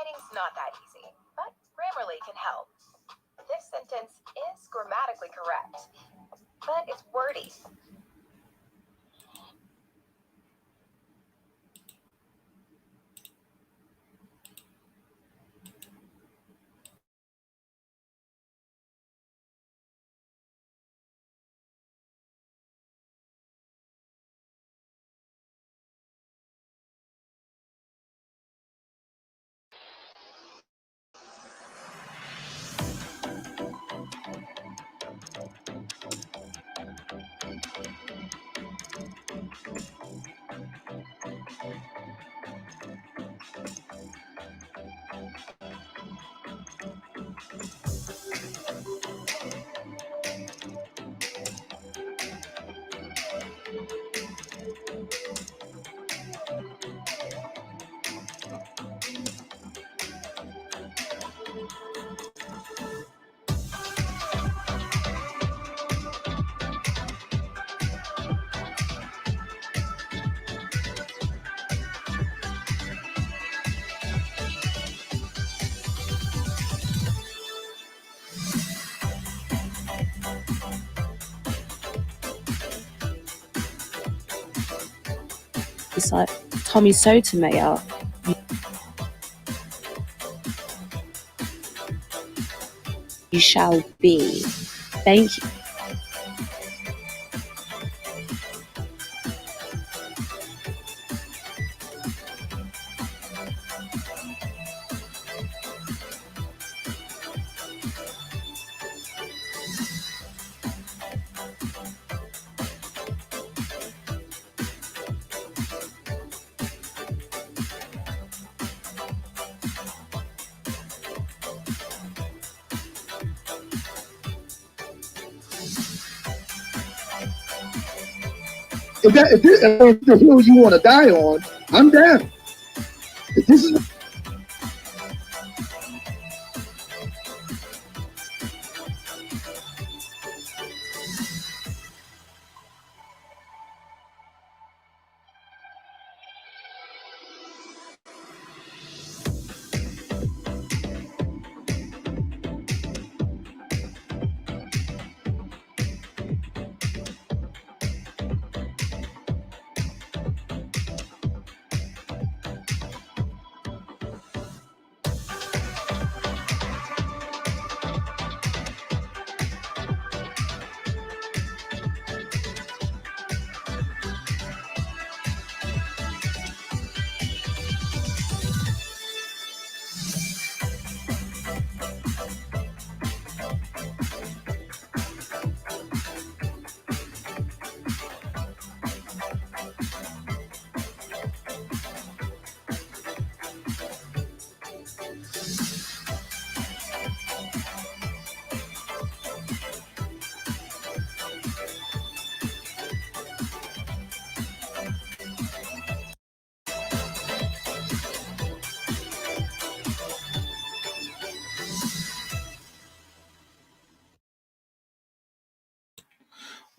Writing's not that easy, but Grammarly can help. This sentence is grammatically correct, but it's wordy. It's like Tommy Sotomayor. You shall be. Thank you. If this is the hills you want to die on, I'm down. If this is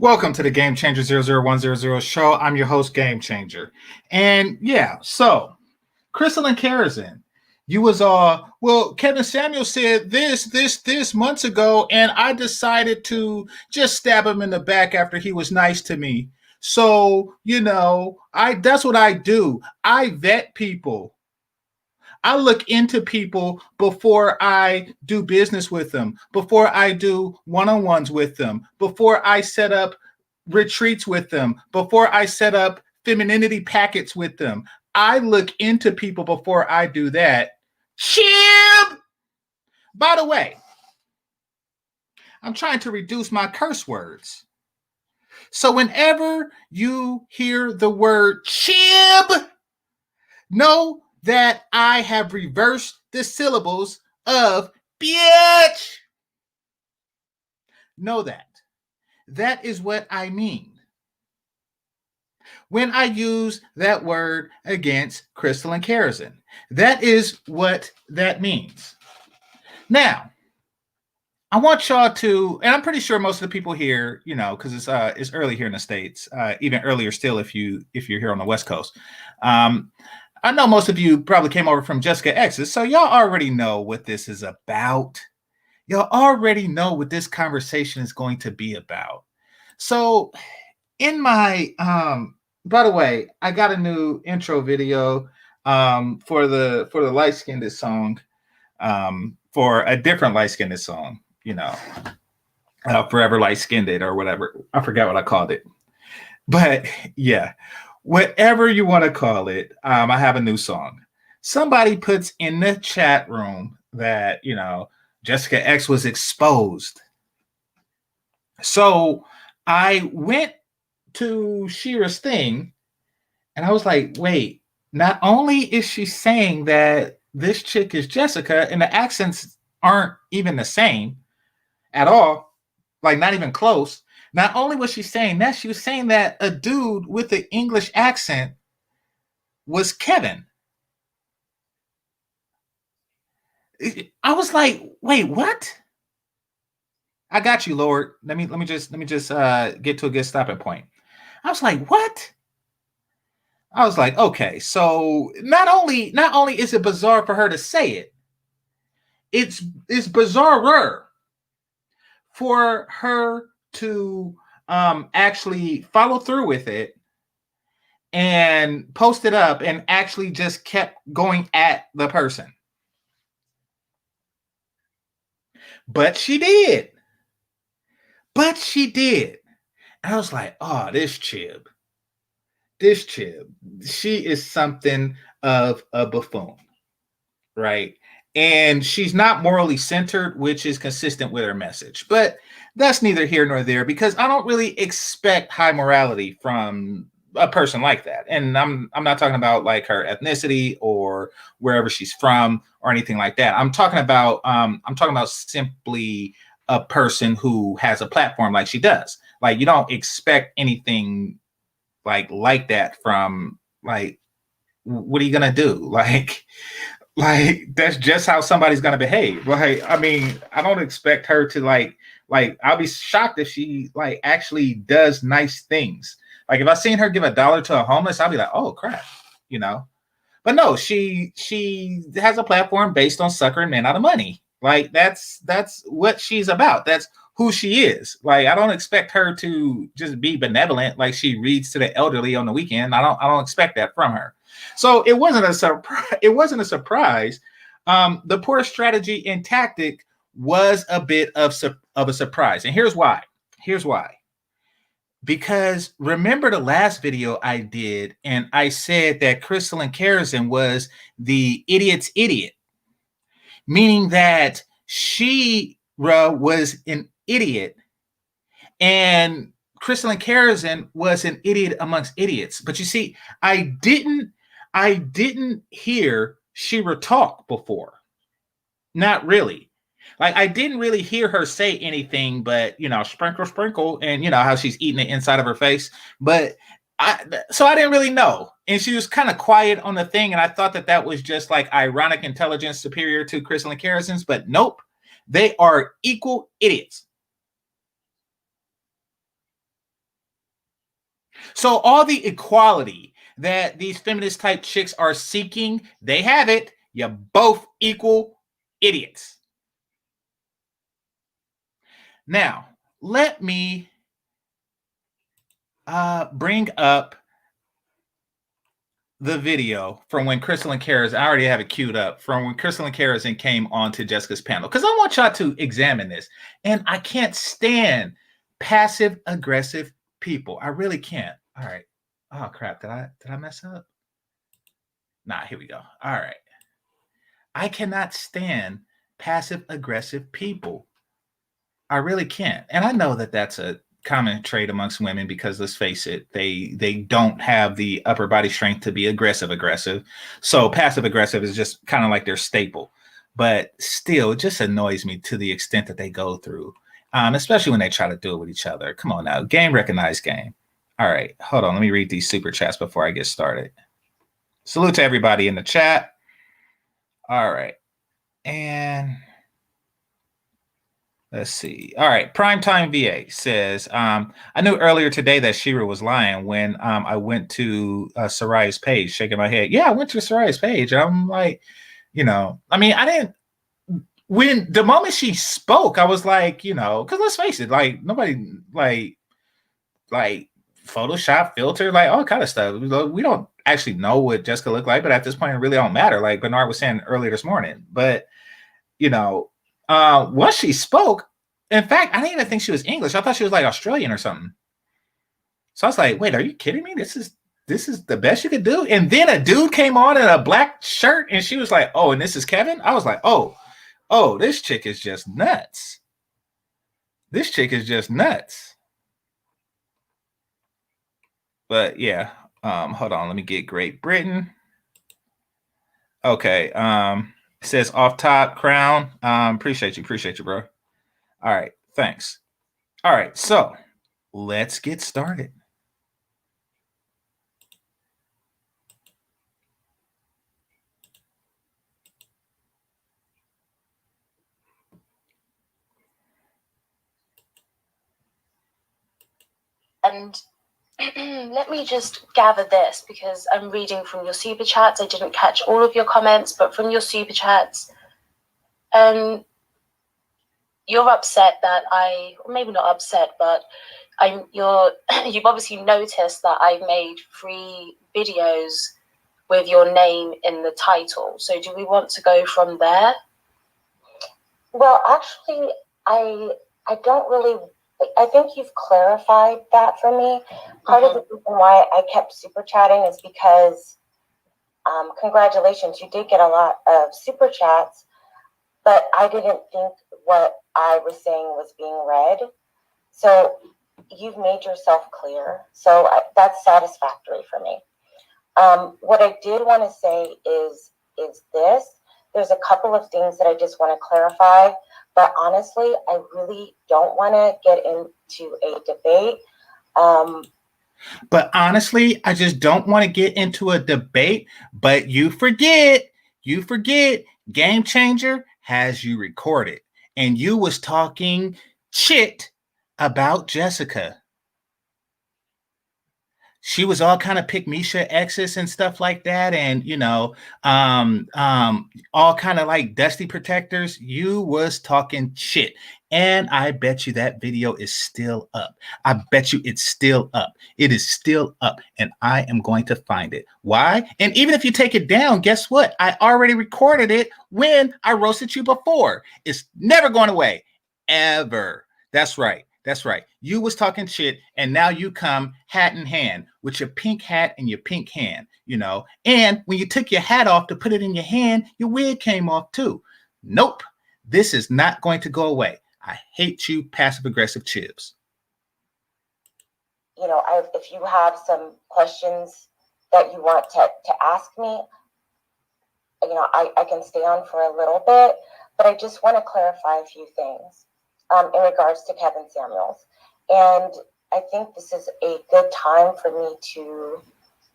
Welcome to the Game Changer 00100 show. I'm your host, Game Changer. And yeah, so Christelyn Karazin, you was well, Kevin Samuel said this months ago, and I decided to just stab him in the back after he was nice to me. So, that's what I do. I vet people. I look into people before I do business with them, before I do one-on-ones with them, before I set up retreats with them, before I set up femininity packets with them. I look into people before I do that. Chib! By the way, I'm trying to reduce my curse words. So whenever you hear the word chib, know that I have reversed the syllables of bitch. Know that. That is what I mean when I use that word against Christelyn Karazin. That is what that means. Now, I want y'all to, and I'm pretty sure most of the people here, because it's early here in the States, even earlier still if you're here on the West Coast. I know most of you probably came over from Jessica X's, so y'all already know what this is about. Y'all already know what this conversation is going to be about. So in my by the way, I got a new intro video for the light-skinned song, for a different light-skinned song, Forever Light-Skinned or whatever. I forgot what I called it. But yeah, whatever you want to call it, I have a new song. Somebody puts in the chat room that, Jessica X was exposed. So I went to Shira's thing and I was like, wait, not only is she saying that this chick is Jessica and the accents aren't even the same at all, like not even close. Not only was she saying that, she was saying that a dude with an English accent was Kevin. I was like, wait, what? I got you, Lord. Let me just get to a good stopping point. I was like, what? I was like, okay, so not only is it bizarre for her to say it, it's bizarrer for her to actually follow through with it and post it up and actually just kept going at the person. But she did. And I was like, oh, this Chib, she is something of a buffoon, right? And she's not morally centered, which is consistent with her message. But that's neither here nor there, because I don't really expect high morality from a person like that. And I'm not talking about like her ethnicity or wherever she's from or anything like that. I'm talking about simply a person who has a platform like she does. Like, you don't expect anything like that from, like, what are you gonna do? Like that's just how somebody's gonna behave. Like, I mean, I don't expect her to like I'll be shocked if she like actually does nice things. Like, if I seen her give $1 to a homeless, I'll be like, oh crap, But no, she has a platform based on suckering men out of money. Like, that's what she's about. That's who she is. Like, I don't expect her to just be benevolent like she reads to the elderly on the weekend. I don't expect that from her. So it wasn't a surprise. It wasn't a surprise. The poor strategy and tactic was a bit of a surprise, and here's why. Because remember the last video I did, and I said that Christelyn Karazin was the idiot's idiot, meaning that she was an idiot, and Christelyn Karazin was an idiot amongst idiots. But you see, I didn't hear Shira talk before. Not really. Like, I didn't really hear her say anything but, sprinkle, and how she's eating the inside of her face. But so I didn't really know. And she was kind of quiet on the thing. And I thought that was just like ironic intelligence superior to Christelyn Karazin's. But nope, they are equal idiots. So all the equality that these feminist type chicks are seeking, they have it. You're both equal idiots. Now, let me bring up the video from when Christelyn Karazin, I already have it queued up, from when Christelyn Karazin came on to Jessica's panel, because I want y'all to examine this. And I can't stand passive-aggressive people. I really can't. All right. Oh, crap. Did I mess up? Nah, here we go. All right. I cannot stand passive-aggressive people. I really can't. And I know that that's a common trait amongst women because, let's face it, they don't have the upper body strength to be aggressive. So passive-aggressive is just kind of like their staple. But still, it just annoys me to the extent that they go through, especially when they try to do it with each other. Come on now. Game recognized game. All right. Hold on. Let me read these super chats before I get started. Salute to everybody in the chat. All right. And Let's see. All right. Primetime VA says, I knew earlier today that Shira was lying when I went to Soraya's page, shaking my head. Yeah, I went to Soraya's page. I'm like, I mean, I didn't. When the moment she spoke, I was like, because let's face it, like nobody like Photoshop, filter, like all kind of stuff. We don't actually know what Jessica looked like, but at this point, it really don't matter. Like Bernard was saying earlier this morning, but once she spoke, in fact, I didn't even think she was English. I thought she was like Australian or something. So I was like, wait, are you kidding me? This is the best you could do? And then a dude came on in a black shirt and she was like, oh, and this is Kevin? I was like, oh, this chick is just nuts. This chick is just nuts. But yeah, hold on, let me get Great Britain. Okay, it says off top crown. Appreciate you, bro. All right, thanks. All right, so let's get started. And let me just gather this, because I'm reading from your super chats. I didn't catch all of your comments, but from your super chats, you're upset that or maybe not upset, but you've obviously noticed that I made 3 videos with your name in the title. So do we want to go from there? Well, actually, I don't really. I think you've clarified that for me. Part of the reason why I kept super chatting is because, congratulations, you did get a lot of super chats, but I didn't think what I was saying was being read. So you've made yourself clear. So that's satisfactory for me. What I did want to say is this. There's a couple of things that I just want to clarify. But honestly, I really don't want to get into a debate. But honestly, I just don't want to get into a debate. But you forget, Game Changer has you recorded. And you was talking shit about Jessica. She was all kind of pick Misha exes and stuff like that, and all kind of like dusty protectors. You was talking shit, and I bet you that video is still up. I bet you it's still up. It is still up, and I am going to find it. Why? And even if you take it down, guess what? I already recorded it when I roasted you before. It's never going away, ever. That's right. That's right. You was talking shit, and now you come hat in hand with your pink hat and your pink hand, And when you took your hat off to put it in your hand, your wig came off too. Nope. This is not going to go away. I hate you, passive-aggressive chibs. If you have some questions that you want to ask me, I can stay on for a little bit, but I just want to clarify a few things. In regards to Kevin Samuels. And I think this is a good time for me to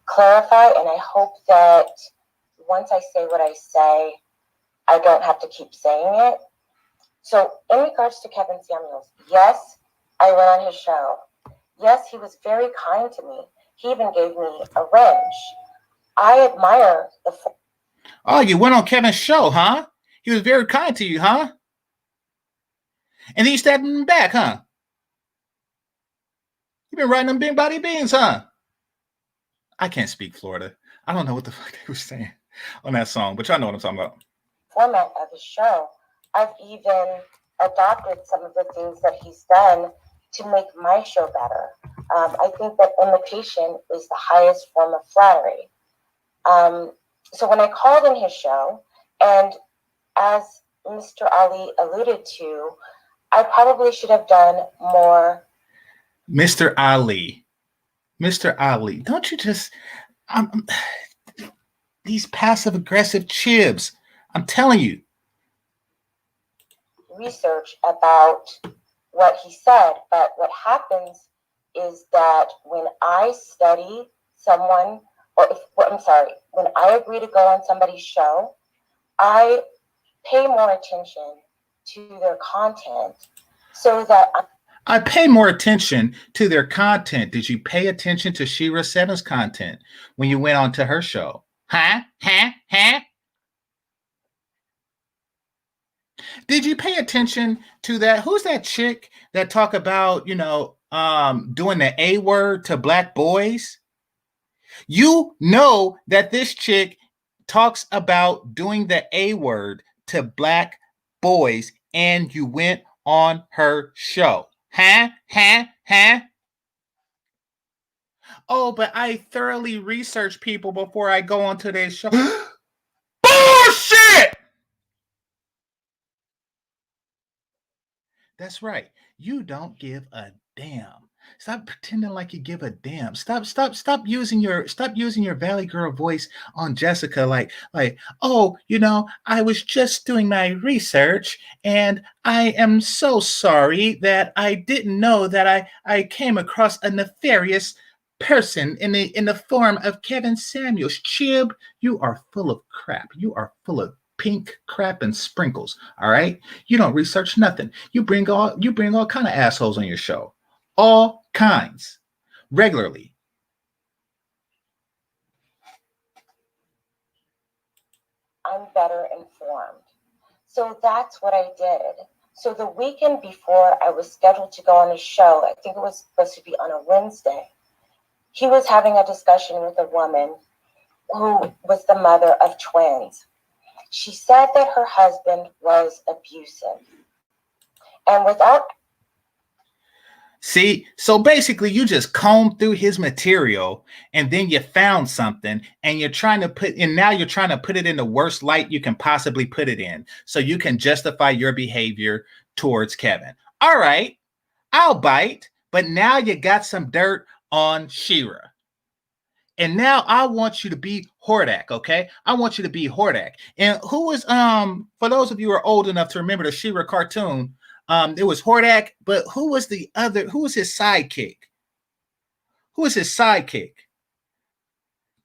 clarify, and I hope that once I say what I say, I don't have to keep saying it. So in regards to Kevin Samuels, yes, I went on his show. Yes, he was very kind to me. He even gave me a wrench. I admire the... Oh, you went on Kevin's show, huh? He was very kind to you, huh? And then you stabbed him back, huh? You've been writing them big body beans, huh? I can't speak Florida. I don't know what the fuck they were saying on that song, but y'all know what I'm talking about. Format of his show. I've even adopted some of the things that he's done to make my show better. I think that imitation is the highest form of flattery. So when I called in his show, and as Mr. Ali alluded to, I probably should have done more. Mr. Ali, don't you just... these passive-aggressive chibs, I'm telling you. Research about what he said, but what happens is that when I study someone, when I agree to go on somebody's show, I pay more attention to their content so that I pay more attention to their content. Did you pay attention to Shira Seven's content when you went on to her show? Huh? Did you pay attention to that? Who's that chick that talk about, doing the A word to black boys? You know that this chick talks about doing the A word to black boys, and you went on her show. Huh? Oh, but I thoroughly research people before I go onto their show. Bullshit! That's right. You don't give a damn. Stop pretending like you give a damn. Stop using your Valley Girl voice on Jessica like, oh, I was just doing my research and I am so sorry that I didn't know that I came across a nefarious person in the form of Kevin Samuels. Chib, you are full of crap. You are full of pink crap and sprinkles. All right. You don't research nothing. You bring all kind of assholes on your show. All kinds. Regularly. I'm better informed. So that's what I did. So the weekend before I was scheduled to go on his show, I think it was supposed to be on a Wednesday, he was having a discussion with a woman who was the mother of twins. She said that her husband was abusive. And without... See, so basically you just combed through his material and then you found something and now you're trying to put it in the worst light you can possibly put it in so you can justify your behavior towards Kevin. All right, I'll bite, but now you got some dirt on Shira. And now I want you to be Hordak, okay? I want you to be Hordak. And who was, for those of you who are old enough to remember the She-Ra cartoon, it was Hordak, but who was his sidekick? Who was his sidekick?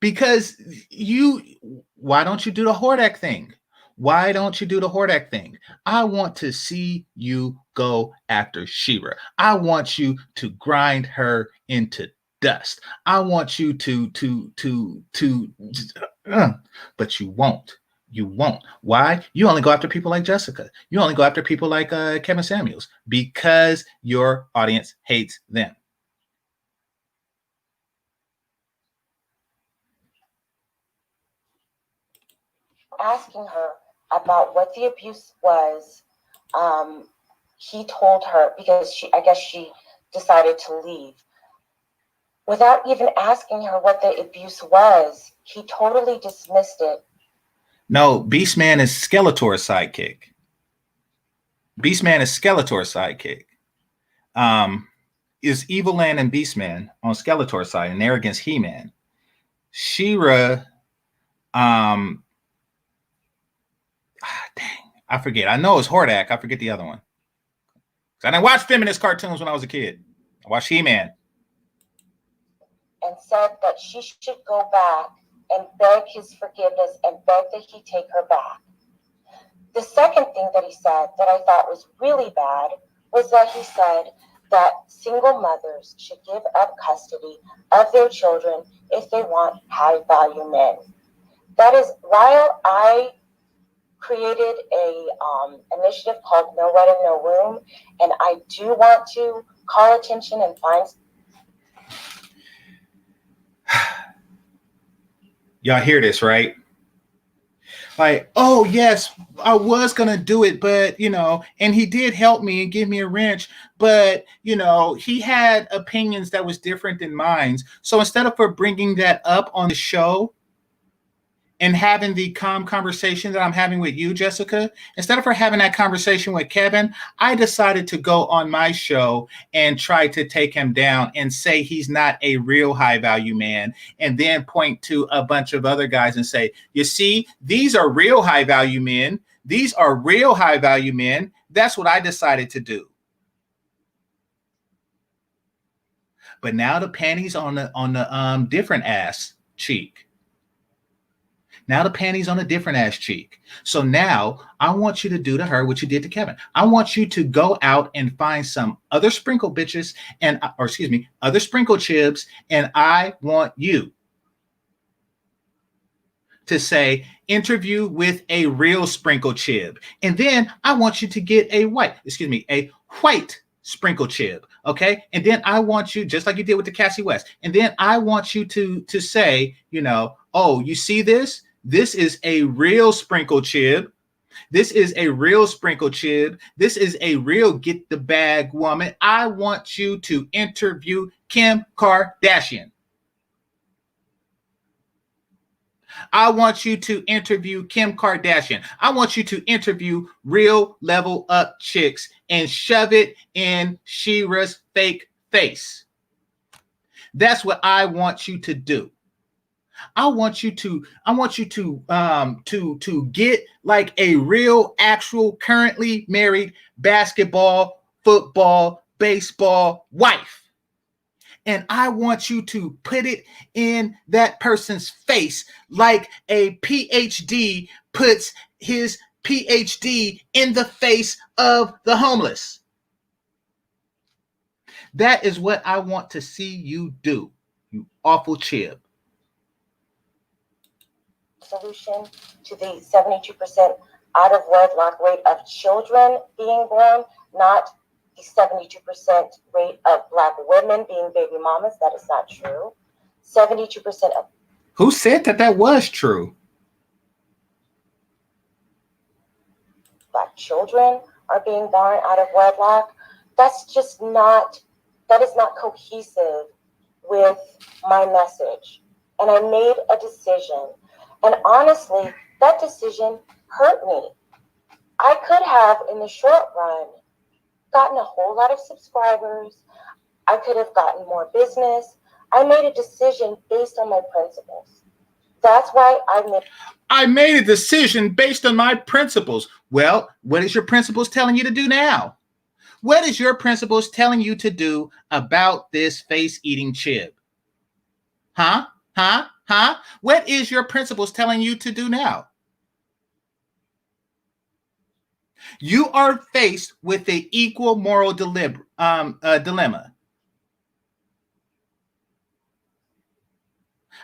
Because why don't you do the Hordak thing? Why don't you do the Hordak thing? I want to see you go after She-Ra. I want you to grind her into dust. I want you but you won't. You won't. Why? You only go after people like Jessica. You only go after people like Kevin Samuels because your audience hates them. Asking her about what the abuse was, he told her, because I guess she decided to leave. Without even asking her what the abuse was, he totally dismissed it. No, Beastman is Skeletor's sidekick. Beastman is Skeletor's sidekick. Is Evil Land and Beastman on Skeletor's side, and they're against He-Man. She-Ra, dang, I forget. I know it's Hordak. I forget the other one. I didn't watch feminist cartoons when I was a kid. I watched He-Man. And said that she should go back and beg his forgiveness and beg that he take her back. The second thing that he said that I thought was really bad was that he said that single mothers should give up custody of their children if they want high-value men. That is, while I created a initiative called No Wedding, No Room, and I do want to call attention and find... Y'all hear this, right? Like, oh, yes, I was going to do it, but, and he did help me and give me a wrench, but, he had opinions that was different than mine. So instead of bringing that up on the show and having the calm conversation that I'm having with you, Jessica, instead of having that conversation with Kevin, I decided to go on my show and try to take him down and say he's not a real high value man, and then point to a bunch of other guys and say, you see, these are real high value men. These are real high value men. That's what I decided to do. But now the panties on the different ass cheek. Now the panty's on a different ass cheek. So now I want you to do to her what you did to Kevin. I want you to go out and find some other sprinkle bitches other sprinkle chibs, and I want you to say interview with a real sprinkle chib. And then I want you to get a white sprinkle chib. Okay. And then I want you, just like you did with the Cassie West. And then I want you to say, oh, you see this? This is a real sprinkle chib. This is a real sprinkle chib. This is a real get the bag woman. I want you to interview Kim Kardashian. I want you to interview Kim Kardashian. I want you to interview real level up chicks and shove it in Shira's fake face. That's what I want you to do. I want you to get like a real, actual, currently married basketball, football, baseball wife. And I want you to put it in that person's face like a PhD puts his PhD in the face of the homeless. That is what I want to see you do, you awful chib. Solution to the 72% out of wedlock rate of children being born, not the 72% rate of Black women being baby mamas. That is not true. 72% of... Who said that was true? Black children are being born out of wedlock. That is not cohesive with my message. And I made a decision. And honestly, that decision hurt me. I could have, in the short run, gotten a whole lot of subscribers. I could have gotten more business. I made a decision based on my principles. That's why I made a decision based on my principles. Well, what is your principles telling you to do now? What is your principles telling you to do about this face-eating chib? Huh? What is your principles telling you to do now? You are faced with an equal moral dilemma.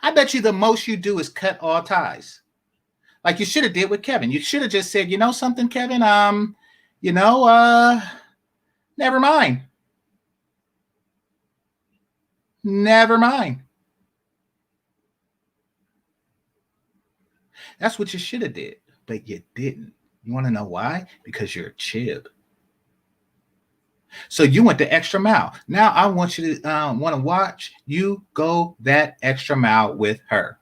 I bet you the most you do is cut all ties. Like you should have did with Kevin. You should have just said, you know something, Kevin? Never mind. Never mind. That's what you should have did, but you didn't. You want to know why? Because you're a chib. So you went the extra mile. Now I want you to want to watch you go that extra mile with her.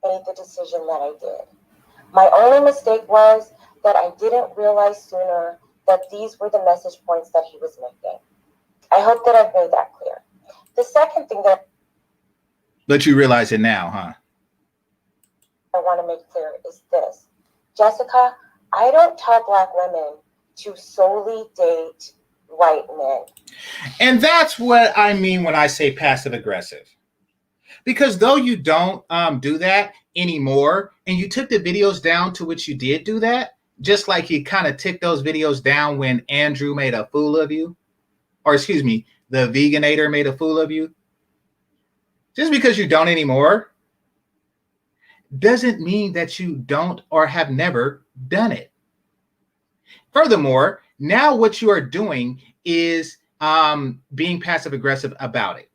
Made the decision that I did. My only mistake was that I didn't realize sooner that these were the message points that he was making. I hope that I've made that clear. The second thing that... But you realize it now, huh? I want to make clear is this. Jessica, I don't tell Black women to solely date white men. And that's what I mean when I say passive aggressive. Because though you don't do that anymore, and you took the videos down to which you did do that, just like you kind of took those videos down when Andrew made a fool of you, or excuse me, the veganator made a fool of you. Just because you don't anymore doesn't mean that you don't or have never done it. Furthermore, now what you are doing is being passive aggressive about it.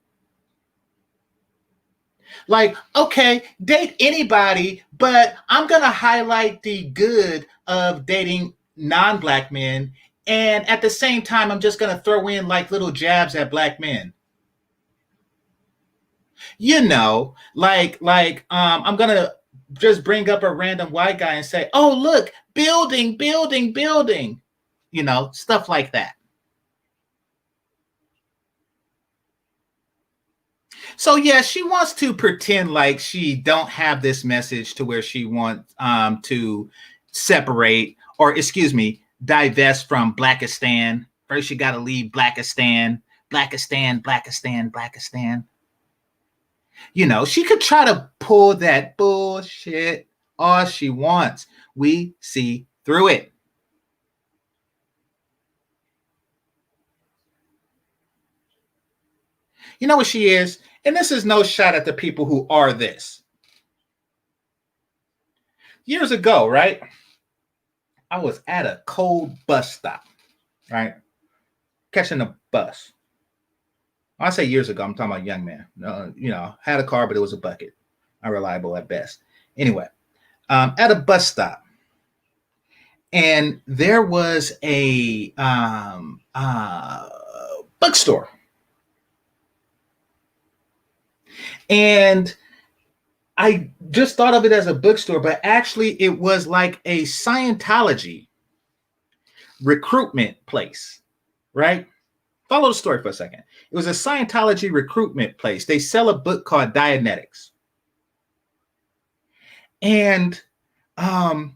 Like, okay, date anybody, but I'm going to highlight the good of dating non-Black men. And at the same time, I'm just going to throw in like little jabs at Black men. You know, like I'm going to just bring up a random white guy and say, oh, look, building. You know, stuff like that. So yeah, she wants to pretend like she don't have this message to where she wants to separate or, excuse me, divest from Blackistan. First, you got to leave Blackistan. You know, she could try to pull that bullshit all she wants. We see through it. You know what she is? And this is no shot at the people who are this. Years ago, right? I was at a cold bus stop, right? Catching a bus. When I say years ago, I'm talking about young man. You know, had a car, but it was a bucket. Unreliable at best. Anyway, at a bus stop. And there was a bookstore. And I just thought of it as a bookstore, but actually it was like a Scientology recruitment place, right? Follow the story for a second. It was a Scientology recruitment place. They sell a book called Dianetics. And I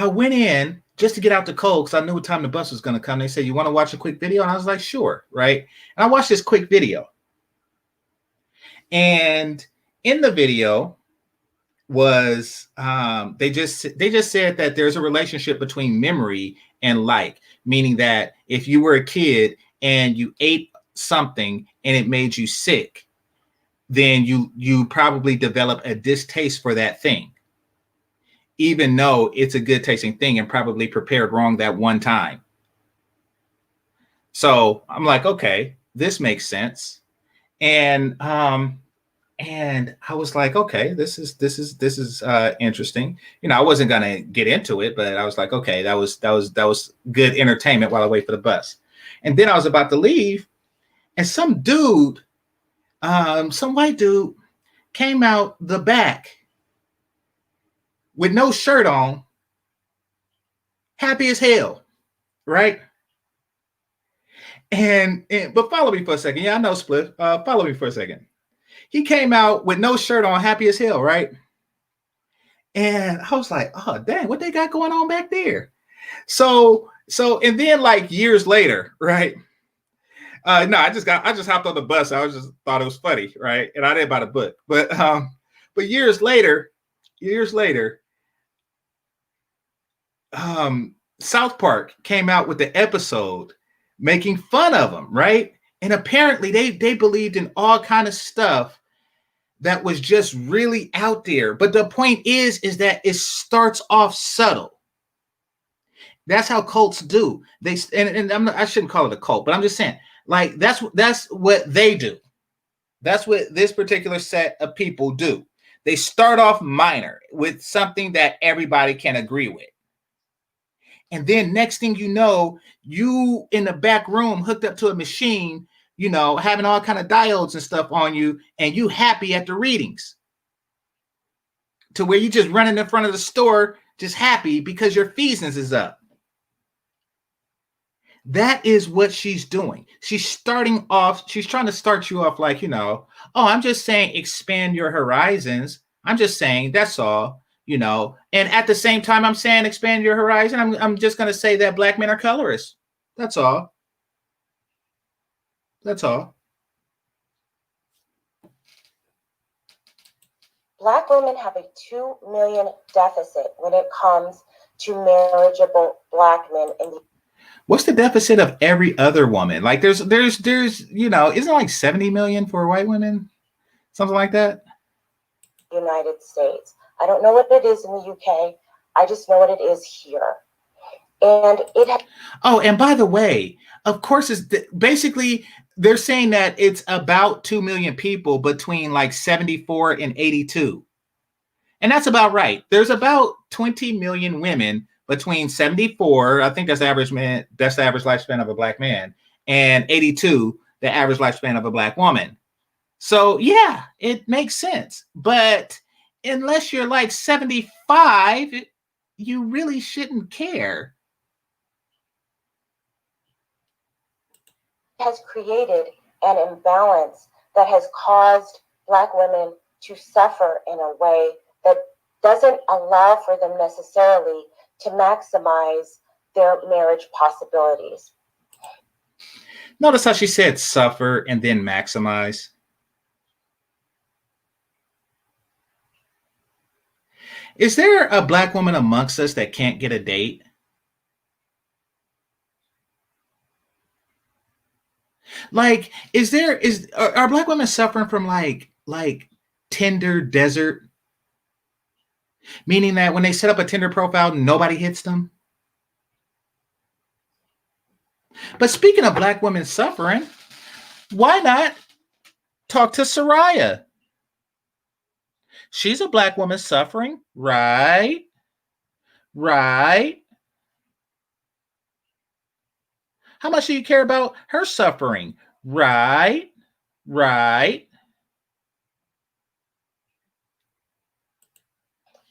went in just to get out the cold because I knew what time the bus was going to come. They said, you want to watch a quick video? And I was like, sure, right? And I watched this quick video. And in the video was they just said that there's a relationship between memory and like, meaning that if you were a kid and you ate something and it made you sick, then you probably develop a distaste for that thing, even though it's a good tasting thing and probably prepared wrong that one time. So I'm like, okay, this makes sense. And I was like, okay, this is interesting. You know, I wasn't gonna get into it, but I was like, okay, that was good entertainment while I wait for the bus. And then I was about to leave, and some dude, some white dude, came out the back with no shirt on, happy as hell, right? And but follow me for a second. Yeah, I know Split. Follow me for a second. He came out with no shirt on, happy as hell, right? And I was like, oh, dang, what they got going on back there? So, and then like years later, right? No, I just hopped on the bus. I just thought it was funny, right? And I didn't buy the book. But years later, South Park came out with the episode making fun of him, right? And apparently they believed in all kind of stuff that was just really out there. But the point is that it starts off subtle. That's how cults do. They I shouldn't call it a cult, but I'm just saying, like that's what they do. That's what this particular set of people do. They start off minor with something that everybody can agree with. And then next thing you know, you in the back room hooked up to a machine, you know, having all kind of diodes and stuff on you, and you happy at the readings. To where you just running in front of the store, just happy because your feesings is up. That is what she's doing. She's starting off, she's trying to start you off like, you know, oh, I'm just saying expand your horizons. I'm just saying that's all, you know. And at the same time, I'm saying expand your horizon. I'm just going to say that black men are colorists. That's all. That's all. Black women have a 2 million deficit when it comes to marriageable black men in the What's the deficit of every other woman? Like there's, you know, isn't it like 70 million for white women? Something like that? United States. I don't know what it is in the UK. I just know what it is here. And oh, and by the way, of course, it's basically they're saying that it's about 2 million people between like 74 and 82. And that's about right. There's about 20 million women between 74, I think that's the average man, that's the average lifespan of a black man, and 82, the average lifespan of a black woman. So yeah, it makes sense. But unless you're like 75, you really shouldn't care. has created an imbalance that has caused black women to suffer in a way that doesn't allow for them necessarily to maximize their marriage possibilities. Notice how she said suffer and then maximize. Is there a black woman amongst us that can't get a date? Like, are black women suffering from like Tinder desert? Meaning that when they set up a Tinder profile, nobody hits them? But speaking of black women suffering, why not talk to Soraya? She's a black woman suffering, right? Right. How much do you care about her suffering? Right. Right.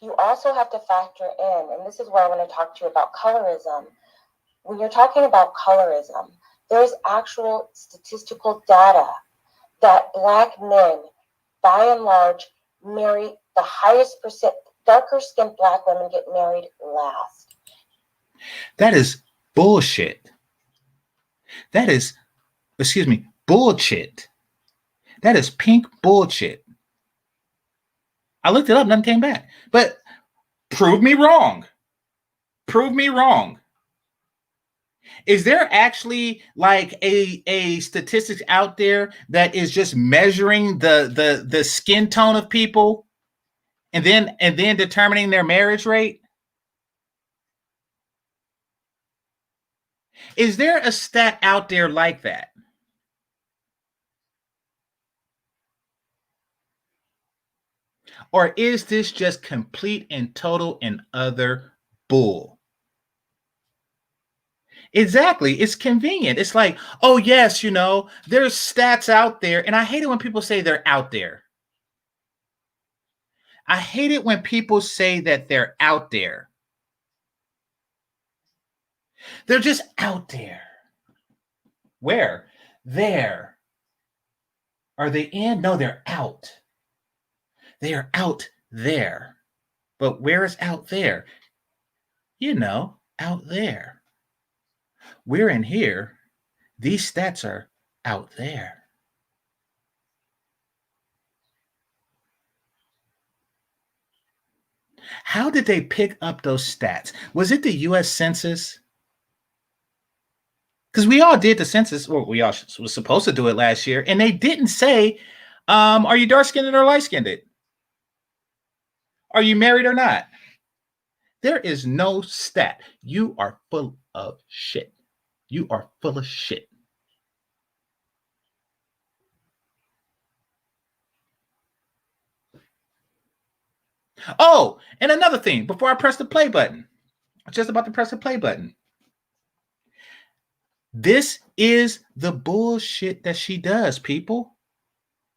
You also have to factor in, and this is where I want to talk to you about colorism. When you're talking about colorism, there's actual statistical data that black men, by and large, marry the highest percent. Darker skinned black women get married last. That is bullshit. That is, excuse me, bullshit. That is pink bullshit. I looked it up, nothing came back. But prove me wrong. Prove me wrong. Is there actually like a statistics out there that is just measuring the skin tone of people and then determining their marriage rate? Is there a stat out there like that? Or is this just complete and total and utter bull? Exactly. It's convenient. It's like, oh, yes, you know, there's stats out there. And I hate it when people say they're out there. I hate it when people say that they're out there. They're just out there. Where? There. Are they in? No, they're out. They are out there. But where is out there? You know, out there. We're in here. These stats are out there. How did they pick up those stats? Was it the U.S. Census? Because we all did the census, or we all was supposed to do it last year, and they didn't say, are you dark-skinned or light-skinned? Are you married or not? There is no stat. You are full of shit. You are full of shit. Oh, and another thing, before I press the play button, I'm just about to press the play button. This is the bullshit that she does, people.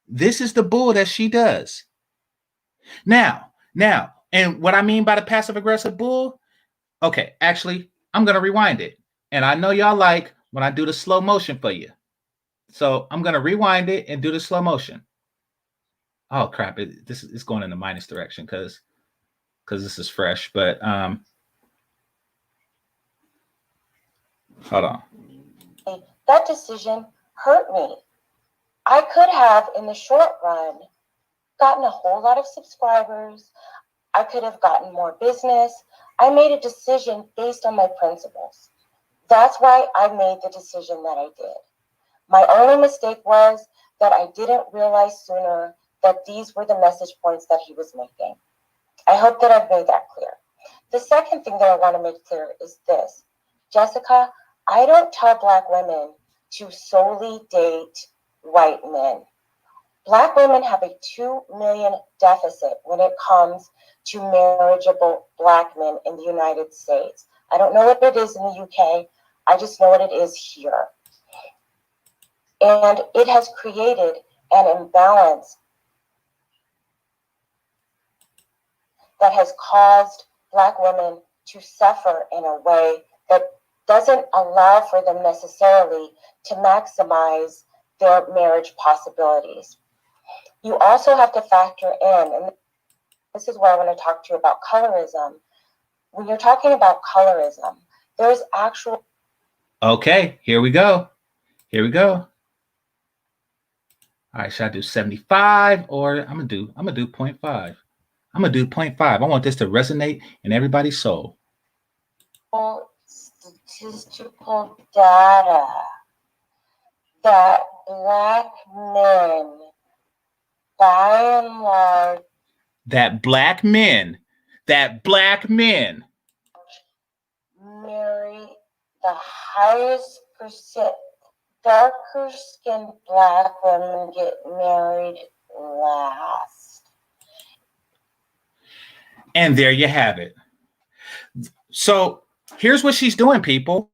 This is the bull that she does. Now, and what I mean by the passive aggressive bull, okay, actually, I'm going to rewind it. And I know y'all like when I do the slow motion for you. So I'm going to rewind it and do the slow motion. Oh, crap. This is going in the minus direction because this is fresh. But hold on. That decision hurt me. I could have, in the short run, gotten a whole lot of subscribers. I could have gotten more business. I made a decision based on my principles. That's why I made the decision that I did. My only mistake was that I didn't realize sooner that these were the message points that he was making. I hope that I've made that clear. The second thing that I want to make clear is this. Jessica, I don't tell Black women to solely date white men. Black women have a 2 million deficit when it comes to marriageable Black men in the United States. I don't know what it is in the UK. I just know what it is here. And it has created an imbalance that has caused Black women to suffer in a way that doesn't allow for them necessarily to maximize their marriage possibilities. You also have to factor in, and this is where I want to talk to you about colorism. When you're talking about colorism, there's actual... Okay, here we go. Here we go. All right, should I do 75 or I'm gonna do 0.5? I'm gonna do 0.5. I want this to resonate in everybody's soul. Statistical data that black men, by and large, That black men marry the highest percent. Darker skinned black women get married last. And there you have it. So here's what she's doing, people.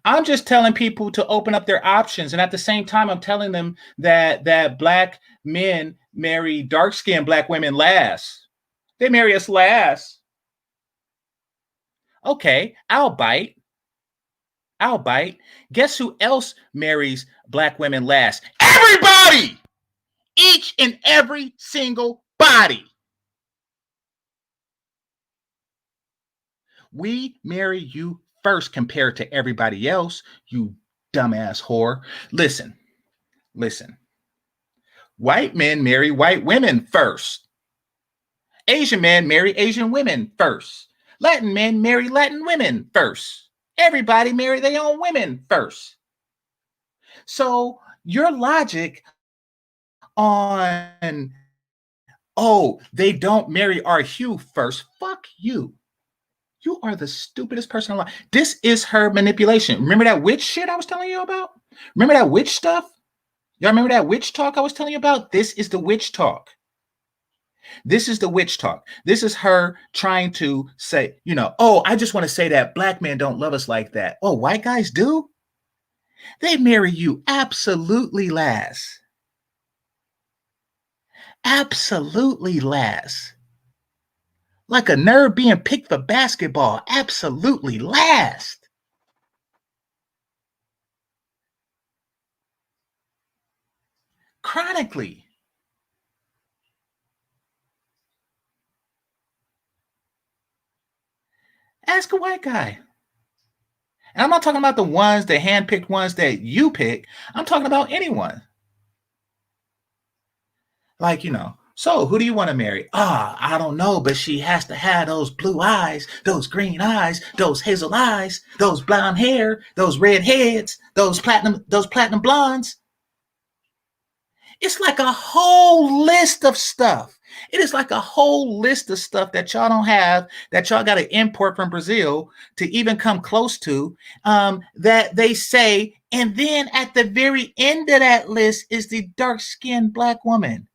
I'm just telling people to open up their options. And at the same time, I'm telling them that black men marry dark-skinned black women last. They marry us last. Okay, I'll bite. Guess who else marries black women last? Everybody! Each and every single body. We marry you first compared to everybody else, you dumbass whore. Listen. White men marry white women first. Asian men marry Asian women first. Latin men marry Latin women first. Everybody marry their own women first. So your logic on, oh, they don't marry our hue first. Fuck you. You are the stupidest person alive. This is her manipulation. Remember that witch shit I was telling you about? Remember that witch stuff? Y'all remember that witch talk I was telling you about? This is the witch talk. This is the witch talk. This is her trying to say, oh, I just want to say that black men don't love us like that. Oh, white guys do? They marry you absolutely last. Absolutely last. Like a nerd being picked for basketball. Absolutely last. Chronically. Ask a white guy. And I'm not talking about the ones, the hand-picked ones that you pick. I'm talking about anyone. Like, so who do you want to marry? I don't know, but she has to have those blue eyes, those green eyes, those hazel eyes, those blonde hair, those red heads, those platinum blondes. It's like a whole list of stuff. It is like a whole list of stuff that y'all don't have, that y'all got to import from Brazil to even come close to, that they say. And then at the very end of that list is the dark-skinned black woman.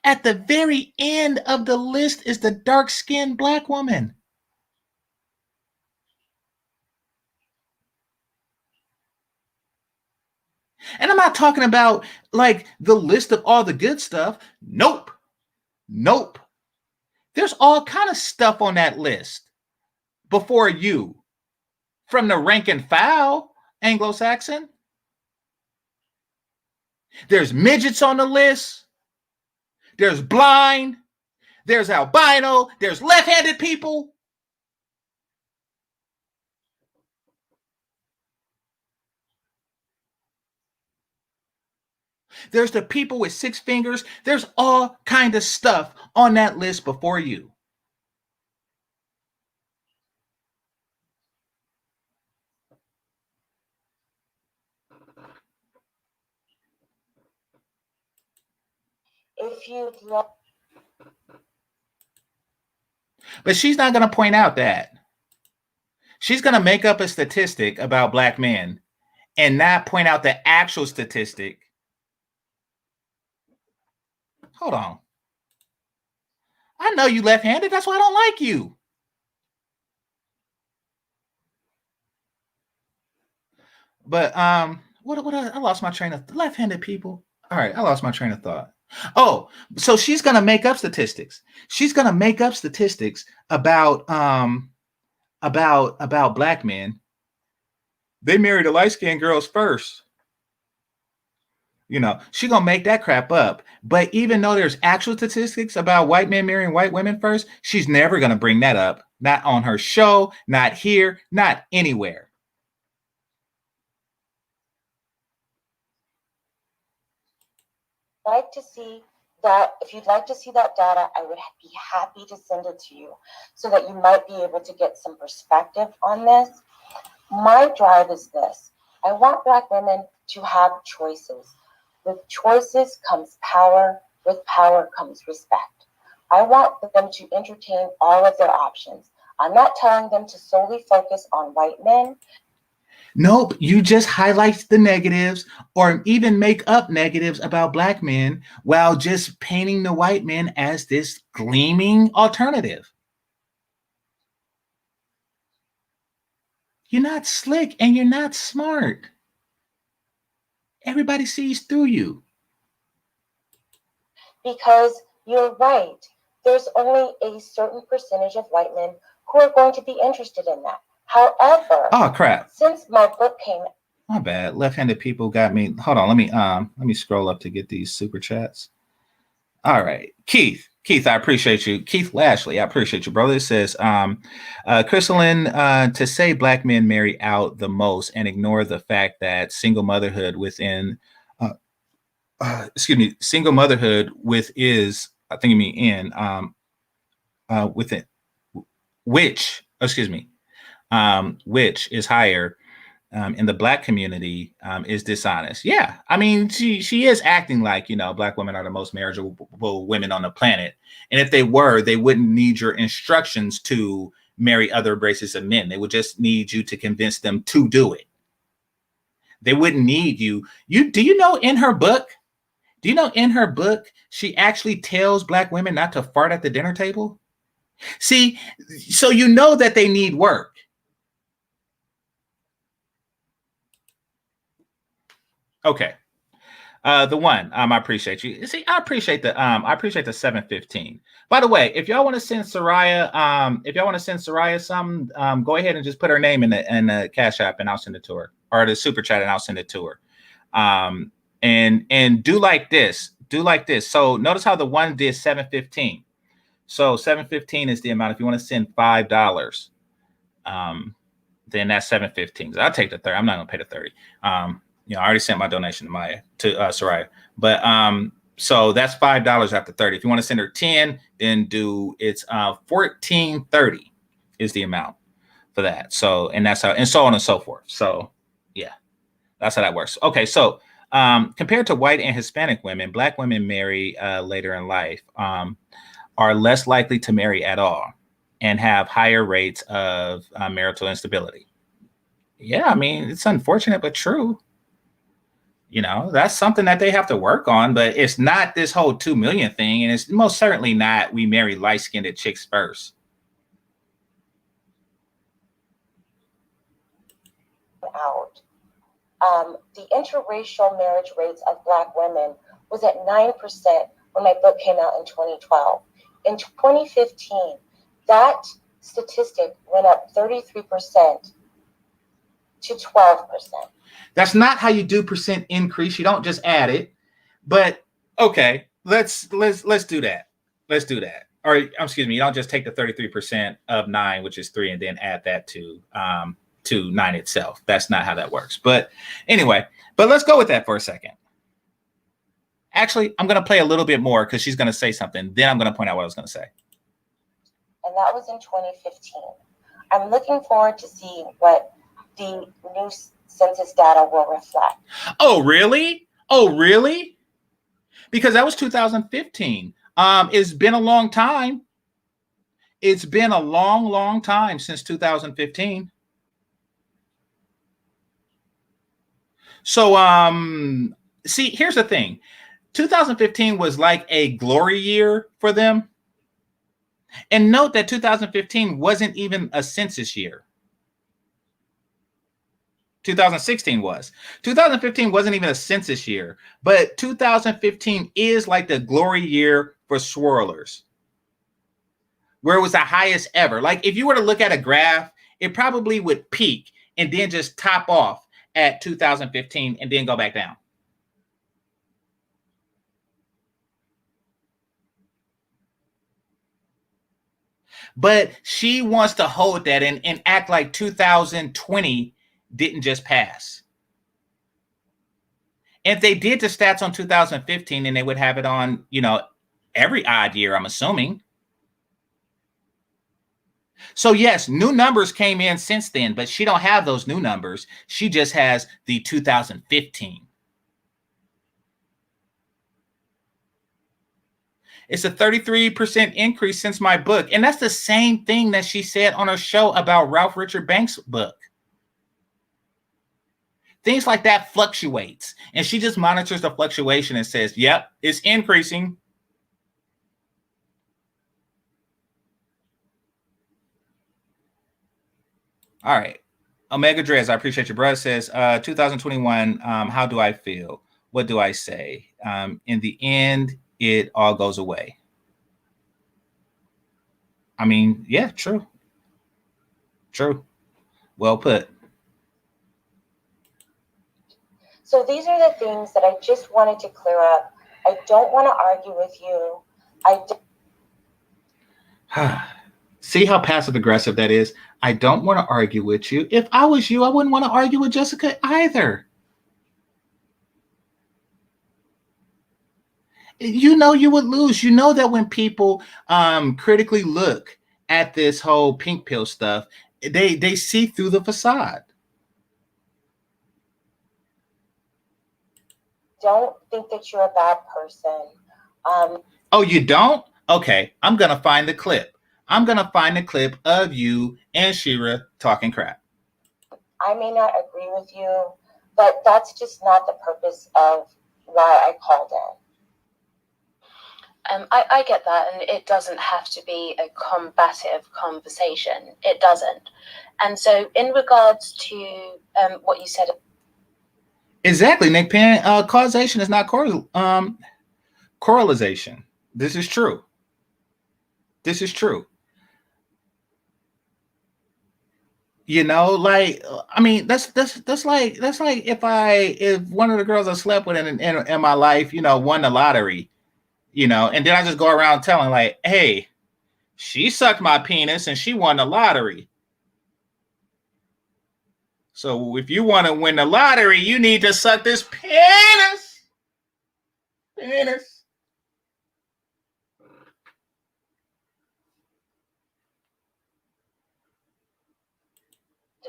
At the very end of the list is the dark-skinned black woman. And I'm not talking about like the list of all the good stuff. Nope. There's all kind of stuff on that list before you. From the rank and file Anglo-Saxon. There's midgets on the list. There's blind. There's albino. There's left-handed people. There's the people with 6 fingers. There's all kind of stuff on that list before you. If you love. But she's not going to point out that. She's going to make up a statistic about black men and not point out the actual statistic. Hold on. I know you left-handed. That's why I don't like you. But what I lost my train of left-handed people. All right, I lost my train of thought. Oh, so she's gonna make up statistics. She's gonna make up statistics about black men. They marry the light-skinned girls first. She's gonna make that crap up. But even though there's actual statistics about white men marrying white women first, she's never gonna bring that up. Not on her show, not here, not anywhere. like to see that, if you'd like to see that data, I would be happy to send it to you so that you might be able to get some perspective on this. My drive is this. I want Black women to have choices. With choices comes power. With power comes respect. I want them to entertain all of their options. I'm not telling them to solely focus on white men. Nope, you just highlight the negatives or even make up negatives about Black men while just painting the white men as this gleaming alternative. You're not slick and you're not smart. Everybody sees through you. Because you're right. There's only a certain percentage of white men who are going to be interested in that. However, oh crap! Since my book came, my bad. Left-handed people got me. Hold on. Let me scroll up to get these super chats. All right, Keith, I appreciate you. Keith Lashley, I appreciate you, brother. It says, Christelyn, to say Black men marry out the most and ignore the fact that single motherhood within, single motherhood with is, I think you mean in, within, which is higher in the Black community is dishonest. Yeah, I mean, she is acting like, Black women are the most marriageable women on the planet. And if they were, they wouldn't need your instructions to marry other races of men. They would just need you to convince them to do it. They wouldn't need you. Do you know in her book, she actually tells Black women not to fart at the dinner table? See, so you know that they need work. Okay. The one, I appreciate you. See, I appreciate the 715. By the way, if y'all want to send Soraya, something, go ahead and just put her name in the Cash App and I'll send it to her, or the super chat and I'll send it to her. And do like this. So notice how the one did 715. So 715 is the amount. If you want to send $5, then that's 715. So I'll take the 30. I'm not gonna pay the 30. I already sent my donation to Soraya. But so that's $5 after 30. If you want to send her 10, then it's $14.30 is the amount for that. So, and that's how, and so on and so forth. So yeah, that's how that works. Okay, so compared to white and Hispanic women, Black women marry later in life, are less likely to marry at all, and have higher rates of marital instability. Yeah, I mean, it's unfortunate, but true. That's something that they have to work on, but it's not this whole 2 million thing. And it's most certainly not, we marry light-skinned chicks first. Out. The interracial marriage rates of Black women was at 9% when my book came out in 2012. In 2015, that statistic went up 33% to 12%. That's not how you do percent increase. You don't just add it. But okay, let's do that. Let's do that. Or excuse me, you don't just take the 33% of 9, which is 3, and then add that to 9 itself. That's not how that works. But anyway, let's go with that for a second. Actually, I'm going to play a little bit more because she's going to say something. Then I'm going to point out what I was going to say. And that was in 2015. I'm looking forward to seeing what the new census data will reflect. Oh, really? Because that was 2015. It's been a long time. It's been a long time since 2015. So, see, here's the thing. 2015 was like a glory year for them. And note that 2015 wasn't even a census year. 2016 was. 2015 wasn't even a census year, but 2015 is like the glory year for swirlers, where it was the highest ever. Like if you were to look at a graph, it probably would peak and then just top off at 2015 and then go back down. But she wants to hold that and act like 2020 didn't just pass. If they did the stats on 2015, then they would have it on, you know, every odd year, I'm assuming. So yes, new numbers came in since then, but she don't have those new numbers. She just has the 2015. It's a 33% increase since my book. And that's the same thing that she said on her show about Ralph Richard Banks' book. Things like that fluctuates. And she just monitors the fluctuation and says, yep, it's increasing. All right. Omega Drez, I appreciate your brother, says 2021, how do I feel? What do I say? In the end, it all goes away. I mean, yeah, true. True. Well put. So these are the things that I just wanted to clear up. I don't want to argue with you. See how passive aggressive that is? I don't want to argue with you. If I was you, I wouldn't want to argue with Jessica either. You know you would lose. You know that when people critically look at this whole pink pill stuff, they see through the facade. Don't think that you're a bad person. Oh, you don't? Okay, I'm going to find the clip. I'm going to find the clip of you and Shira talking crap. I may not agree with you, but that's just not the purpose of why I called in. I get that, and it doesn't have to be a combative conversation. It doesn't. And so in regards to what you said. Exactly, Nick Penn. Causation is not correlation. This is true. This is true. You know, like, I mean, that's like if one of the girls I slept with in my life, you know, won the lottery, you know, and then I just go around telling like, hey, she sucked my penis and she won the lottery. So if you want to win the lottery, you need to suck this penis.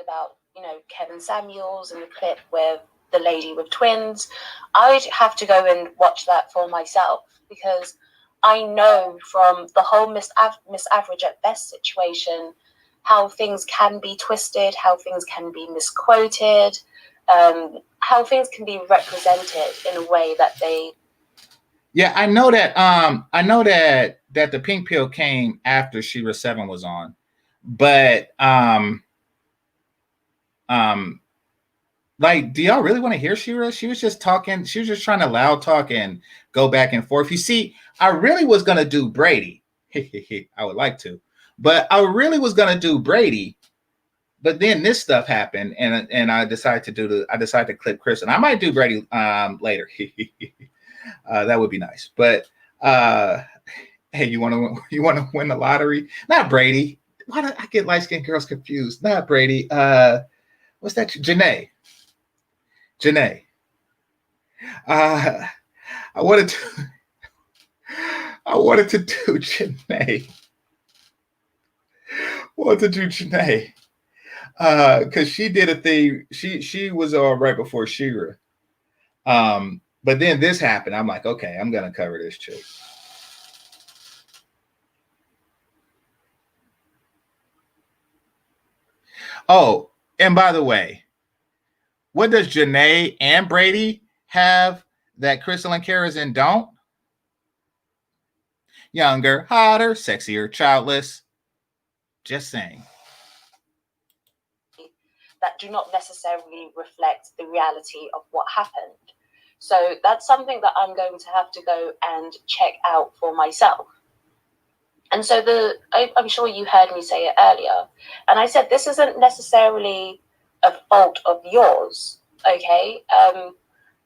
About, you know, Kevin Samuels and the clip with the lady with twins. I'd have to go and watch that for myself, because I know from the whole Miss Average at Best situation how things can be twisted, how things can be misquoted, how things can be represented in a way that they. Yeah, I know that the pink pill came after Shira 7 was on, but like, do y'all really want to hear Shira? She was just talking. She was just trying to loud talk and go back and forth. You see, I really was gonna do Brady. I would like to, but I really was gonna do Brady. But then this stuff happened, and I decided to clip Chris, and I might do Brady later. That would be nice. But hey, you want to win the lottery? Not Brady. Why do I get light skinned girls confused? Not Brady. What's that? Janae. I wanted to do Janae. Because she did a thing. She was right before Shira. But then this happened. I'm like, okay, I'm gonna cover this chick. Oh, and by the way, what does Janae and Brady have that Christelyn Karazin don't? Younger, hotter, sexier, childless. Just saying. That do not necessarily reflect the reality of what happened. So that's something that I'm going to have to go and check out for myself. And so I'm sure you heard me say it earlier. And I said, this isn't necessarily a fault of yours, okay?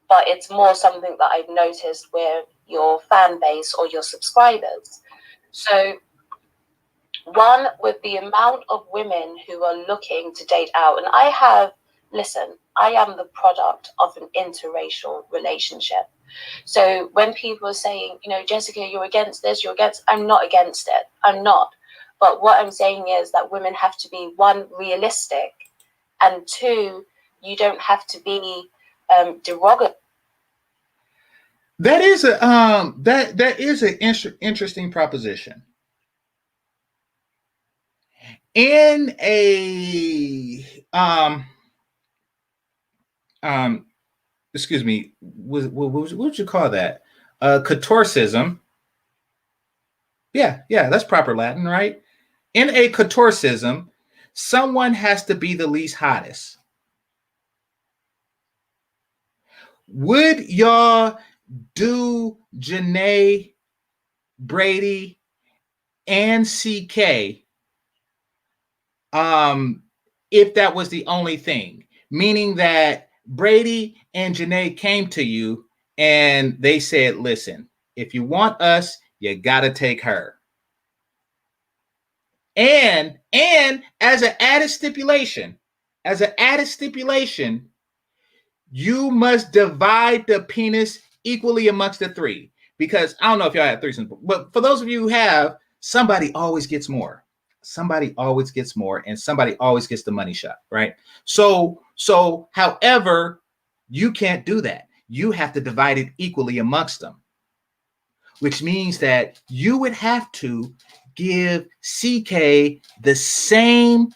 But it's more something that I've noticed with your fan base or your subscribers. So one, with the amount of women who are looking to date out, and I have listen, I am the product of an interracial relationship. So when people are saying, you know, Jessica, you're against this, I'm not against it. I'm not. But what I'm saying is that women have to be, one, realistic, and two, you don't have to be derogatory. That is a that is an interesting proposition. In a excuse me, what would you call that? Colorism. Yeah, that's proper Latin, right? In a colorism, someone has to be the least hottest. Would y'all do Janae, Brady, and CK if that was the only thing? Meaning that Brady and Janae came to you and they said, listen, if you want us, you gotta take her. And as an added stipulation, you must divide the penis equally amongst the three. Because I don't know if y'all have threesomes, but for those of you who have, somebody always gets more. Somebody always gets more, and somebody always gets the money shot, right? So, however, you can't do that. You have to divide it equally amongst them, which means that you would have to give CK the same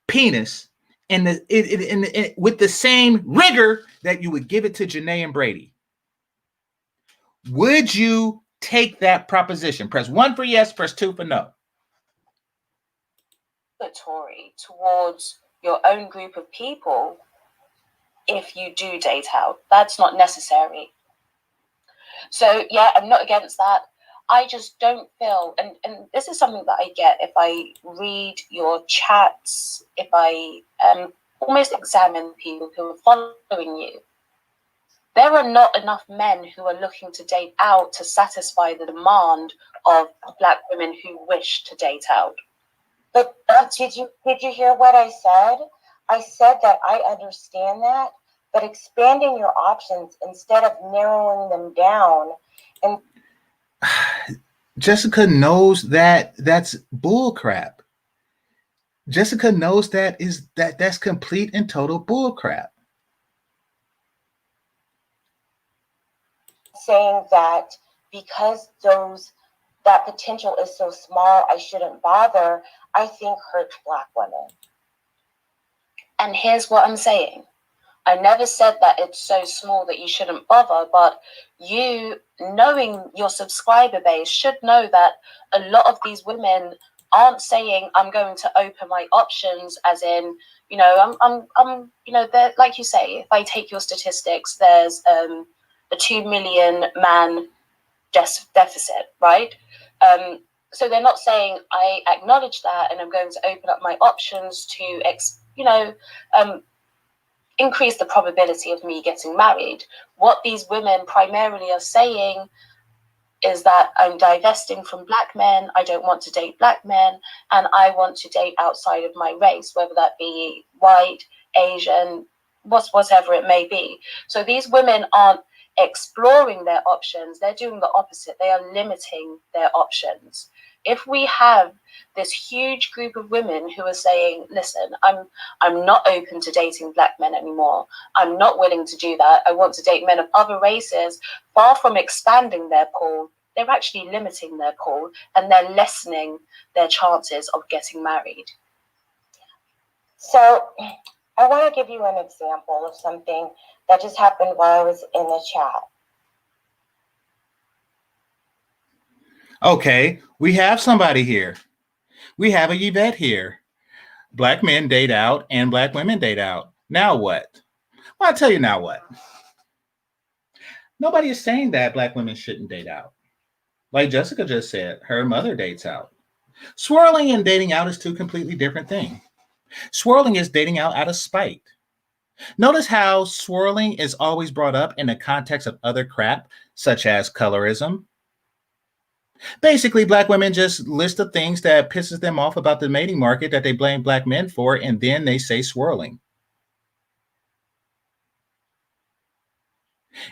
penis and with the same rigor that you would give it to Janae and Brady. Would you take that proposition? Press 1 for yes, press 2 for no. Towards your own group of people, if you do date out, that's not necessary. So yeah, I'm not against that. I just don't feel, and this is something that I get if I read your chats, if I almost examine people who are following you. There are not enough men who are looking to date out to satisfy the demand of Black women who wish to date out. But did you hear what I said? I said that I understand that, but expanding your options instead of narrowing them down. And Jessica knows that that's bull crap. Jessica knows that's complete and total bull crap. Saying that because that potential is so small, I shouldn't bother, I think hurts Black women. And here's what I'm saying. I never said that it's so small that you shouldn't bother, but you, knowing your subscriber base, should know that a lot of these women aren't saying, I'm going to open my options, as in, you know, I'm you know, like you say, if I take your statistics, there's a 2 million man deficit, right? So they're not saying, I acknowledge that and I'm going to open up my options to, increase the probability of me getting married. What these women primarily are saying is that I'm divesting from Black men, I don't want to date Black men, and I want to date outside of my race, whether that be white, Asian, whatever it may be. So these women aren't exploring their options, they're doing the opposite. They are limiting their options. If we have this huge group of women who are saying, listen, I'm not open to dating Black men anymore, I'm not willing to do that, I want to date men of other races, far from expanding their pool, they're actually limiting their pool and they're lessening their chances of getting married. So I want to give you an example of something that just happened while I was in the chat. Okay, we have somebody here. We have a Yvette here. Black men date out and Black women date out. Now what? Well, I'll tell you now what. Nobody is saying that Black women shouldn't date out. Like Jessica just said, her mother dates out. Swirling and dating out is two completely different things. Swirling is dating out of spite. Notice how swirling is always brought up in the context of other crap, such as colorism. Basically, Black women just list the things that pisses them off about the mating market that they blame Black men for, and then they say swirling.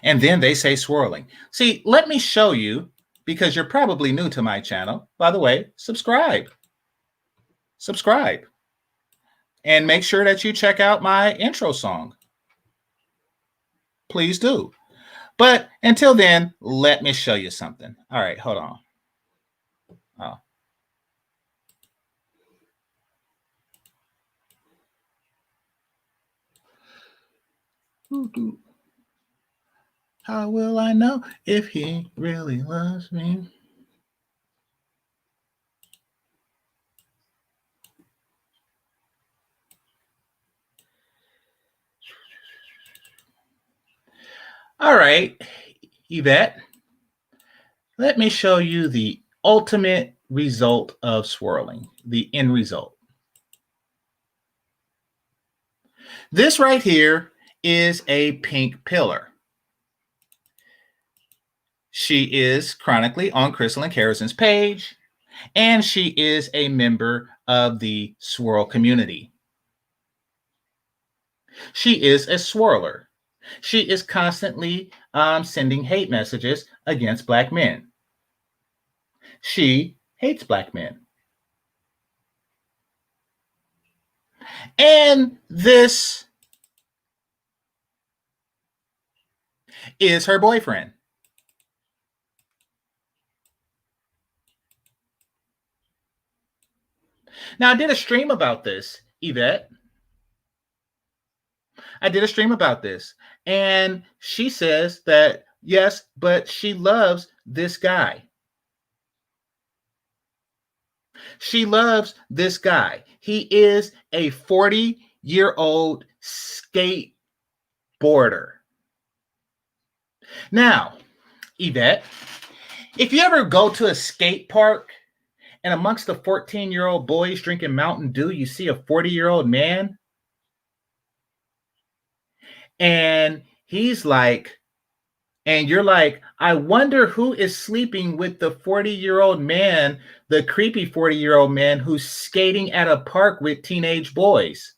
And then they say swirling. See, let me show you, because you're probably new to my channel. By the way, subscribe. Subscribe. And make sure that you check out my intro song. Please do. But until then, let me show you something. All right, hold on. Oh. How will I know if he really loves me? All right, Yvette, let me show you the ultimate result of swirling, the end result. This right here is a pink pillar. She is chronically on Christelyn Karazin's page, and she is a member of the swirl community. She is a swirler. She is constantly sending hate messages against Black men. She hates Black men. And this is her boyfriend. Now, I did a stream about this, Yvette. I did a stream about this. And she says that, yes, but she loves this guy. She loves this guy. He is a 40-year-old skateboarder. Now, Yvette, if you ever go to a skate park and amongst the 14-year-old boys drinking Mountain Dew, you see a 40-year-old man, and he's like, and you're like, I wonder who is sleeping with the 40-year-old man, the creepy 40-year-old man who's skating at a park with teenage boys.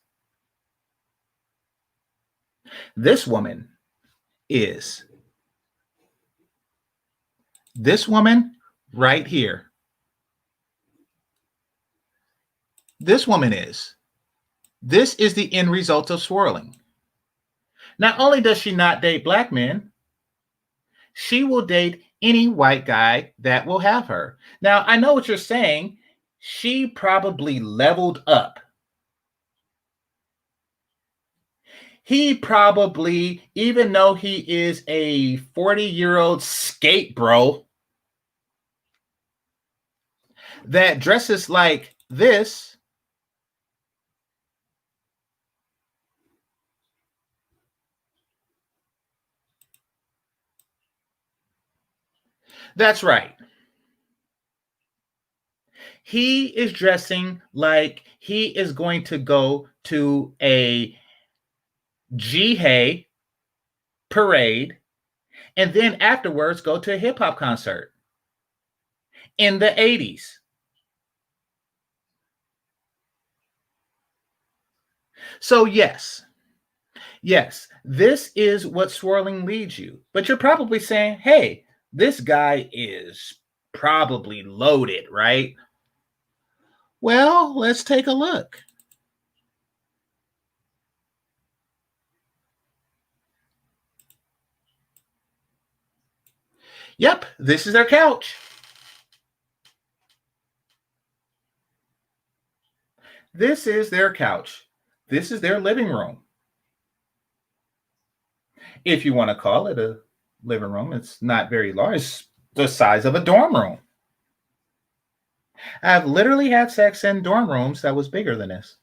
This woman is. This woman right here. This woman is. This is the end result of swirling. Not only does she not date Black men, she will date any white guy that will have her. Now, I know what you're saying. She probably leveled up. He probably, even though he is a 40-year-old skate bro that dresses like this, that's right. He is dressing like he is going to go to a Jihei parade and then afterwards go to a hip hop concert in the 80s. So yes, this is what swirling leads you. But you're probably saying, hey, this guy is probably loaded, right? Well, let's take a look. Yep, this is their couch. This is their couch. This is their living room. If you want to call it a living room, it's not very large. It's the size of a dorm room. I've literally had sex in dorm rooms that was bigger than this.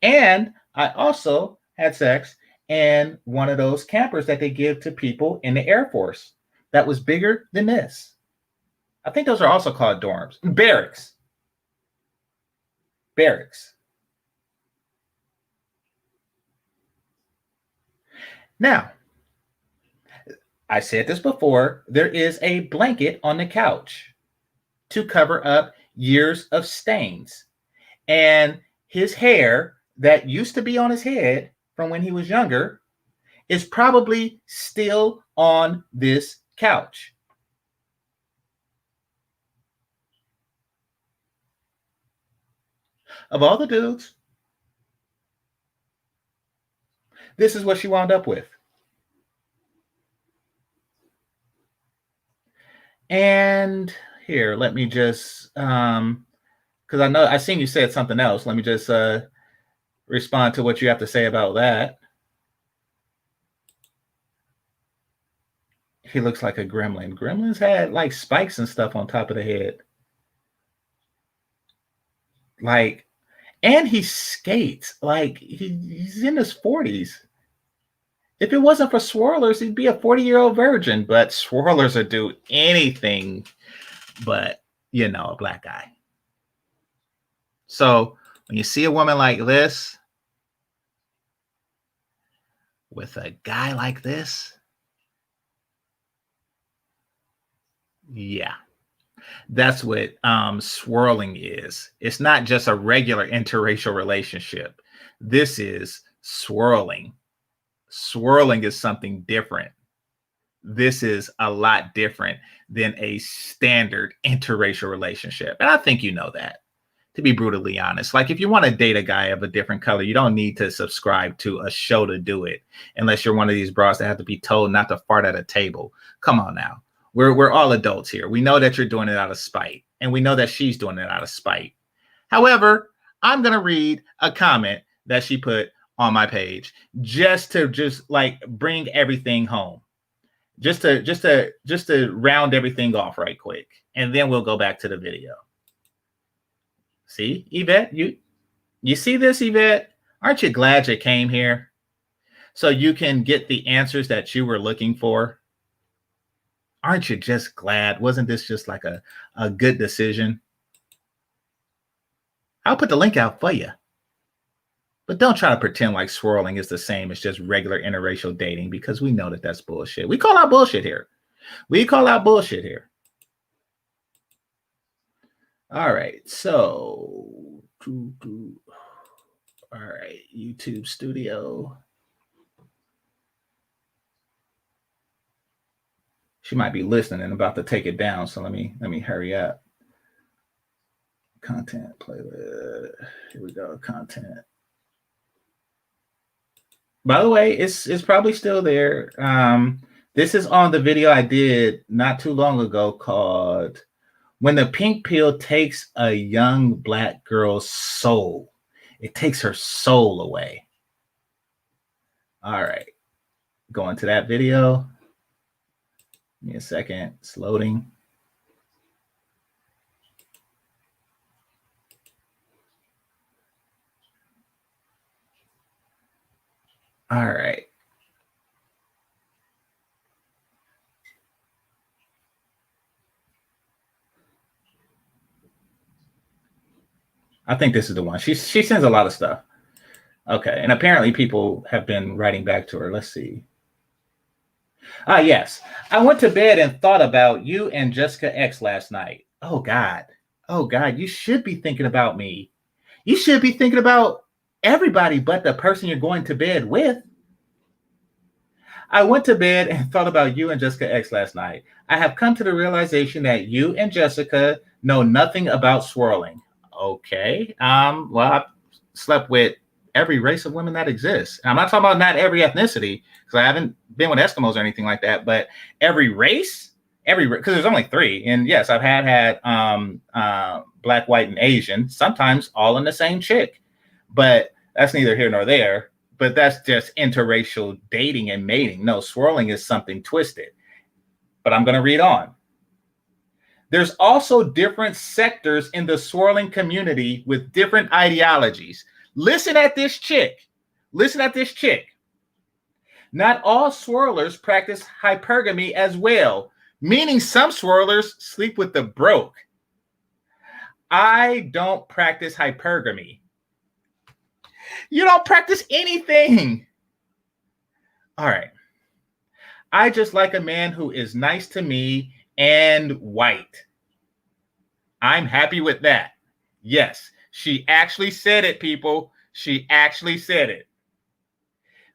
And I also had sex in one of those campers that they give to people in the Air Force that was bigger than this. I think those are also called dorms. Barracks. Barracks. Now, I said this before, there is a blanket on the couch to cover up years of stains. And his hair that used to be on his head from when he was younger is probably still on this couch. Of all the dudes, this is what she wound up with. And here, let me just, because I seen you said something else. Let me just respond to what you have to say about that. He looks like a gremlin. Gremlins had like spikes and stuff on top of the head. Like, and he skates. Like, he's in his 40s. If it wasn't for swirlers, he'd be a 40-year-old virgin. But swirlers would do anything but, you know, a black guy. So when you see a woman like this with a guy like this, yeah, that's what swirling is. It's not just a regular interracial relationship. This is swirling. Swirling is something different. This is a lot different than a standard interracial relationship. And I think you know that, to be brutally honest. Like, if you want to date a guy of a different color, you don't need to subscribe to a show to do it, unless you're one of these bras that have to be told not to fart at a table. Come on now. We're all adults here. We know that you're doing it out of spite, and we know that she's doing it out of spite. However, I'm going to read a comment that she put on my page just to like bring everything home. Just to round everything off right quick, and then we'll go back to the video. See, Yvette, you see this, Yvette? Aren't you glad you came here so you can get the answers that you were looking for? Aren't you just glad? Wasn't this just like a good decision? I'll put the link out for you. But don't try to pretend like swirling is the same as just regular interracial dating, because we know that that's bullshit. We call out bullshit here. We call out bullshit here. All right. So, all right, YouTube Studio. She might be listening and about to take it down. So let me hurry up. Content playlist. Here we go. Content. By the way, it's probably still there. This is on the video I did not too long ago called "When the Pink Pill Takes a Young Black Girl's Soul." It takes her soul away. All right. Going to that video. Give me a second. It's loading. All right. I think this is the one. She sends a lot of stuff. Okay. And apparently people have been writing back to her. Let's see. Ah, yes. I went to bed and thought about you and Jessica X last night. Oh, God. Oh, God. You should be thinking about me. You should be thinking about everybody but the person you're going to bed with. I went to bed and thought about you and Jessica X last night. I have come to the realization that you and Jessica know nothing about swirling. Okay. Well, I've slept with every race of women that exists. And I'm not talking about not every ethnicity, because I haven't been with Eskimos or anything like that, but every race, because there's only 3. And yes, I've had black, white, and Asian, sometimes all in the same chick. But that's neither here nor there. But that's just interracial dating and mating. No, swirling is something twisted. But I'm going to read on. There's also different sectors in the swirling community with different ideologies. Listen at this chick. Listen at this chick. Not all swirlers practice hypergamy as well, meaning some swirlers sleep with the broke. I don't practice hypergamy. You don't practice anything. All right. I just like a man who is nice to me and white. I'm happy with that. Yes, she actually said it, people. She actually said it.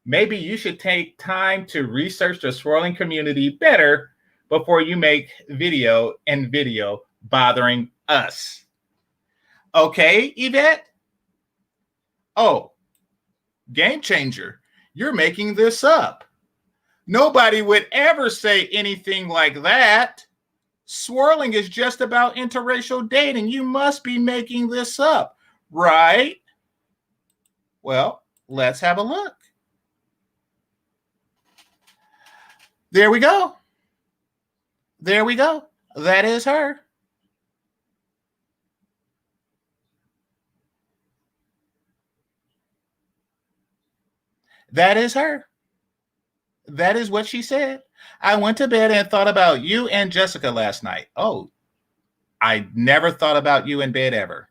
maybe you should take time to research the swirling community better before you make video bothering us. Okay, Yvette? Oh, Game Changer, you're making this up. Nobody would ever say anything like that. Swirling is just about interracial dating. You must be making this up, right? Well, let's have a look. There we go. There we go. That is her. That is her. That is what she said. I went to bed and thought about you and Jessica last night. Oh, I never thought about you in bed ever.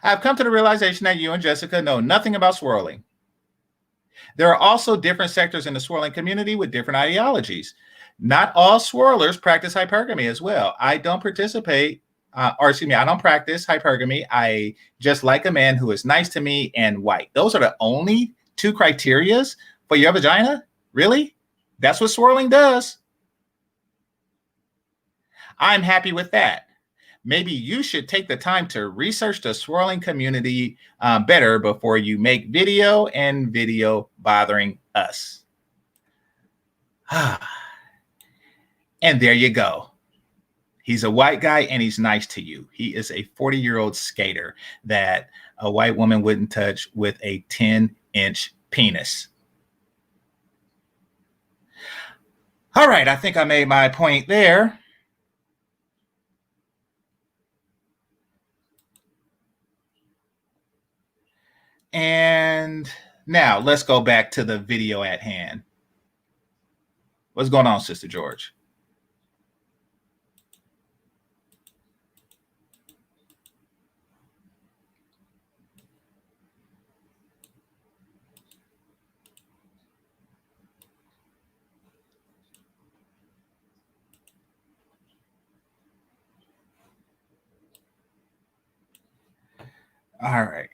I've come to the realization that you and Jessica know nothing about swirling. There are also different sectors in the swirling community with different ideologies. Not all swirlers practice hypergamy as well. I don't practice hypergamy. I just like a man who is nice to me and white. Those are the only two criterias for your vagina? Really? That's what swirling does. I'm happy with that. Maybe you should take the time to research the swirling community better before you make video bothering us. And there you go. He's a white guy and he's nice to you. He is a 40-year-old skater that a white woman wouldn't touch with a 10-inch penis. All right, I think I made my point there. And now let's go back to the video at hand. What's going on, Sister George? All right.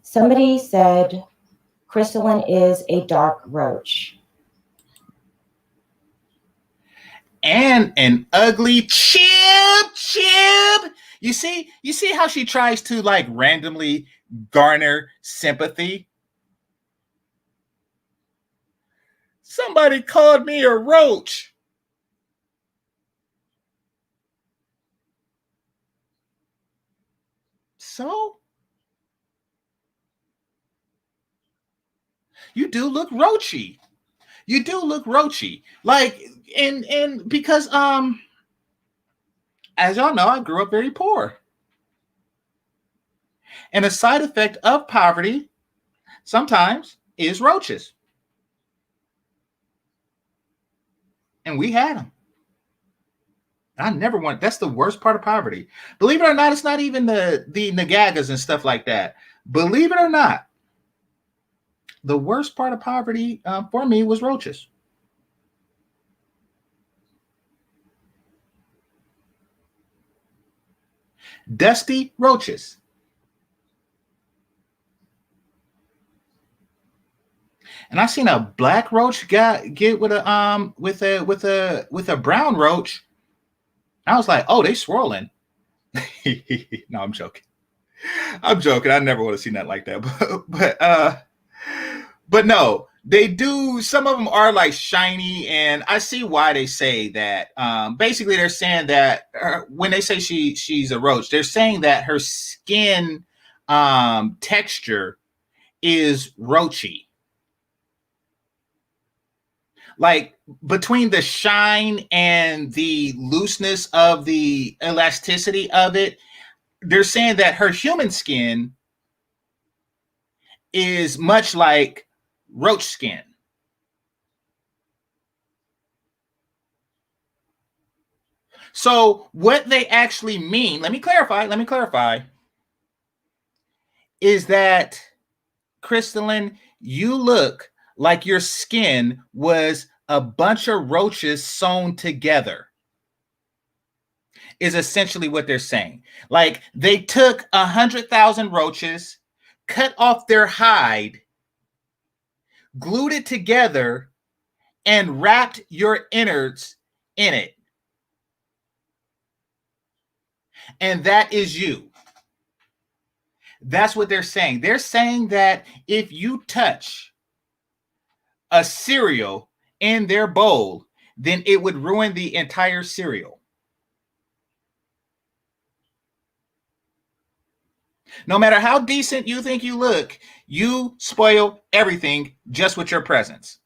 Somebody said Christelyn is a dark roach. And an ugly chib. You see how she tries to like randomly garner sympathy? Somebody called me a roach. So? You do look roachy. You do look roachy. Like, and because as y'all know, I grew up very poor. And a side effect of poverty sometimes is roaches. And we had them. I never want. That's the worst part of poverty. Believe it or not, it's not even the nagagas and stuff like that. Believe it or not, the worst part of poverty for me was roaches. Dusty roaches. And I seen a black roach get with a brown roach. I was like, oh, they swirling. No, I'm joking. I'm joking. I never would have seen that like that. But no, they do. Some of them are like shiny, and I see why they say that. Basically, they're saying that when they say she's a roach, they're saying that her skin texture is roachy. Like between the shine and the looseness of the elasticity of it, they're saying that her human skin is much like roach skin. So what they actually mean, let me clarify, is that, Christelyn, you look like your skin was a bunch of roaches sewn together, is essentially what they're saying. Like they took 100,000 roaches, cut off their hide, glued it together, and wrapped your innards in it. And that is you. That's what they're saying. They're saying that if you touch a cereal in their bowl, then it would ruin the entire cereal. No matter how decent you think you look, you spoil everything just with your presence.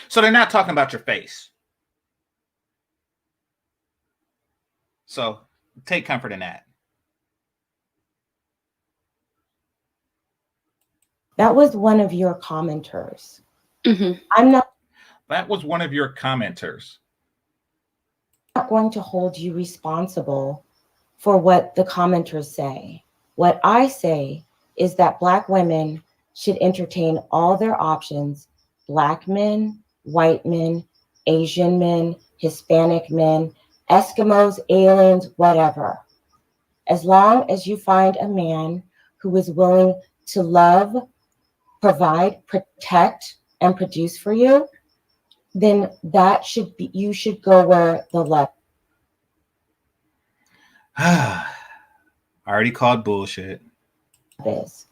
So they're not talking about your face. So take comfort in that. That was one of your commenters. Mm-hmm. That was one of your commenters. I'm not going to hold you responsible for what the commenters say. What I say is that Black women should entertain all their options: Black men, white men, Asian men, Hispanic men, Eskimos, aliens, whatever. As long as you find a man who is willing to love, provide, protect, and produce for you, then that should be, you should go where the love I already called bullshit. is.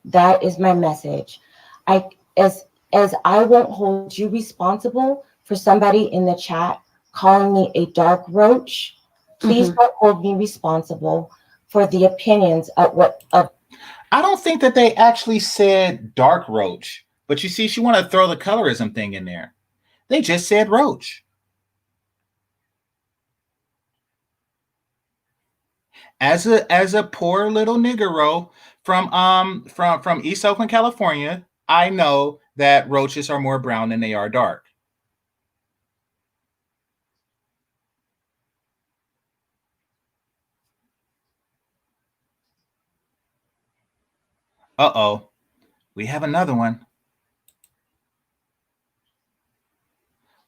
That is my message. As I won't hold you responsible for somebody in the chat calling me a dark roach, please don't hold me responsible for the opinions of I don't think that they actually said dark roach, but you see, she wanted to throw the colorism thing in there. They just said roach. As a poor little niggero from East Oakland, California, I know that roaches are more brown than they are dark. Uh-oh. We have another one.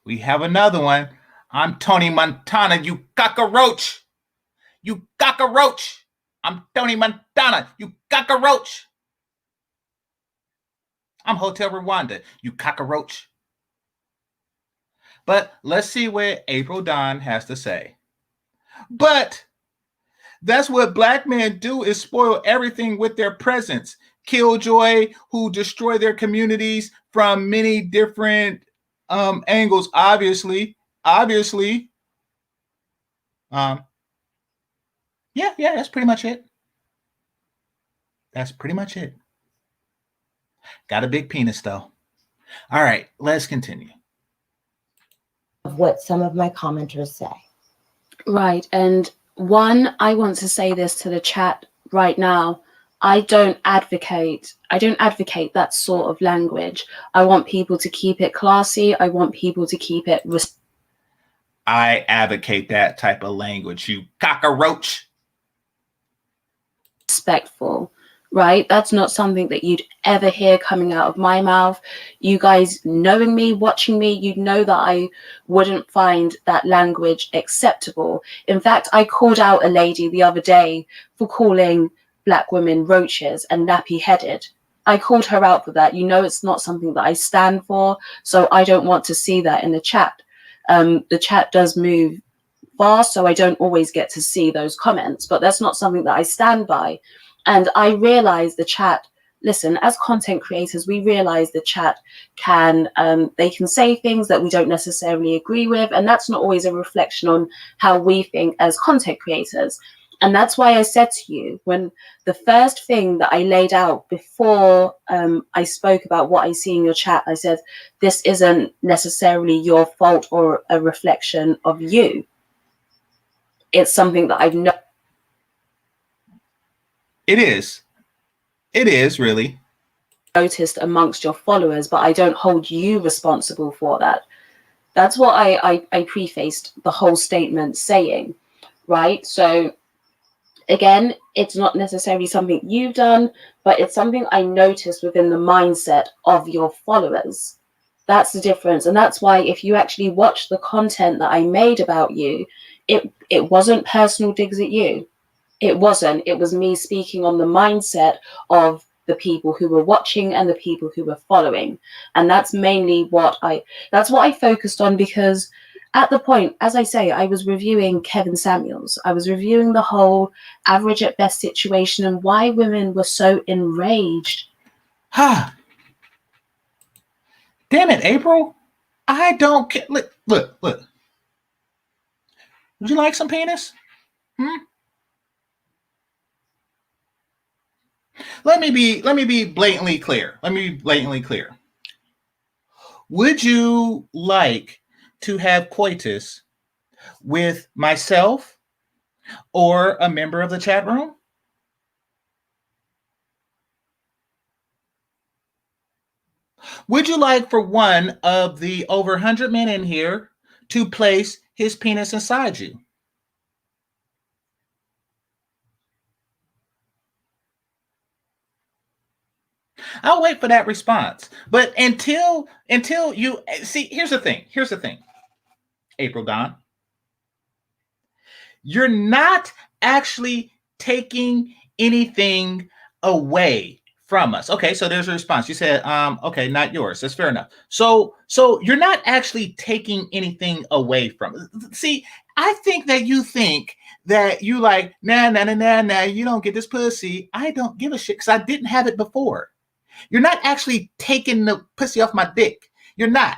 We have another one. I'm Tony Montana, you cockroach. You cockroach. I'm Tony Montana, you cockroach. I'm Hotel Rwanda, you cockroach. But let's see what April Dawn has to say. But that's what Black men do, is spoil everything with their presence. Killjoy, who destroy their communities from many different angles. Obviously. Yeah, that's pretty much it. That's pretty much it. Got a big penis, though. All right, let's continue. of what some of my commenters say. Right. And one, I want to say this to the chat right now. I don't advocate that sort of language. I want people to keep it classy. I want people to keep it I advocate that type of language, you cockroach. respectful, right? That's not something that you'd ever hear coming out of my mouth. You guys knowing me, watching me, you'd know that I wouldn't find that language acceptable. In fact, I called out a lady the other day for calling Black women roaches and nappy-headed. I called her out for that. You know, it's not something that I stand for, so I don't want to see that in the chat. The chat does move fast, so I don't always get to see those comments, but that's not something that I stand by. And I realize the chat, listen, as content creators, we realize the chat can, they can say things that we don't necessarily agree with, and that's not always a reflection on how we think as content creators. And that's why I said to you, when the first thing that I laid out before I spoke about what I see in your chat, I said, this isn't necessarily your fault or a reflection of you. It's something that I've known. It is. It is, really. Noticed amongst your followers, but I don't hold you responsible for that. That's what I prefaced the whole statement saying, right? So again, it's not necessarily something you've done, but it's something I noticed within the mindset of your followers. That's the difference. And that's why if you actually watch the content that I made about you, it wasn't personal digs at you. It wasn't. It was me speaking on the mindset of the people who were watching and the people who were following. And that's mainly what I focused on, because at the point, as I say, I was reviewing Kevin Samuels. I was reviewing the whole average at best situation and why women were so enraged. Damn it, April. I don't care. Look. Would you like some penis? Let me be blatantly clear. Would you like to have coitus with myself or a member of the chat room? Would you like for one of the over 100 men in here to place his penis inside you? I'll wait for that response. But until you see, here's the thing. April Dawn. You're not actually taking anything away from us. Okay, so there's a response. You said, okay, not yours. That's fair enough. So you're not actually taking anything away from us. See, I think that you think that you like, nah, you don't get this pussy. I don't give a shit because I didn't have it before. You're not actually taking the pussy off my dick. You're not.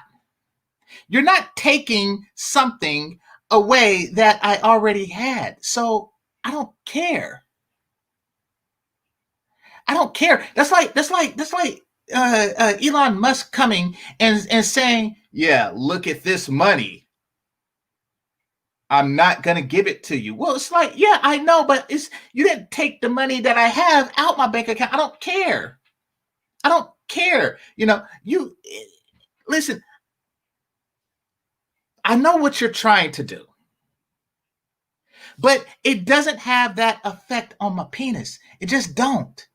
You're not taking something away that I already had. So I don't care. That's like Elon Musk coming and saying, yeah, look at this money. I'm not going to give it to you. Well, it's like, yeah, I know, but you didn't take the money that I have out my bank account. I don't care. You know, listen, I know what you're trying to do, but it doesn't have that effect on my penis. It just don't.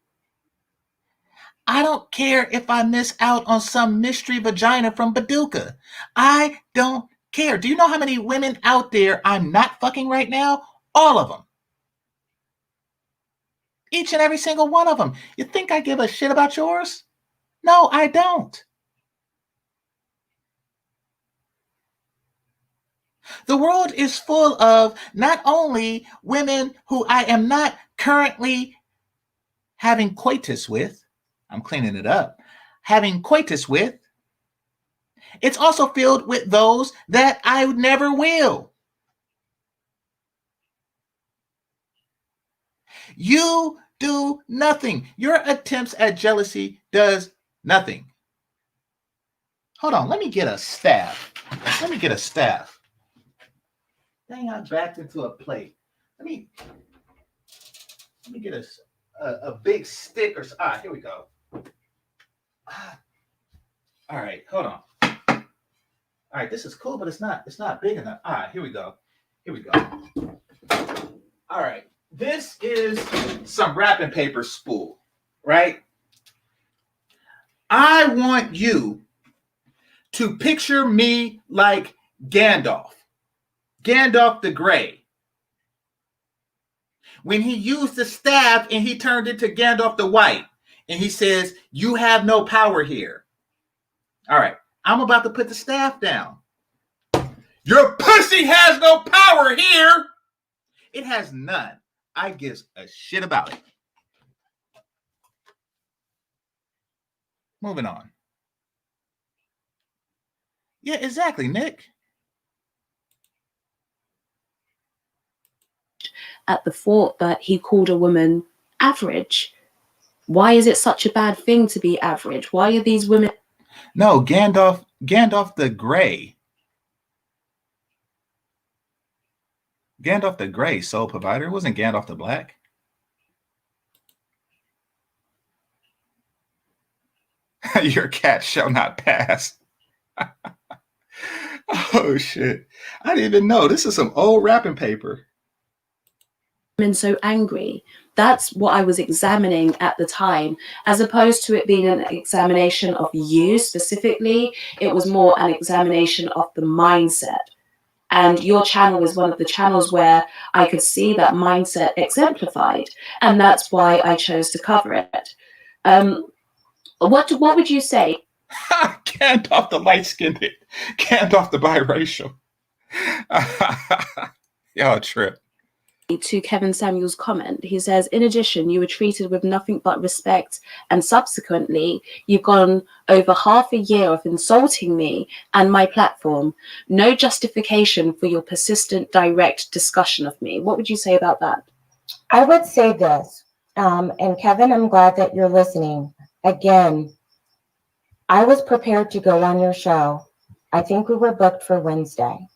I don't care if I miss out on some mystery vagina from Paducah. I don't care. Do you know how many women out there I'm not fucking right now? All of them. Each and every single one of them. You think I give a shit about yours? No, I don't. The world is full of not only women who I am not currently having coitus with, I'm cleaning it up, having coitus with, it's also filled with those that I never will. You do nothing. Your attempts at jealousy does nothing. Hold on, let me get a staff. Dang, I backed into a plate. Let me get a big stick or here we go. All right, hold on. All right, this is cool, but it's not big enough. All right, here we go. All right, this is some wrapping paper spool, right? I want you to picture me like Gandalf the Grey. When he used the staff and he turned into Gandalf the White, and he says, you have no power here. All right, I'm about to put the staff down. Your pussy has no power here. It has none. I give a shit about it. Moving on. Yeah, exactly, Nick. At the thought that he called a woman average. Why is it such a bad thing to be average? Why are these women? No, Gandalf the Grey. Gandalf the Grey, soul provider. It wasn't Gandalf the Black. Your cat shall not pass. Oh, shit. I didn't even know. This is some old wrapping paper. been so angry. That's what I was examining at the time, as opposed to it being an examination of you specifically. It was more an examination of the mindset. And your channel is one of the channels where I could see that mindset exemplified, and that's why I chose to cover it. What would you say? Canned off the light-skinned, canned off the biracial. Y'all trip. To Kevin Samuel's comment, he says, in addition, you were treated with nothing but respect, and subsequently you've gone over half a year of insulting me and my platform. No justification for your persistent direct discussion of me. What would you say about that? I would say this, and Kevin, I'm glad that you're listening. Again, I was prepared to go on your show. I think we were booked for Wednesday.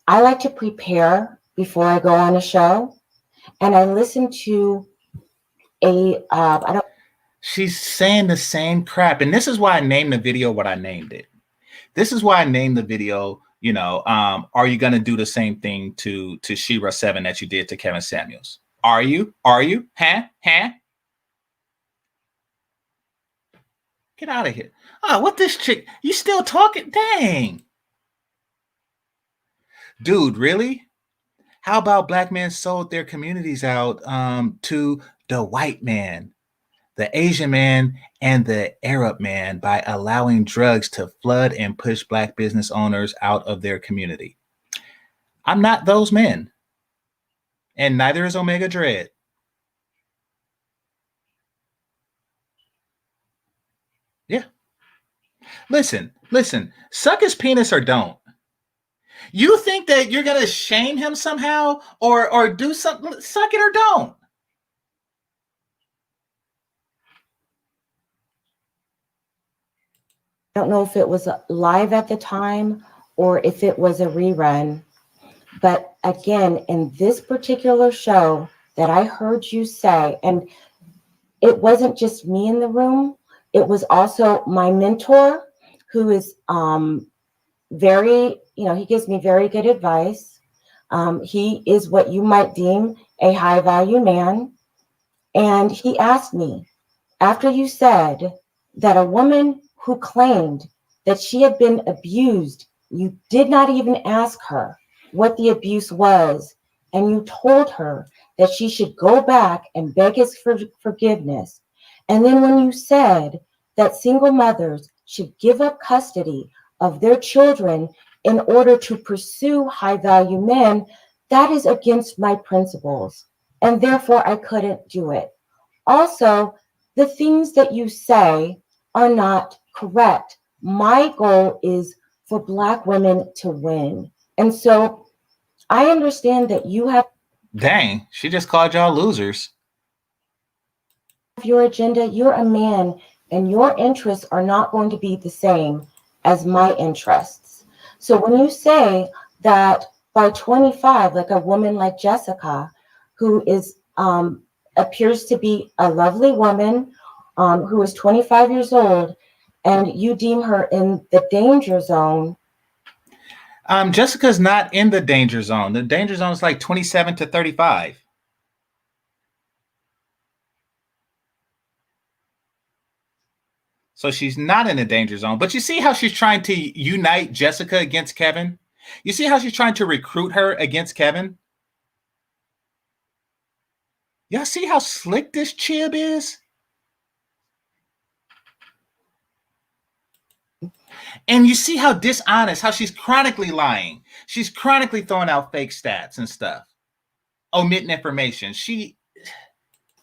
I like to prepare before I go on a show, and I listen to She's saying the same crap, and this is why I named the video what I named it. This is why I named the video, are you going to do the same thing to Shira 7 that you did to Kevin Samuels? Are you? Huh? Get out of here. Oh, what this chick? You still talking? Dang. Dude, really? How about black men sold their communities out to the white man, the Asian man, and the Arab man by allowing drugs to flood and push black business owners out of their community? I'm not those men. And neither is Omega Dread. Yeah. Listen, suck his penis or don't. You think that you're going to shame him somehow or do something? Suck it or don't. I don't know if it was live at the time or if it was a rerun. But again, in this particular show that I heard you say, and it wasn't just me in the room, it was also my mentor, who is he gives me very good advice. He is what you might deem a high value man. And he asked me, after you said that a woman who claimed that she had been abused, you did not even ask her what the abuse was, and you told her that she should go back and beg his forgiveness. And then when you said that single mothers should give up custody of their children in order to pursue high value men, that is against my principles, and therefore I couldn't do it. Also, the things that you say are not correct. My goal is for Black women to win. And so I understand that you have. Dang, she just called y'all losers. Your agenda, you're a man, and your interests are not going to be the same as my interests. So when you say that by 25, like a woman like Jessica, who is appears to be a lovely woman, who is 25 years old, and you deem her in the danger zone. Jessica's not in the danger zone. The danger zone is like 27 to 35. So she's not in the danger zone. But you see how she's trying to unite Jessica against Kevin? You see how she's trying to recruit her against Kevin? Y'all see how slick this Chib is? And you see how dishonest, how she's chronically lying. She's chronically throwing out fake stats and stuff, omitting information.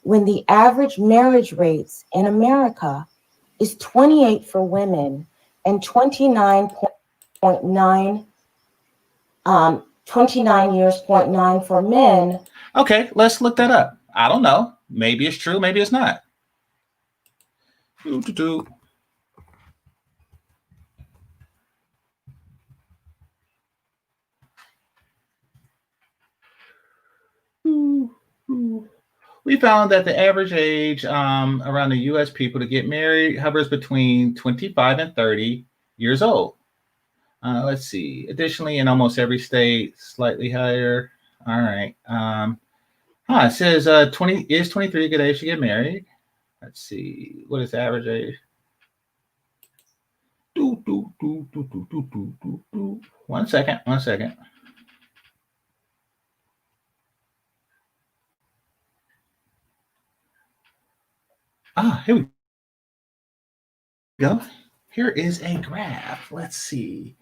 When the average marriage rates in America is 28 for women and 29.9 for men. Okay, let's look that up. I don't know. Maybe it's true, maybe it's not. We found that the average age around the U.S. people to get married hovers between 25 and 30 years old. Let's see. Additionally, in almost every state, slightly higher. All right. It says 23 a good age to get married. Let's see. What is the average age? One second. Here we go. Here is a graph. Let's see.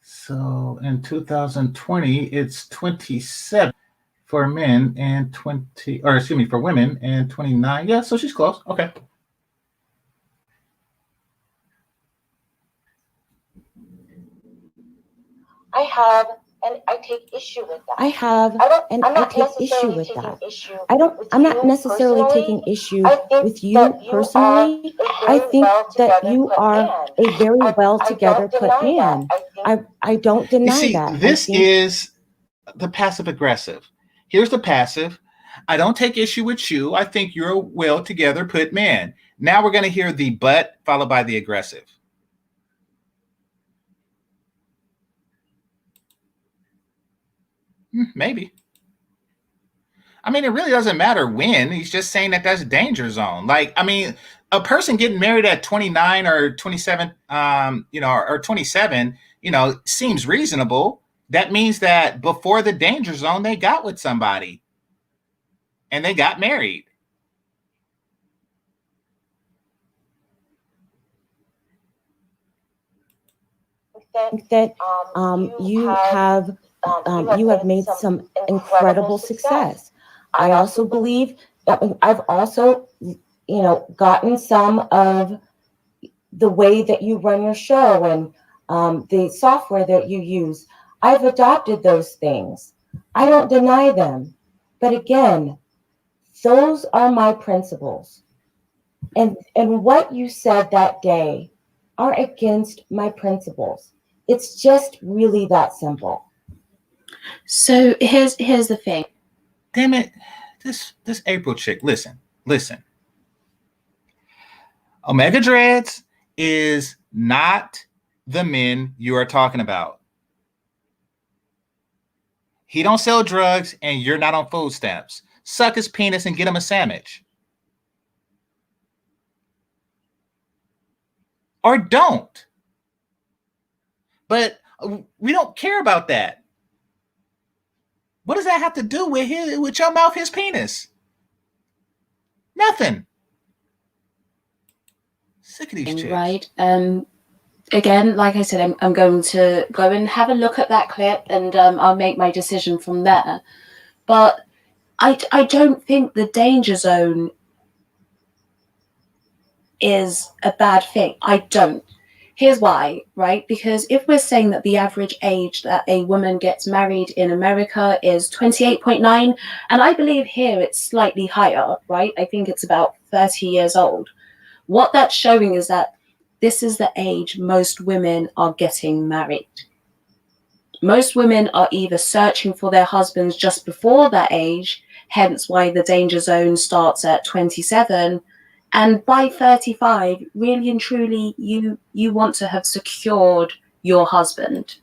So in 2020, it's 27 for men and for women and 29. Yeah, so she's close. Okay. I take issue with that. I take issue with that. I'm not necessarily taking issue with you personally. I think that you are a very well together put man. I don't deny that. This is the passive aggressive. Here's the passive. I don't take issue with you. I think you're a well together put man. Now we're going to hear the but followed by the aggressive. Maybe. I mean, it really doesn't matter when. He's just saying that that's danger zone. Like, I mean, a person getting married at 29 or 27, or 27, seems reasonable. That means that before the danger zone, they got with somebody and they got married. That you have made some incredible success. I also believe that I've also, gotten some of the way that you run your show and the software that you use. I've adopted those things. I don't deny them. But again, those are my principles. And what you said that day are against my principles. It's just really that simple. So here's the thing. Damn it. This April chick, listen. Omega Dreads is not the men you are talking about. He don't sell drugs and you're not on food stamps. Suck his penis and get him a sandwich. Or don't. But we don't care about that. What does that have to do with your mouth, his penis? Nothing. Sick of these chicks. Right. Again, like I said, I'm going to go and have a look at that clip and I'll make my decision from there. But I don't think the danger zone is a bad thing. I don't. Here's why, right? Because if we're saying that the average age that a woman gets married in America is 28.9, and I believe here it's slightly higher, right? I think it's about 30 years old. What that's showing is that this is the age most women are getting married. Most women are either searching for their husbands just before that age, hence why the danger zone starts at 27. And by 35, really and truly, you want to have secured your husband.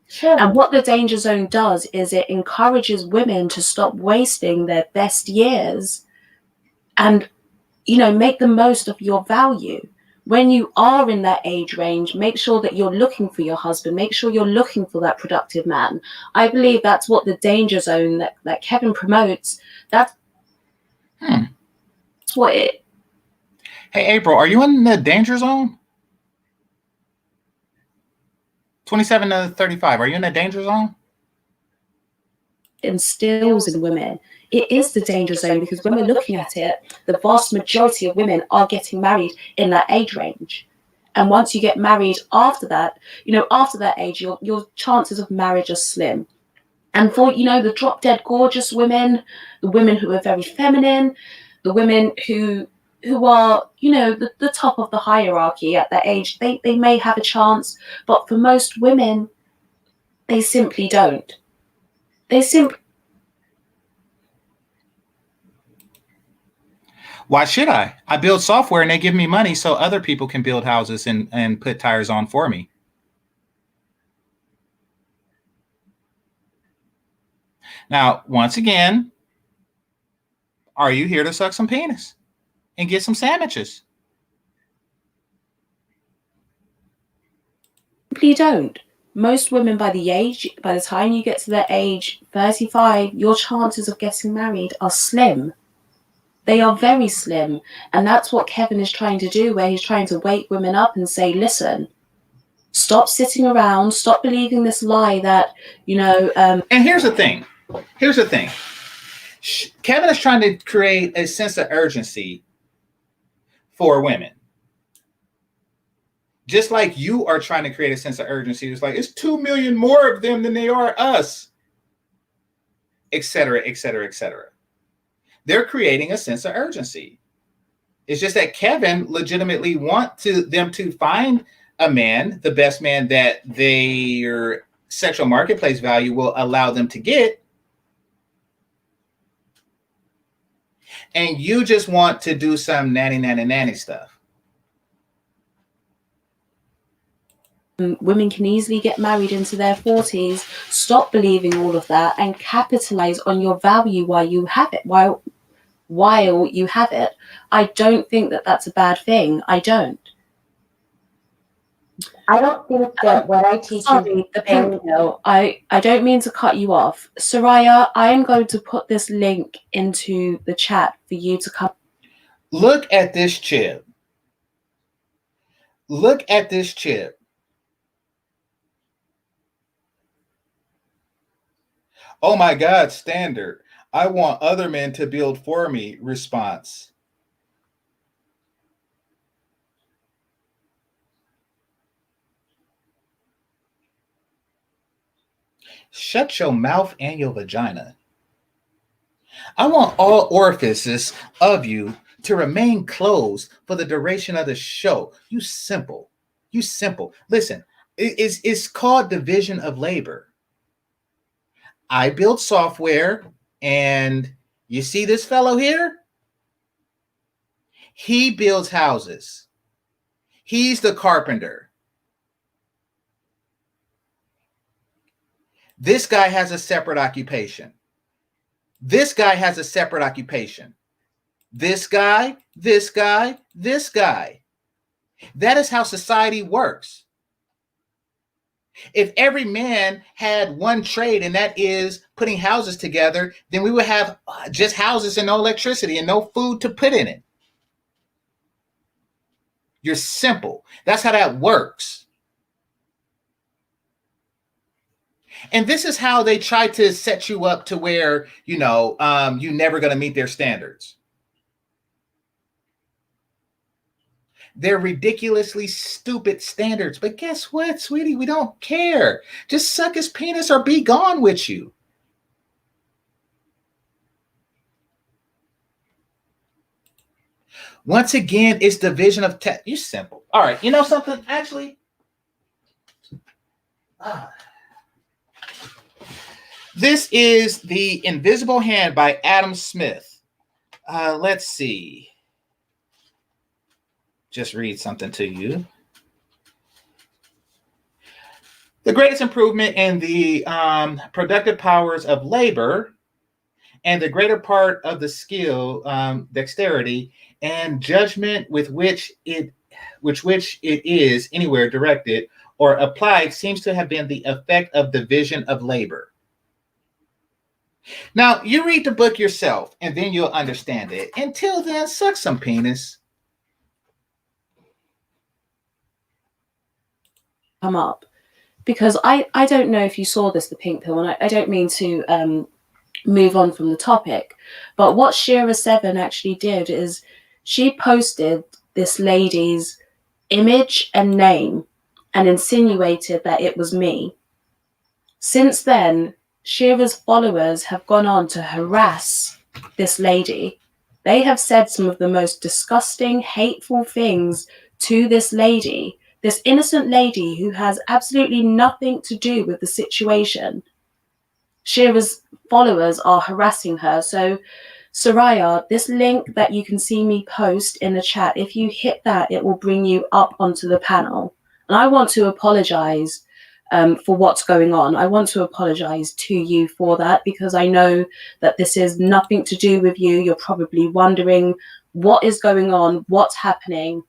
Sure. And what the danger zone does is it encourages women to stop wasting their best years and, make the most of your value. When you are in that age range, make sure that you're looking for your husband. Make sure you're looking for that productive man. I believe that's what the danger zone that Kevin promotes. That's what it. Hey, April, are you in the danger zone? 27 to 35. Are you in the danger zone? Instills in women. It is the danger zone because when we're looking at it, the vast majority of women are getting married in that age range. And once you get married after that, after that age, your chances of marriage are slim. And for, the drop dead gorgeous women, the women who are very feminine, the women who are, the top of the hierarchy at that age, they may have a chance, but for most women, they simply don't. Why should I? I build software and they give me money so other people can build houses and put tires on for me. Now, once again, are you here to suck some penis and get some sandwiches? You don't. Most women by the time you get to the age 35, your chances of getting married are slim. They are very slim. And that's what Kevin is trying to do, where he's trying to wake women up and say, listen, stop sitting around, stop believing this lie that, And here's the thing. Kevin is trying to create a sense of urgency for women. Just like you are trying to create a sense of urgency. It's like, it's 2 million more of them than they are us, etc., etc., etc. They're creating a sense of urgency. It's just that Kevin legitimately wants them to find a man, the best man that their sexual marketplace value will allow them to get. And you just want to do some nanny stuff. Women can easily get married into their 40s. Stop believing all of that and capitalize on your value while you have it. While you have it. I don't think that that's a bad thing. I don't. I don't think that when I teach Sorry, the pink pill. I don't mean to cut you off. Soraya, I am going to put this link into the chat for you to come. Look at this chip. Look at this chip. Oh my God, standard. I want other men to build for me. Response. Shut your mouth and your vagina. I want all orifices of you to remain closed for the duration of the show. You simple. Listen, it's called division of labor. I build software, and you see this fellow here? He builds houses. He's the carpenter. This guy has a separate occupation. This guy has a separate occupation. This guy, this guy, this guy. That is how society works. If every man had one trade, and that is putting houses together, then we would have just houses and no electricity and no food to put in it. You're simple. That's how that works. And this is how they try to set you up to where, you're never going to meet their standards. They're ridiculously stupid standards. But guess what, sweetie? We don't care. Just suck his penis or be gone with you. Once again, it's division of you're simple. All right. You know something? Actually, this is The Invisible Hand by Adam Smith. Let's see. Just read something to you. The greatest improvement in the productive powers of labor and the greater part of the skill, dexterity, and judgment with which it is anywhere directed or applied seems to have been the effect of division of labor. Now, you read the book yourself, and then you'll understand it. Until then, suck some penis. Come up, because I don't know if you saw this, the pink pill, and I don't mean to move on from the topic, but what Shira7 actually did is she posted this lady's image and name and insinuated that it was me. Since then, Shira's followers have gone on to harass this lady. They have said some of the most disgusting, hateful things to this lady, this innocent lady who has absolutely nothing to do with the situation. Shira's followers are harassing her. So, Soraya, this link that you can see me post in the chat, if you hit that, it will bring you up onto the panel. And I want to apologize for what's going on. I want to apologize to you for that, because I know that this is nothing to do with you. You're probably wondering what is going on, what's happening.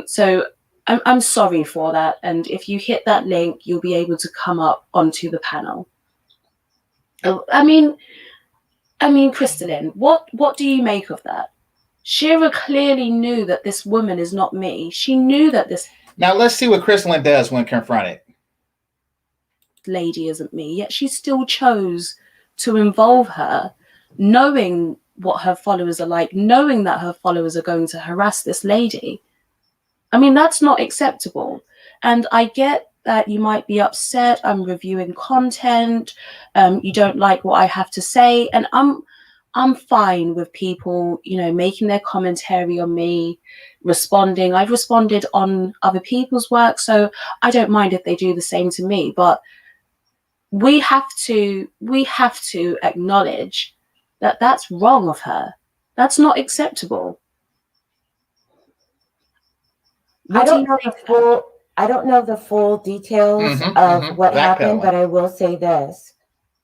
So I'm sorry for that. And if you hit that link, you'll be able to come up onto the panel. I mean, Christelyn, what do you make of that? Shira clearly knew that this woman is not me. She knew that this... Now let's see what Christelyn does when confronted. Lady isn't me, yet she still chose to involve her, knowing what her followers are like, knowing that her followers are going to harass this lady. I mean, that's not acceptable. And I get that you might be upset. I'm reviewing content. You don't like what I have to say, and I'm fine with people, you know, making their commentary on me, responding. I've responded on other people's work, so I don't mind if they do the same to me. But we have to acknowledge that that's wrong of her. That's not acceptable. I don't know the full details of what happened, but I will say this.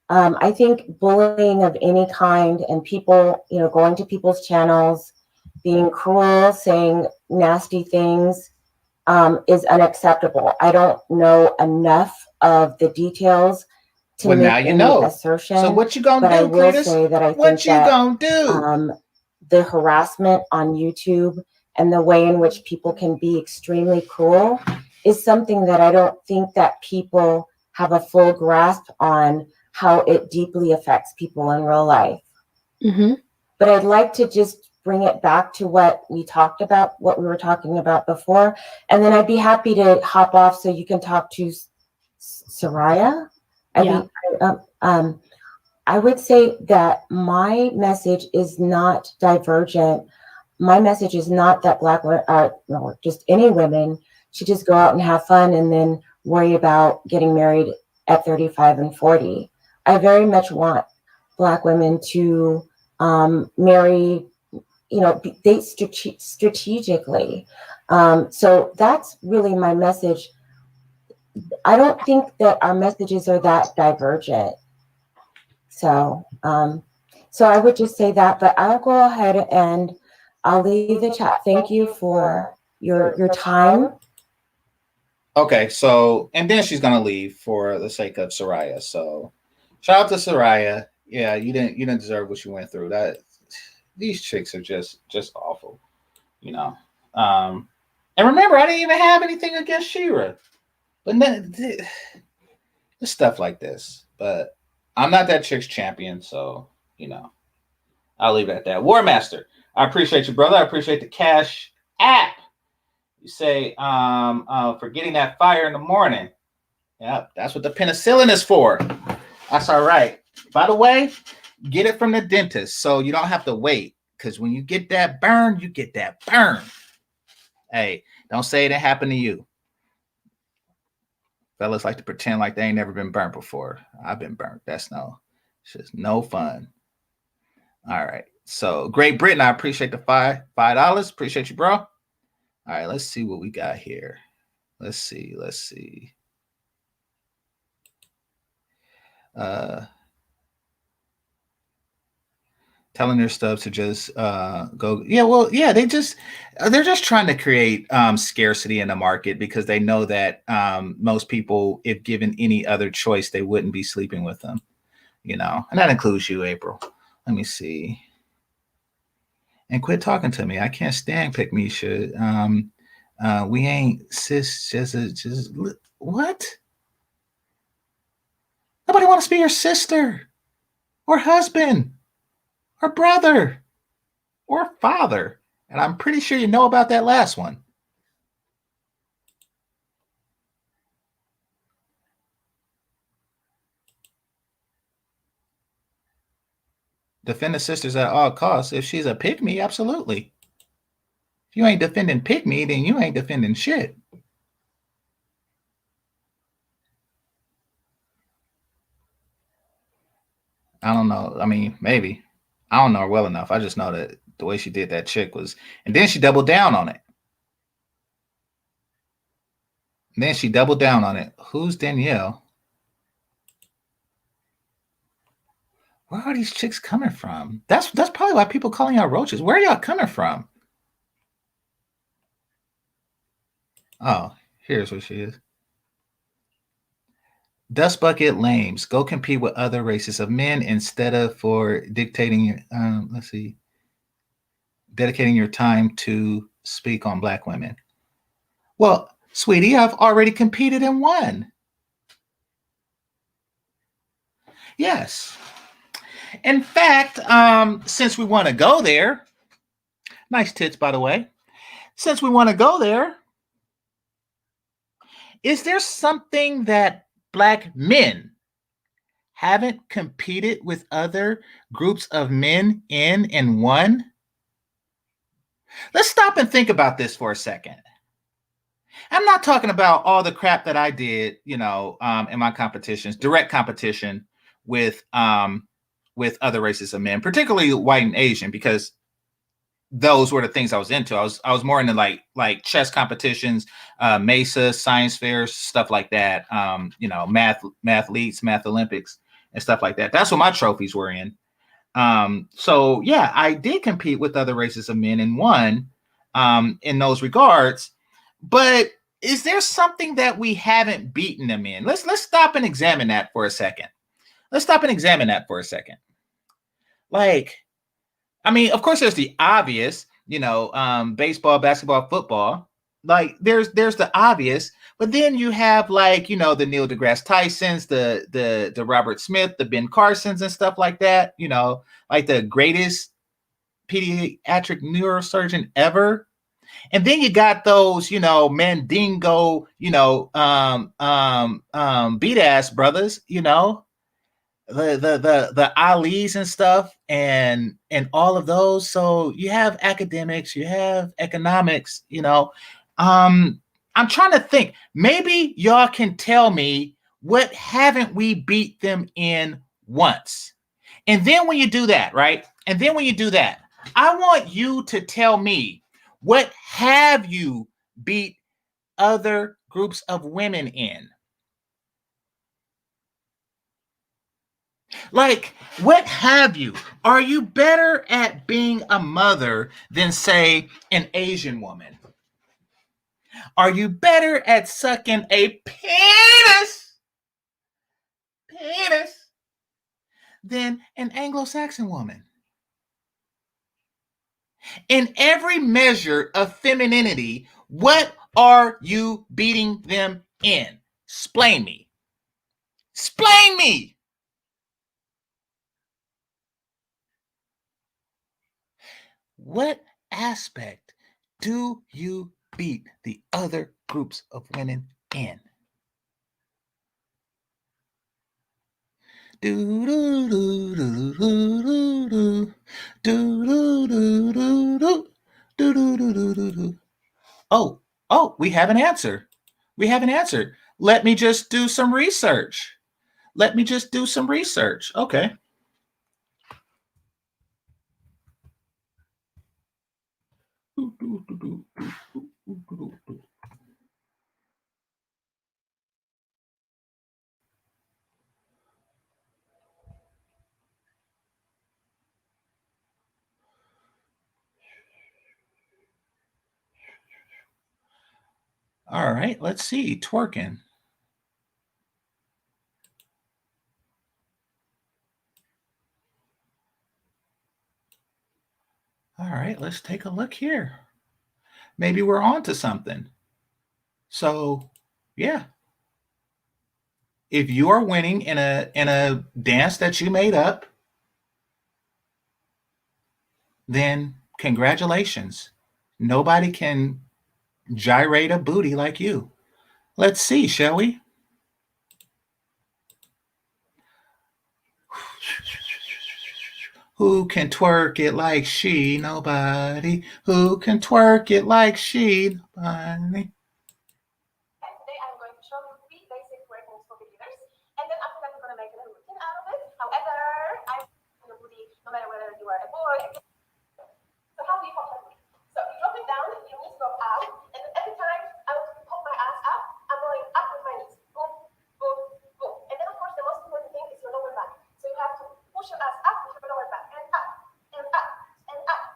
I think bullying of any kind and people, you know, going to people's channels, being cruel, saying nasty things, is unacceptable. I don't know enough of the details to make now you any know. assertion. So what you gonna but do, I will Cletus? say that I What think you that, gonna do? the harassment on YouTube and the way in which people can be extremely cruel is something that I don't think that people have a full grasp on how it deeply affects people in real life. But I'd like to just bring it back to what we talked about, what we were talking about before, and then I'd be happy to hop off so you can talk to Soraya. I would say that my message is not divergent. My message is not that Black women, no, just any women should just go out and have fun and then worry about getting married at 35 and 40. I very much want Black women to marry, you know, date strategically. So that's really my message. I don't think that our messages are that divergent. So, so I would just say that, but I'll go ahead and I'll leave the chat. Thank you for your time. Okay, so and then she's gonna leave for the sake of Soraya. So shout out to Soraya. Yeah, you didn't deserve what you went through. That these chicks are just awful, you know. And remember, I didn't even have anything against Shira, but it's stuff like this. But I'm not that chick's champion, so you know, I'll leave it at that. War Master, I appreciate you, brother. I appreciate the Cash App. You say for getting that fire in the morning. Yep, that's what the penicillin is for. That's all right. By the way, get it from the dentist so you don't have to wait. Because when you get that burn, you get that burn. Hey, don't say it didn't happen to you. Fellas like to pretend like they ain't never been burnt before. I've been burnt. It's just no fun. All right. So Great Britain, I appreciate the $5. Appreciate you, bro. All right, let's see what we got here. Let's see. Telling their stuff to just go. Yeah, well, yeah, they're just trying to create scarcity in the market because they know that most people, if given any other choice, they wouldn't be sleeping with them, you know, and that includes you, April. Let me see. And quit talking to me. I can't stand pick me shit. We ain't cis, just what? Nobody wants to be your sister or husband or brother or father. And I'm pretty sure you know about that last one. Defend the sisters at all costs. If she's a pick-me, absolutely. If you ain't defending pick-me, then you ain't defending shit. I don't know. I mean, maybe. I don't know her well enough. I just know that the way she did that chick was, and then she doubled down on it. And then she doubled down on it. Who's Danielle? Where are these chicks coming from? That's probably why people calling y'all roaches. Where are y'all coming from? Oh, here's what she is. Dust bucket lames. Go compete with other races of men instead of for dictating. Let's see. Dedicating your time to speak on Black women. Well, sweetie, I've already competed and won. Yes. In fact, since we want to go there, nice tits, by the way. Since we want to go there, is there something that Black men haven't competed with other groups of men in and won? Let's stop and think about this for a second. I'm not talking about all the crap that I did, in my competitions, direct competition with other races of men, particularly white and Asian, because those were the things I was into. I was more into like chess competitions, Mesa, science fairs, stuff like that. Math leads, math Olympics, and stuff like that. That's what my trophies were in. So yeah, I did compete with other races of men and won in those regards. But is there something that we haven't beaten them in? Let's stop and examine that for a second. Like, I mean, of course, there's the obvious, baseball, basketball, football. Like, there's the obvious, but then you have the Neil deGrasse Tysons, the Robert Smith, the Ben Carsons, and stuff like that. Like the greatest pediatric neurosurgeon ever. And then you got those, Mandingo, beat ass brothers, the Ali's and stuff, and all of those. So you have academics, you have economics, I'm trying to think. Maybe y'all can tell me what haven't we beat them in once. And then when you do that, right? And then when you do that, I want you to tell me, what have you beat other groups of women in? Like, what have you? Are you better at being a mother than, say, an Asian woman? Are you better at sucking a penis than an Anglo-Saxon woman? In every measure of femininity, what are you beating them in? Explain me. Explain me. What aspect do you beat the other groups of women in? Do do do do do do do do do do do do do do do do. Oh, we have an answer. We have an answer. Let me just do some research. Okay. All right, let's see. Twerking. All right, let's take a look here. Maybe we're on to something. So, yeah. If you are winning in a dance that you made up, then congratulations. Nobody can gyrate a booty like you. Let's see, shall we? Who can twerk it like she? Nobody. Who can twerk it like she? Nobody. Today I'm going to show you 3 basic twerk moves for beginners, and then after that we're going to make a little routine out of it. However, I'm your booty, no matter whether you are a boy. So how do you pop your booty? So you drop it down, your knees go out, and then every time I will pop my ass up, I'm going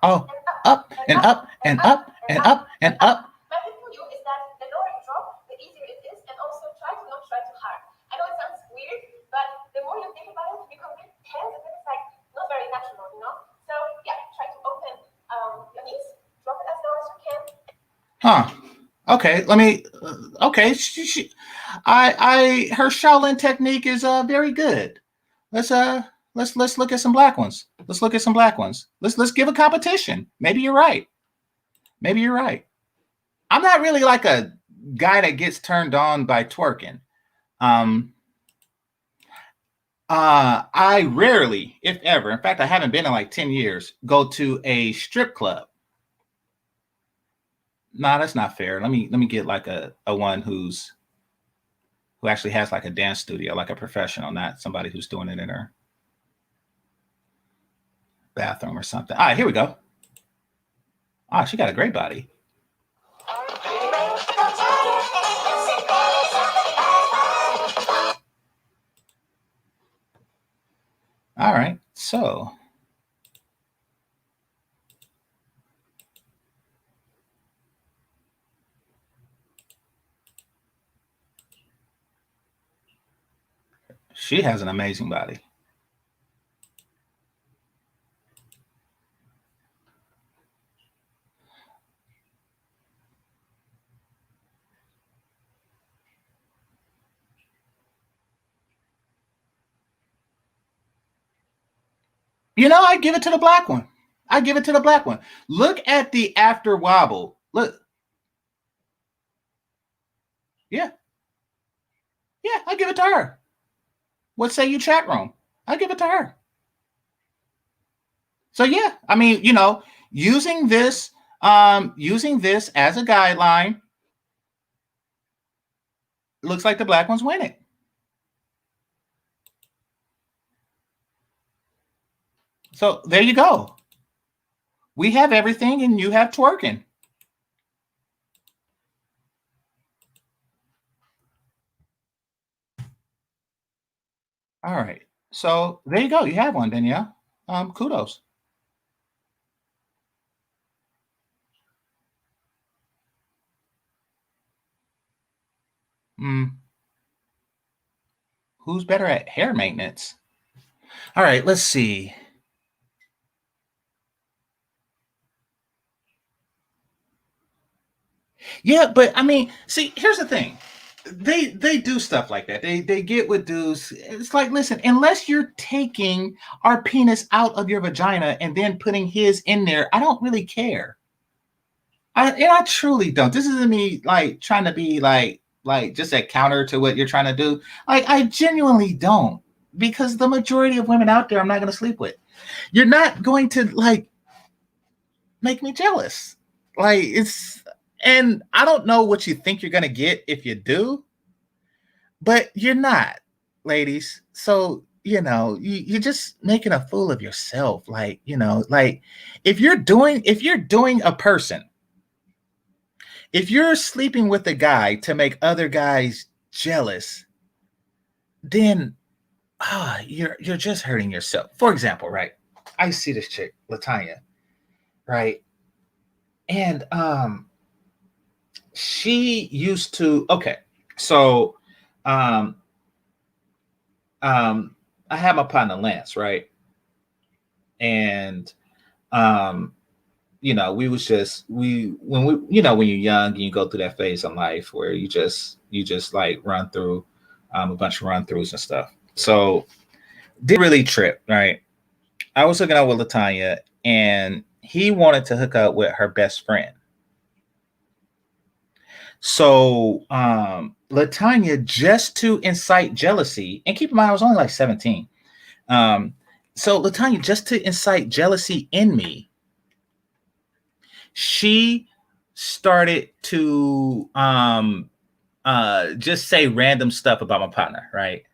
Oh, up and up and up and up and up. My tip for you is that the lower you drop, the easier it is, and also try to not try too hard. I know it sounds weird, but the more you think about it, you become really tense, and it's like not very natural, you know? So yeah, try to open your knees, drop it as low as you can. Huh. Okay, let me. Okay, her Shaolin technique is very good. Let's look at some black ones. Let's look at some black ones. Let's give a competition. Maybe you're right. Maybe you're right. I'm not really like a guy that gets turned on by twerking. I rarely, if ever, in fact, I haven't been in like 10 years, go to a strip club. Nah, that's not fair. Let me get like a one who actually has like a dance studio, like a professional, not somebody who's doing it in her bathroom or something. All right, here we go. Ah, she got a great body. All right, so she has an amazing body. You know, I give it to the black one. I give it to the black one. Look at the after wobble. Look. Yeah. Yeah, I give it to her. What say you, chat room? I give it to her. So yeah, I mean, you know, using this as a guideline, looks like the black one's winning. So there you go. We have everything and you have twerking. All right. So there you go. You have one, Danielle. Kudos. Who's better at hair maintenance? All right, let's see. Yeah, but I mean, see, here's the thing. They do stuff like that. They get with dudes. It's like, listen, unless you're taking our penis out of your vagina and then putting his in there, I don't really care. I truly don't. This isn't me like trying to be like just a counter to what you're trying to do. Like, I genuinely don't, because the majority of women out there I'm not going to sleep with. You're not going to like make me jealous. Like, and I don't know what you think you're going to get if you do, but you're not, ladies. So, you know, you're just making a fool of yourself. Like, you know, like if you're doing a person, if you're sleeping with a guy to make other guys jealous, then you're just hurting yourself. For example, right? I see this chick, Latanya, right? And she used to, okay, so I have my partner Lance, right? And you know, we was just when you're young and you go through that phase in life where you just like run through a bunch of run throughs and stuff. So did really trip, right? I was hooking up with Latanya and he wanted to hook up with her best friend. So Latanya, just to incite jealousy, and keep in mind I was only like 17. So Latanya, just to incite jealousy in me, she started to just say random stuff about my partner, right?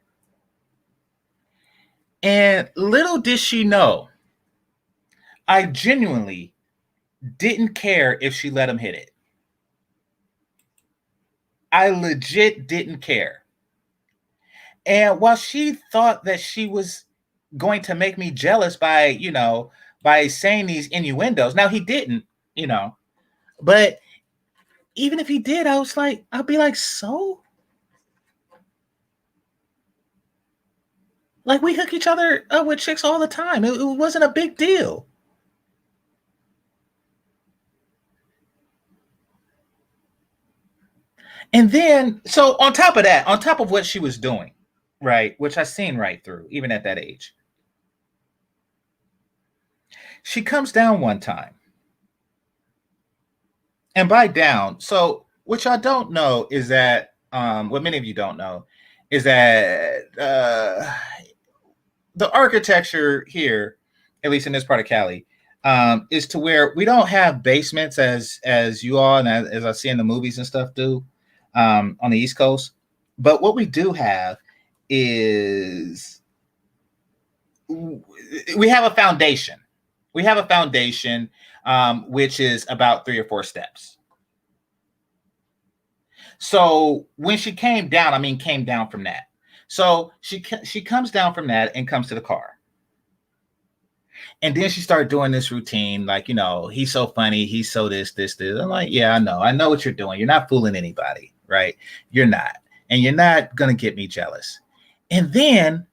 And little did she know, I genuinely didn't care if she let him hit it. I legit didn't care. And while she thought that she was going to make me jealous by, you know, by saying these innuendos. Now he didn't, you know, but even if he did, I'd be like, so? Like, we hook each other up with chicks all the time. It wasn't a big deal. And then, so on top of that, on top of what she was doing, right, which I seen right through, even at that age, she comes down one time. And by down, so what y'all don't know is that, what many of you don't know, is that the architecture here, at least in this part of Cali, is to where we don't have basements as you all and as I see in the movies and stuff do on the East Coast. But what we do have is we have a foundation. We have a foundation, which is about 3 or 4 steps. So when she came down, came down from that. So she comes down from that and comes to the car. And then she started doing this routine, like, you know, he's so funny, he's so this. I'm like, yeah, I know what you're doing. You're not fooling anybody, right? You're not. And you're not going to get me jealous. And then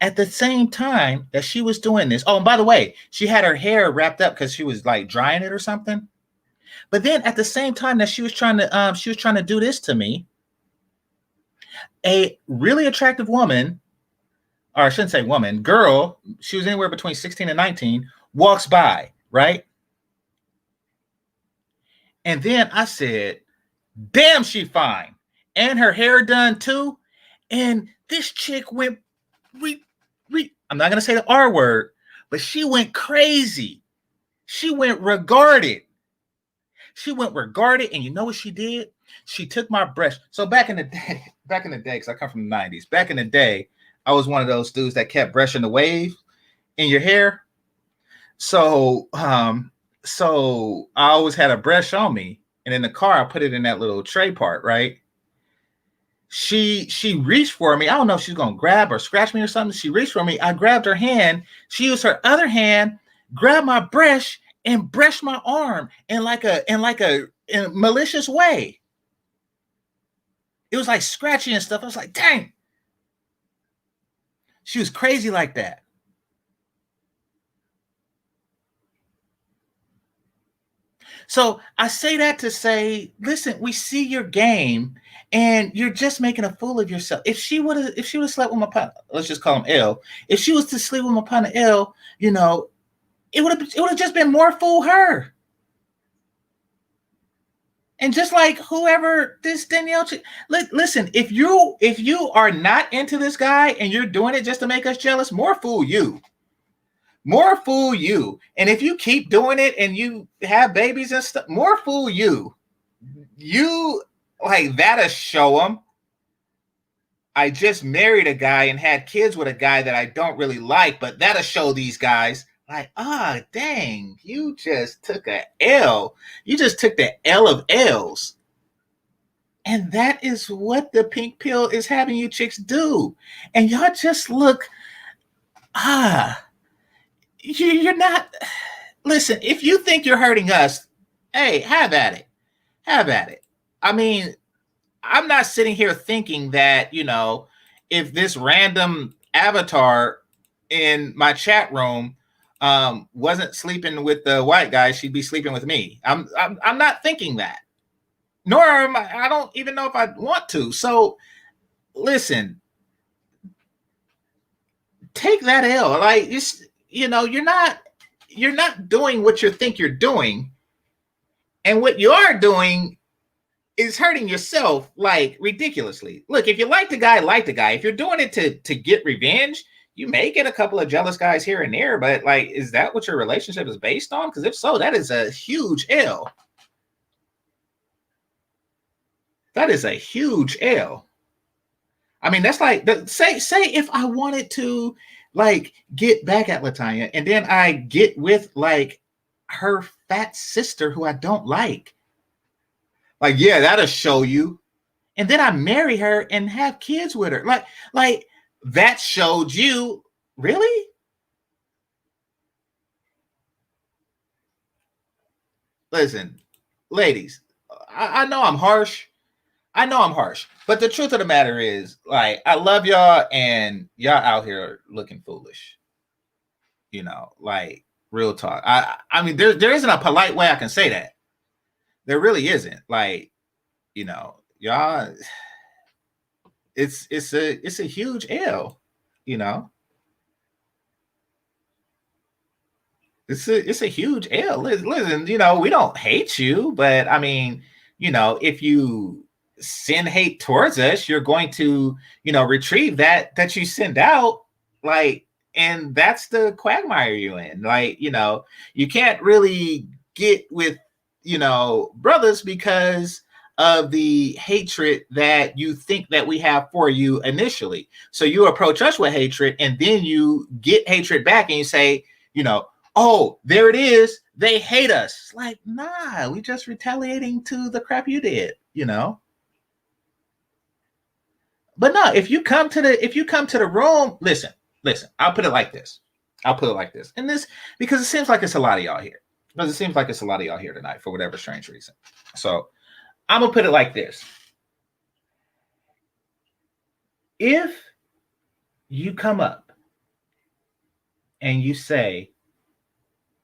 at the same time that she was doing this, oh, and by the way, she had her hair wrapped up because she was like drying it or something. But then at the same time that she was trying to do this to me, a really attractive woman, or I shouldn't say woman, girl, she was anywhere between 16 and 19, walks by, right? And then I said, damn, she fine. And her hair done too. And this chick went, I'm not going to say the R word, but she went crazy. She went regarded. And you know what she did? She took my brush. So back in the day, because I come from the 90s, back in the day, I was one of those dudes that kept brushing the wave in your hair. So I always had a brush on me. And in the car, I put it in that little tray part, right? She reached for me. I don't know if she's going to grab or scratch me or something. She reached for me. I grabbed her hand. She used her other hand, grabbed my brush, and brushed my arm in a malicious way. It was like scratchy and stuff. I was like, dang. She was crazy like that. So I say that to say, listen, we see your game and you're just making a fool of yourself. If she would have slept with my partner, let's just call him L. If she was to sleep with my partner L, you know, it would have just been more fool her. And just like whoever this Danielle, listen, if you are not into this guy and you're doing it just to make us jealous, more fool you. More fool you. And if you keep doing it and you have babies and stuff, more fool you. You like that'll show them. I just married a guy and had kids with a guy that I don't really like, but that'll show these guys like, dang, you just took a L. You just took the L of L's. And that is what the pink pill is having you chicks do. And y'all just look, you're not, listen, if you think you're hurting us, hey, have at it. Have at it. I mean, I'm not sitting here thinking that, you know, if this random avatar in my chat room wasn't sleeping with the white guy, she'd be sleeping with me. I'm not thinking that. Nor am I don't even know if I want to. So listen, take that L. Like, you know, you're not doing what you think you're doing. And what you are doing is hurting yourself like ridiculously. Look, if you like the guy, like the guy. If you're doing it to get revenge, you may get a couple of jealous guys here and there, but like, is that what your relationship is based on? Because if so, that is a huge L. That is a huge L. I mean, that's like, say if I wanted to like get back at LaTanya and then I get with like her fat sister who I don't like. Like, yeah, that'll show you. And then I marry her and have kids with her. Like that showed you, really? listen, ladies, I know I'm harsh. I know I'm harsh, but the truth of the matter is, like, I love y'all, and y'all out here looking foolish. You know, like, real talk. I mean, there isn't a polite way I can say that. There really isn't. Like, you know, y'all, it's a huge L. You know, it's a huge L. Listen, you know, we don't hate you, but I mean, you know, if you send hate towards us, you're going to, you know, retrieve that you send out, like, and that's the quagmire you're in. Like, you know, you can't really get with, you know, brothers because of the hatred that you think that we have for you initially. So you approach us with hatred, and then you get hatred back, and you say, you know, oh, there it is, they hate us. Like, nah, we just retaliating to the crap you did, you know. But no, if you come to the room, listen, I'll put it like this. And this, because it seems like it's a lot of y'all here. Because it seems like it's a lot of y'all here tonight for whatever strange reason. So I'm gonna put it like this. If you come up and you say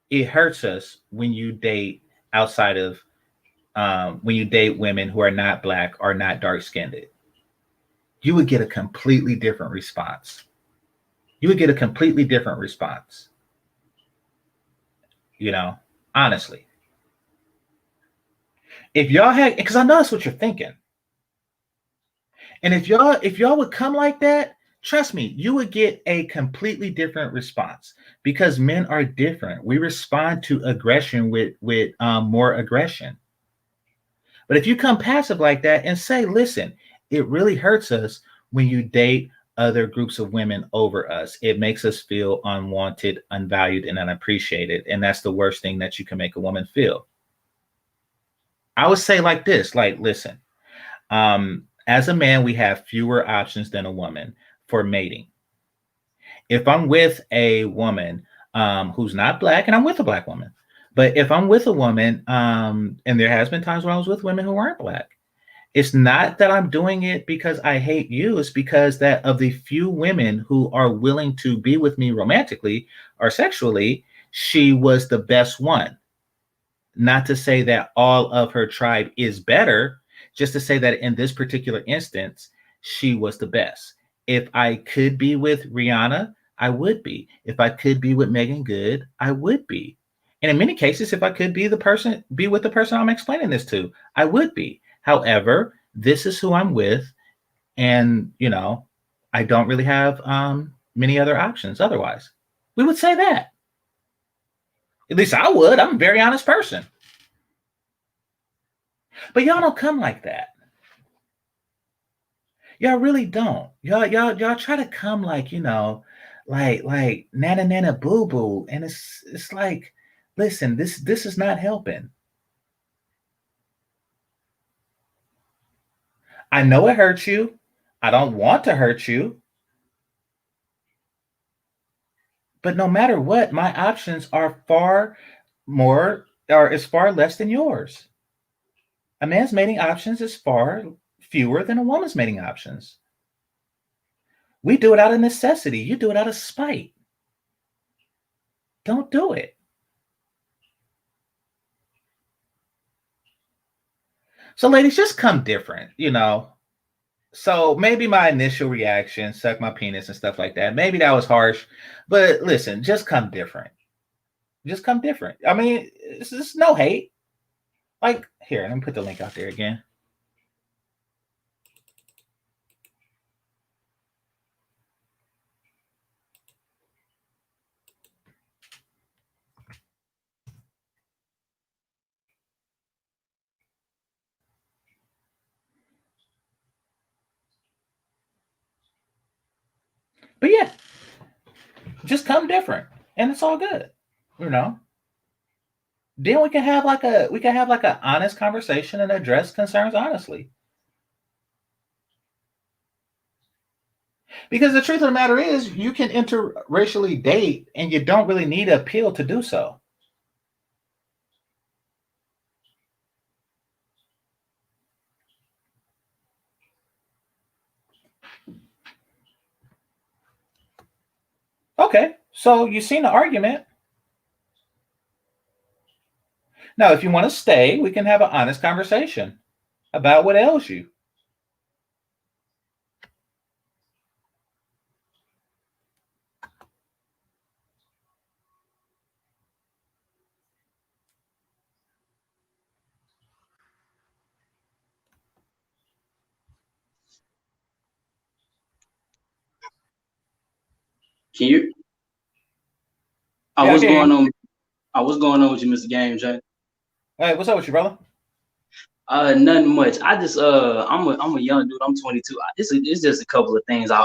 it hurts us when you date outside of when you date women who are not black or not dark skinned, you would get a completely different response. You know, honestly. If y'all had, because I know that's what you're thinking. And if y'all would come like that, trust me, you would get a completely different response, because men are different. We respond to aggression with more aggression. But if you come passive like that and say, listen, it really hurts us when you date other groups of women over us. It makes us feel unwanted, unvalued, and unappreciated. And that's the worst thing that you can make a woman feel. I would say like this, like, listen, as a man, we have fewer options than a woman for mating. If I'm with a woman who's not black, and I'm with a black woman, but if I'm with a woman, and there has been times when I was with women who weren't black, it's not that I'm doing it because I hate you. It's because that of the few women who are willing to be with me romantically or sexually, she was the best one. Not to say that all of her tribe is better, just to say that in this particular instance, she was the best. If I could be with Rihanna, I would be. If I could be with Megan Good, I would be. And in many cases, if I could be with the person I'm explaining this to, I would be. However, this is who I'm with, and, you know, I don't really have many other options otherwise. We would say that. At least I would. I'm a very honest person. But y'all don't come like that. Y'all really don't. Y'all try to come like, you know, like nana nana boo boo, and it's like, listen, this is not helping. I know it hurts you. I don't want to hurt you. But no matter what, my options are far less than yours. A man's mating options is far fewer than a woman's mating options. We do it out of necessity. You do it out of spite. Don't do it. So ladies, just come different, you know. So maybe my initial reaction, suck my penis and stuff like that, maybe that was harsh, but listen, just come different. Just come different. I mean, it's no hate. Like, here, let me put the link out there again. But yeah, just come different, and it's all good, you know. Then we can have like an honest conversation and address concerns honestly. Because the truth of the matter is, you can interracially date, and you don't really need a pill to do so. Okay, so you've seen the argument. Now, if you want to stay, we can have an honest conversation about what ails you. Can you? Yeah, What's I hear going you. on? What's going on with you, Mr. Game Jay? Hey, what's up with you, brother? Nothing much. I just I'm a young dude. I'm 22. It's just a couple of things I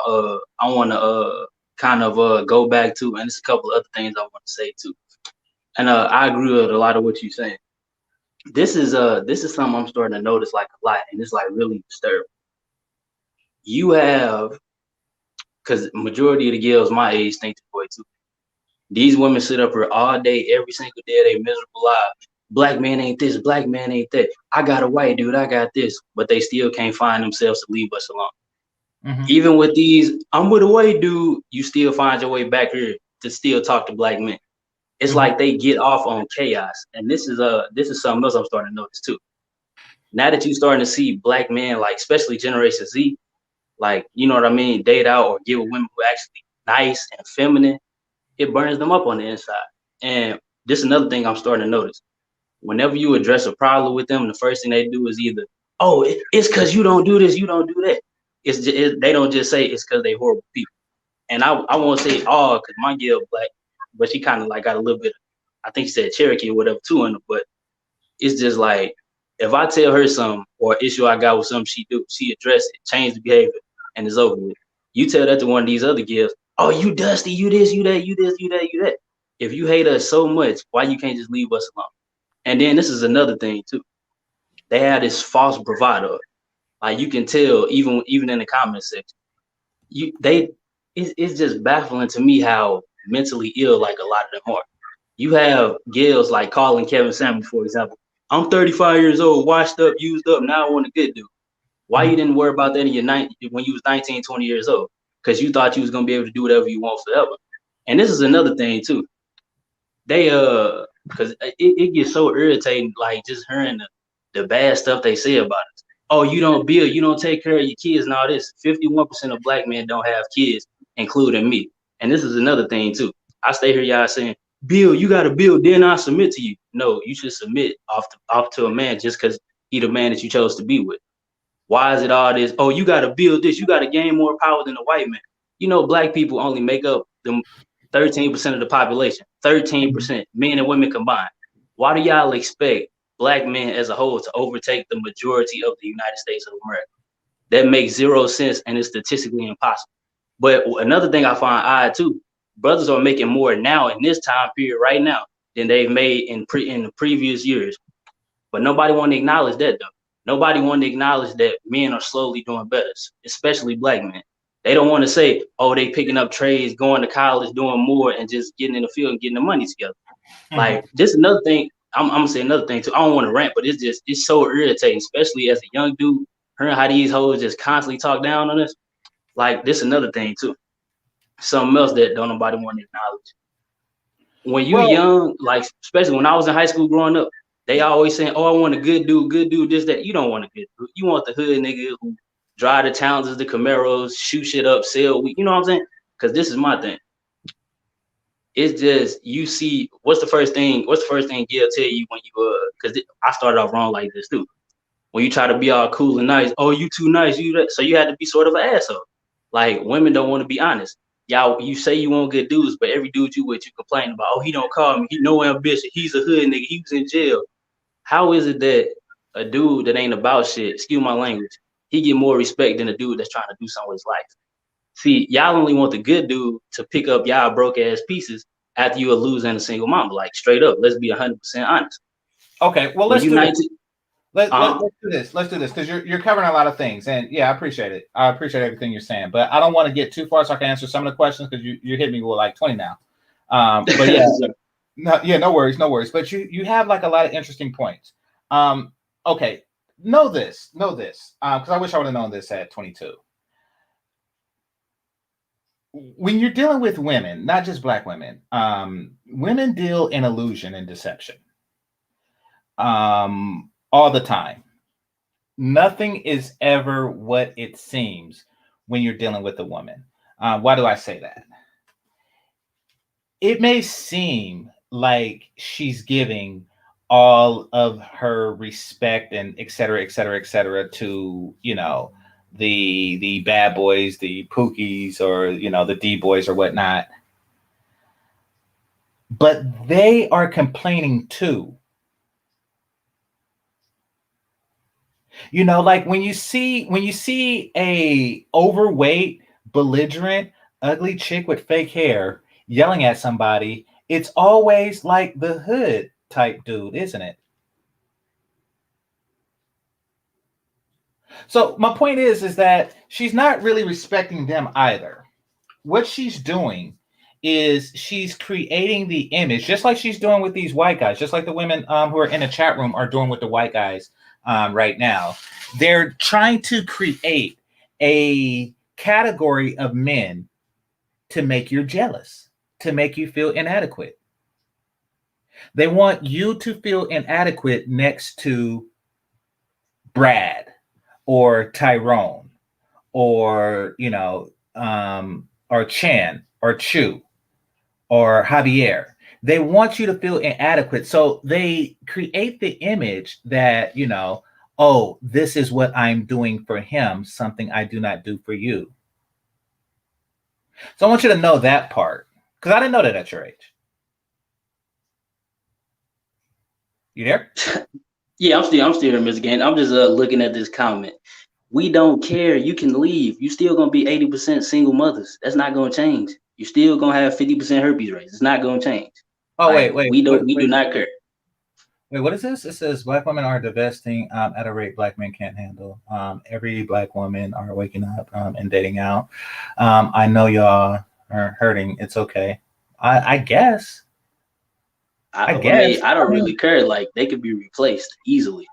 want to kind of go back to, and it's a couple of other things I want to say too. And I agree with a lot of what you're saying. This is something I'm starting to notice like a lot, and it's like really disturbing. You have, because majority of the girls my age think this way too. These women sit up here all day, every single day of their miserable lives. Black man ain't this, black man ain't that. I got a white dude, I got this, but they still can't find themselves to leave us alone. Mm-hmm. Even with these, I'm with a white dude, you still find your way back here to still talk to black men. It's like they get off on chaos, and this is something else I'm starting to notice too. Now that you're starting to see black men, like especially Generation Z, like you know what I mean, date out or get with women who are actually nice and feminine, it burns them up on the inside. And this is another thing I'm starting to notice. Whenever you address a problem with them, the first thing they do is either, oh, it's because you don't do this, you don't do that. They don't just say it's because they horrible people. And I won't say all because my girl black, but she kind of like got a little bit, I think she said Cherokee or whatever too in her, but it's just like, if I tell her something or issue I got with something she address it, change the behavior, and it's over with. You tell that to one of these other girls, oh, you dusty, you this, you that, you this, you that, you that. If you hate us so much, why you can't just leave us alone? And then this is another thing too. They have this false bravado. Like you can tell even in the comment section. It's just baffling to me how mentally ill like a lot of them are. You have girls like calling Kevin Samuel, for example. I'm 35 years old, washed up, used up. Now I want a good dude. Why you didn't worry about that in when you was 19, 20 years old? Because you thought you was gonna be able to do whatever you want forever. And this is another thing too. They because it gets so irritating, like just hearing the bad stuff they say about us. Oh, you don't build, you don't take care of your kids and all this. 51% of black men don't have kids, including me. And this is another thing too. I stay here, y'all saying, Bill, you gotta build, then I submit to you. No, you should submit off to a man just because he the man that you chose to be with. Why is it all this? Oh, you gotta build this, you gotta gain more power than a white man. You know, black people only make up them 13% of the population, 13%, men and women combined. Why do y'all expect black men as a whole to overtake the majority of the United States of America? That makes zero sense and is statistically impossible. But another thing I find odd too, brothers are making more now in this time period right now than they've made in the previous years. But nobody want to acknowledge that though. Nobody want to acknowledge that men are slowly doing better, especially black men. They don't want to say, oh, they picking up trades, going to college, doing more, and just getting in the field and getting the money together. Like this another thing. I'm gonna say another thing too. I don't want to rant, but it's so irritating, especially as a young dude, hearing how these hoes just constantly talk down on us. Like this another thing too. Something else that don't nobody want to acknowledge. When you young, like especially when I was in high school growing up, they always saying, oh, I want a good dude, this, that. You don't want a good dude. You want the hood nigga who drive the Towns, the Camaros, shoot shit up, sell weed. You know what I'm saying? Because this is my thing. It's just you see what's the first thing Gil tell you when you because I started off wrong like this too. When you try to be all cool and nice, oh, you too nice, you that, so you had to be sort of an asshole. Like women don't want to be honest. Y'all, you say you want good dudes, but every dude you with, you complain about, oh, he don't call me, he no ambition, he's a hood nigga, he was in jail. How is it that a dude that ain't about shit, excuse my language, he get more respect than a dude that's trying to do something with his life? See, y'all only want the good dude to pick up y'all broke ass pieces after you are losing a single mom. Like straight up, let's be 100% honest. Okay, well let's do this. Let's do this. Let's do this because you're covering a lot of things, and yeah, I appreciate it. I appreciate everything you're saying, but I don't want to get too far so I can answer some of the questions because you hit me with like 20 now. But yeah, no worries. But you have like a lot of interesting points. Okay, know this, because I wish I would have known this at 22. when you're dealing with women, not just Black women, women deal in illusion and deception all the time. Nothing is ever what it seems when you're dealing with a woman. Why do I say that? It may seem like she's giving all of her respect and et cetera, to, you know, the bad boys, the Pookies, or, you know, the D boys or whatnot. But they are complaining too. You know, like when you see a overweight, belligerent, ugly chick with fake hair yelling at somebody, it's always like the hood type dude, isn't it? So my point is that she's not really respecting them either. What she's doing is she's creating the image, just like she's doing with these white guys, just like the women who are in the chat room are doing with the white guys right now. They're trying to create a category of men to make you jealous, to make you feel inadequate. They want you to feel inadequate next to Brad or Tyrone or, you know, or Chan or Chu or Javier. They want you to feel inadequate. So they create the image that, you know, oh, this is what I'm doing for him, something I do not do for you. So I want you to know that part, because I didn't know that at your age. You there? Yeah, I'm still here, Mr. Gain. I'm just looking at this comment. We don't care. You can leave. You still gonna be 80% single mothers. That's not gonna change. You're still gonna have 50% herpes rates. It's not gonna change. Oh, like, wait. We do not care. Wait, what is this? It says Black women are divesting at a rate Black men can't handle. Every Black woman are waking up and dating out. I know y'all are hurting. It's okay. I guess. I mean, I don't really care. Like, they could be replaced easily.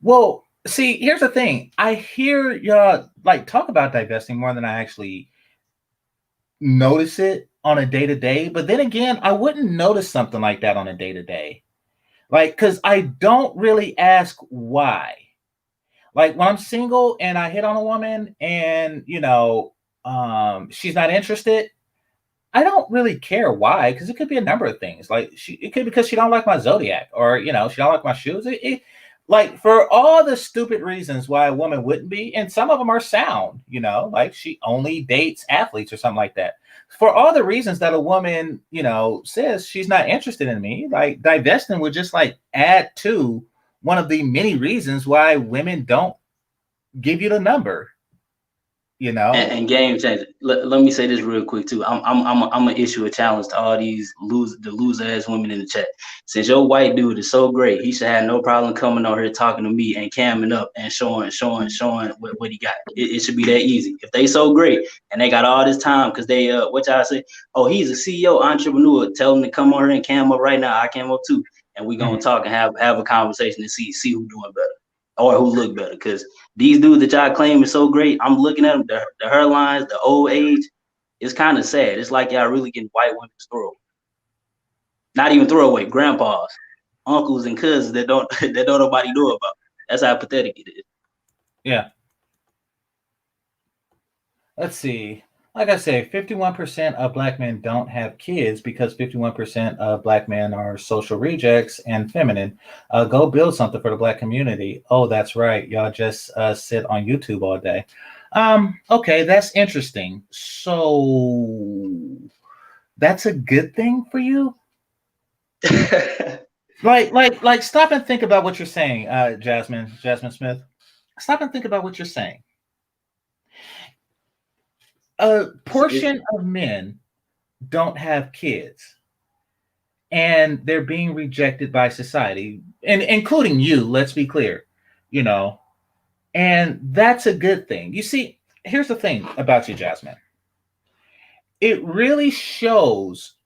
Well, see, here's the thing. I hear y'all like talk about divesting more than I actually notice it on a day-to-day. But then again, I wouldn't notice something like that on a day-to-day. Like, because I don't really ask why. Like, when I'm single and I hit on a woman and, you know, she's not interested, I don't really care why, because it could be a number of things. Like, it could be because she don't like my zodiac, or, you know, she don't like my shoes. Like, for all the stupid reasons why a woman wouldn't be, and some of them are sound, you know, like she only dates athletes or something like that. For all the reasons that a woman, you know, says she's not interested in me, like divesting would just like add to one of the many reasons why women don't give you the number. You know, and game changer. Let me say this real quick too. I'm gonna issue a challenge to all these loser ass women in the chat. Since your white dude is so great, he should have no problem coming on here talking to me and camming up and showing what he got. It should be that easy. If they so great and they got all this time, because they what y'all say? Oh, he's a CEO entrepreneur. Tell him to come on here and cam up right now. I cam up too, and we gonna talk and have a conversation and see who doing better or who look better. Because these dudes that y'all claim is so great, I'm looking at them, the hairlines, the old age. It's kind of sad. It's like y'all really getting white women's throw. Not even throwaway, grandpas, uncles, and cousins that don't nobody know about. That's how pathetic it is. Yeah. Let's see. Like I say, 51% of Black men don't have kids because 51% of Black men are social rejects and feminine. Go build something for the Black community. Oh, that's right. Y'all just sit on YouTube all day. Okay, that's interesting. So that's a good thing for you? like stop and think about what you're saying, Jasmine Smith. Stop and think about what you're saying. A portion of men don't have kids and they're being rejected by society, and including you, let's be clear, you know, and that's a good thing. You see, here's the thing about you, Jasmine. It really shows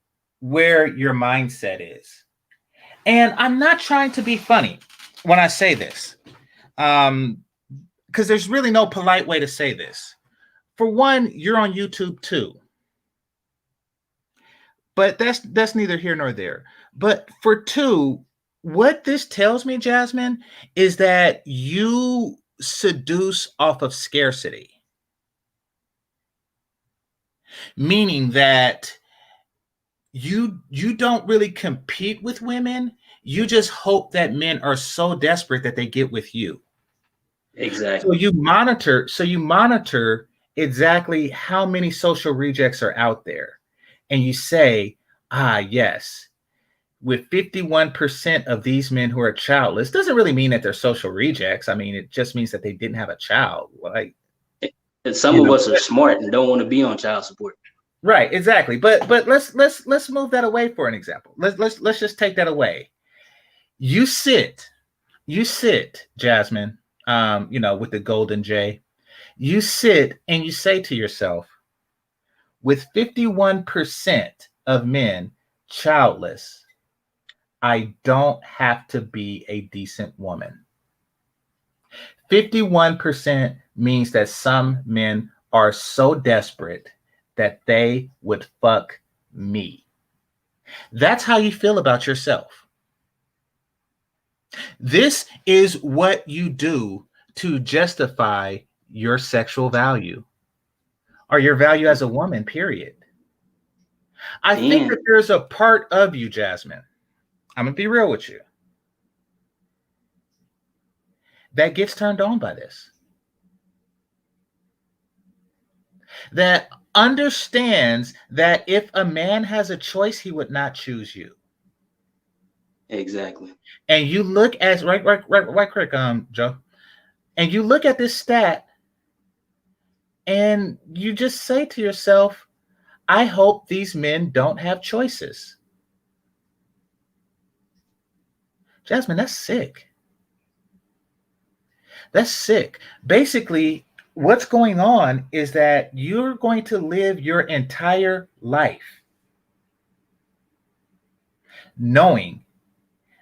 where your mindset is. And I'm not trying to be funny when I say this, because there's really no polite way to say this. For one, you're on YouTube too. But that's neither here nor there. But for two, what this tells me, Jasmine, is that you seduce off of scarcity. Meaning that you don't really compete with women. You just hope that men are so desperate that they get with you. Exactly. So you monitor exactly how many social rejects are out there. And you say, yes, with 51% of these men who are childless, doesn't really mean that they're social rejects. I mean, it just means that they didn't have a child. Like, and some of us are smart and don't want to be on child support. Right, exactly. But let's move that away for an example. Let's just take that away. You sit, Jasmine, with the golden J. You sit and you say to yourself, with 51% of men childless, I don't have to be a decent woman. 51% means that some men are so desperate that they would fuck me. That's how you feel about yourself. This is what you do to justify your sexual value or your value as a woman, period. I think that there's a part of you, Jasmine, I'm going to be real with you, that gets turned on by this. That understands that if a man has a choice, he would not choose you. Exactly. And you look at right quick, Joe. And you look at this stat and you just say to yourself, I hope these men don't have choices. Jasmine, that's sick. That's sick. Basically, what's going on is that you're going to live your entire life knowing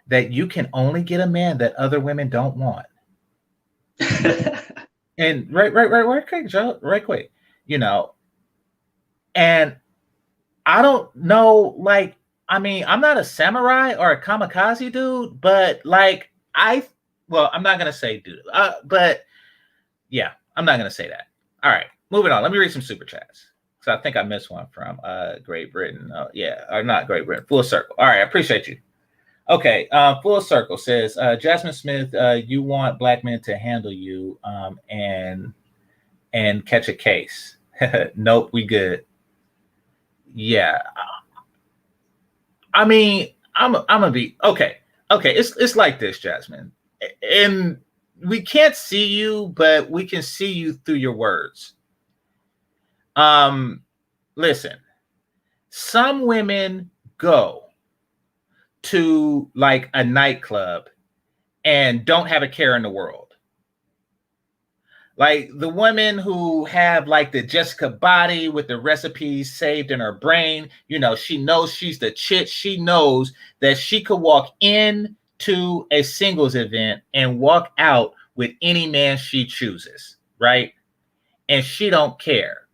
that you can only get a man that other women don't want. And right quick, Joe, right quick, and I don't know, like, I mean, I'm not a samurai or a kamikaze dude, but like, I'm not going to say dude, but yeah, I'm not going to say that. All right, moving on. Let me read some super chats. So I think I missed one from Great Britain. Or not Great Britain, Full Circle. All right, I appreciate you. Okay, Full Circle says, Jasmine Smith, you want black men to handle you and catch a case. Nope, we good. Yeah. I mean, I'm gonna be okay. It's like this, Jasmine. And we can't see you, but we can see you through your words. Listen, some women go to like a nightclub and don't have a care in the world. Like the women who have like the Jessica body with the recipes saved in her brain, she knows she's the chick. She knows that she could walk into a singles event and walk out with any man she chooses, right? And she don't care.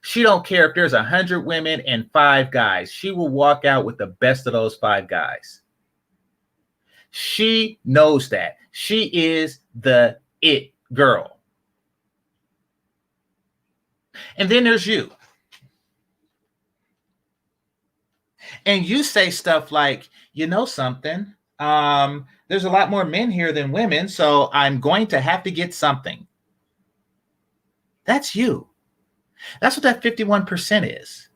She don't care if there's 100 women and 5 guys. She will walk out with the best of those 5 guys. She knows that. She is the it girl. And then there's you. And you say stuff like, something, there's a lot more men here than women, so I'm going to have to get something. That's you. That's what that 51% is.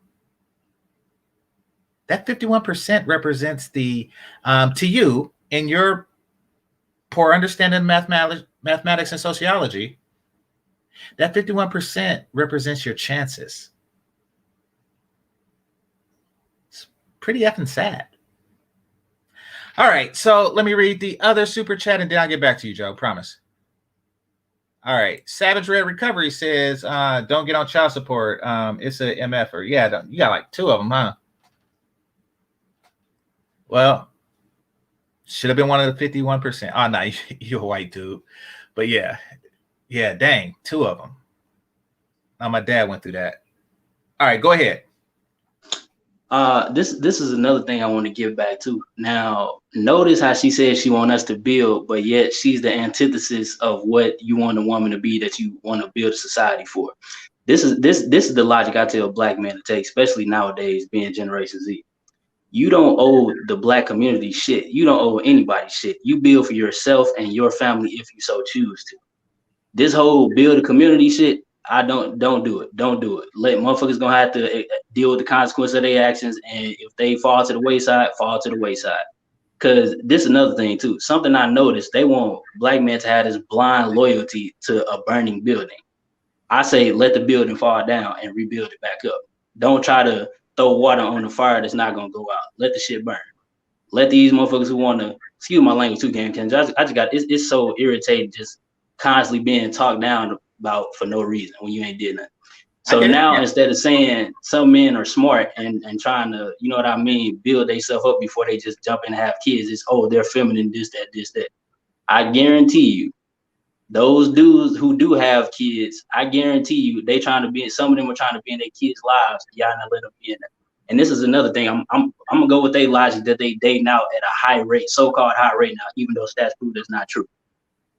That 51% represents the, to you, in your poor understanding of mathematics and sociology, that 51% represents your chances. It's pretty effing sad. All right, so let me read the other super chat and then I'll get back to you, Joe. Promise. All right, Savage Red Recovery says, don't get on child support. It's a MFer. Yeah, you got like 2 of them, huh? Well, should have been one of the 51%. Oh, no, you're a white dude. But yeah, dang, 2 of them. My dad went through that. All right, go ahead. This is another thing I want to give back to. Now, notice how she said she want us to build, but yet she's the antithesis of what you want a woman to be that you want to build a society for. This is the logic I tell black men to take, especially nowadays being Generation Z. You don't owe the black community shit. You don't owe anybody shit. You build for yourself and your family if you so choose to. This whole build a community shit, I don't do it. Don't do it. Let motherfuckers gonna have to deal with the consequences of their actions, and if they fall to the wayside, fall to the wayside. Cause this is another thing too. Something I noticed, they want black men to have this blind loyalty to a burning building. I say let the building fall down and rebuild it back up. Don't try to throw water on the fire that's not gonna go out. Let the shit burn. Let these motherfuckers who want to, excuse my language too, game changer. I just got it's so irritating just constantly being talked down about for no reason when you ain't did nothing. So now instead of saying some men are smart and trying to, you know what I mean, build themselves up before they just jump in and have kids, it's they're feminine, this, that. I guarantee you, those dudes who do have kids, I guarantee you, they trying to be. Some of them are trying to be in their kids' lives. Y'all not let them be in there. And this is another thing. I'm gonna go with their logic that they date now at a high rate, so-called high rate now, even though stats prove that's not true.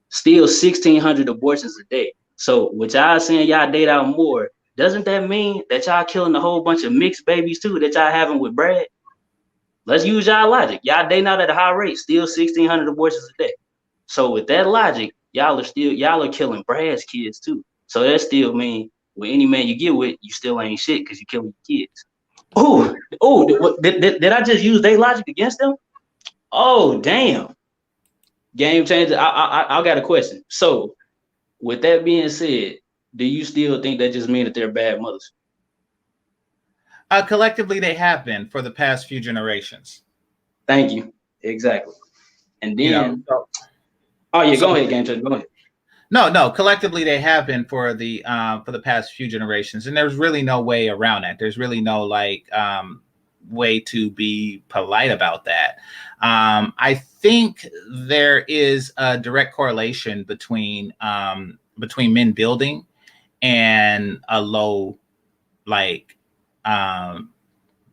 Still 1,600 abortions a day. So what y'all saying y'all date out more, doesn't that mean that y'all killing a whole bunch of mixed babies too that y'all having with Brad? Let's use y'all logic. Y'all dating out at a high rate, still 1,600 abortions a day. So with that logic, y'all are killing Brad's kids too. So that still mean with any man you get with, you still ain't shit because you killing your kids. Did I just use their logic against them? Oh damn. Game changer. I got a question. So with that being said, do you still think that just means that they're bad mothers? Collectively, they have been for the past few generations. Thank you. Exactly. And then, go ahead, game changer. Go ahead. No. Collectively, they have been for the past few generations, and there's really no way around that. There's really no way to be polite about that. I think there is a direct correlation between men building and a low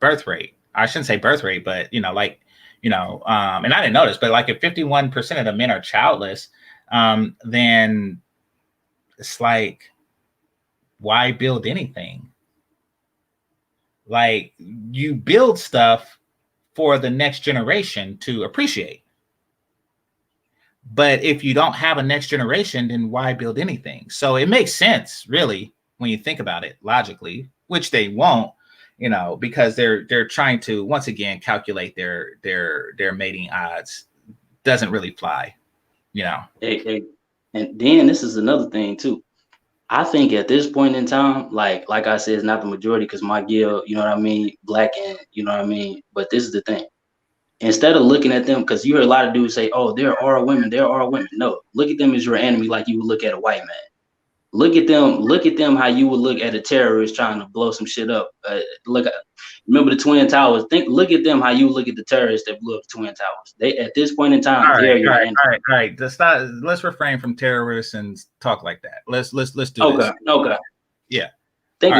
birth rate. I shouldn't say birth rate, but and I didn't notice, but if 51% of the men are childless, then it's why build anything? You build stuff for the next generation to appreciate. But if you don't have a next generation, then why build anything? So it makes sense, really, when you think about it logically, which they won't, because they're trying to once again calculate their mating odds. Doesn't really fly, Hey. And then this is another thing too. I think at this point in time, like I said, it's not the majority because my guild, you know what I mean, black and you know what I mean. But this is the thing. Instead of looking at them, because you hear a lot of dudes say, "Oh, there are women." No, look at them as your enemy, like you would look at a white man. Look at them how you would look at a terrorist trying to blow some shit up. Remember the Twin Towers? Look at them how you look at the terrorists that blew up the Twin Towers. They at this point in time, they're your enemy. All right. Let's refrain from terrorists and talk like that. Let's do this. Okay. Yeah. Think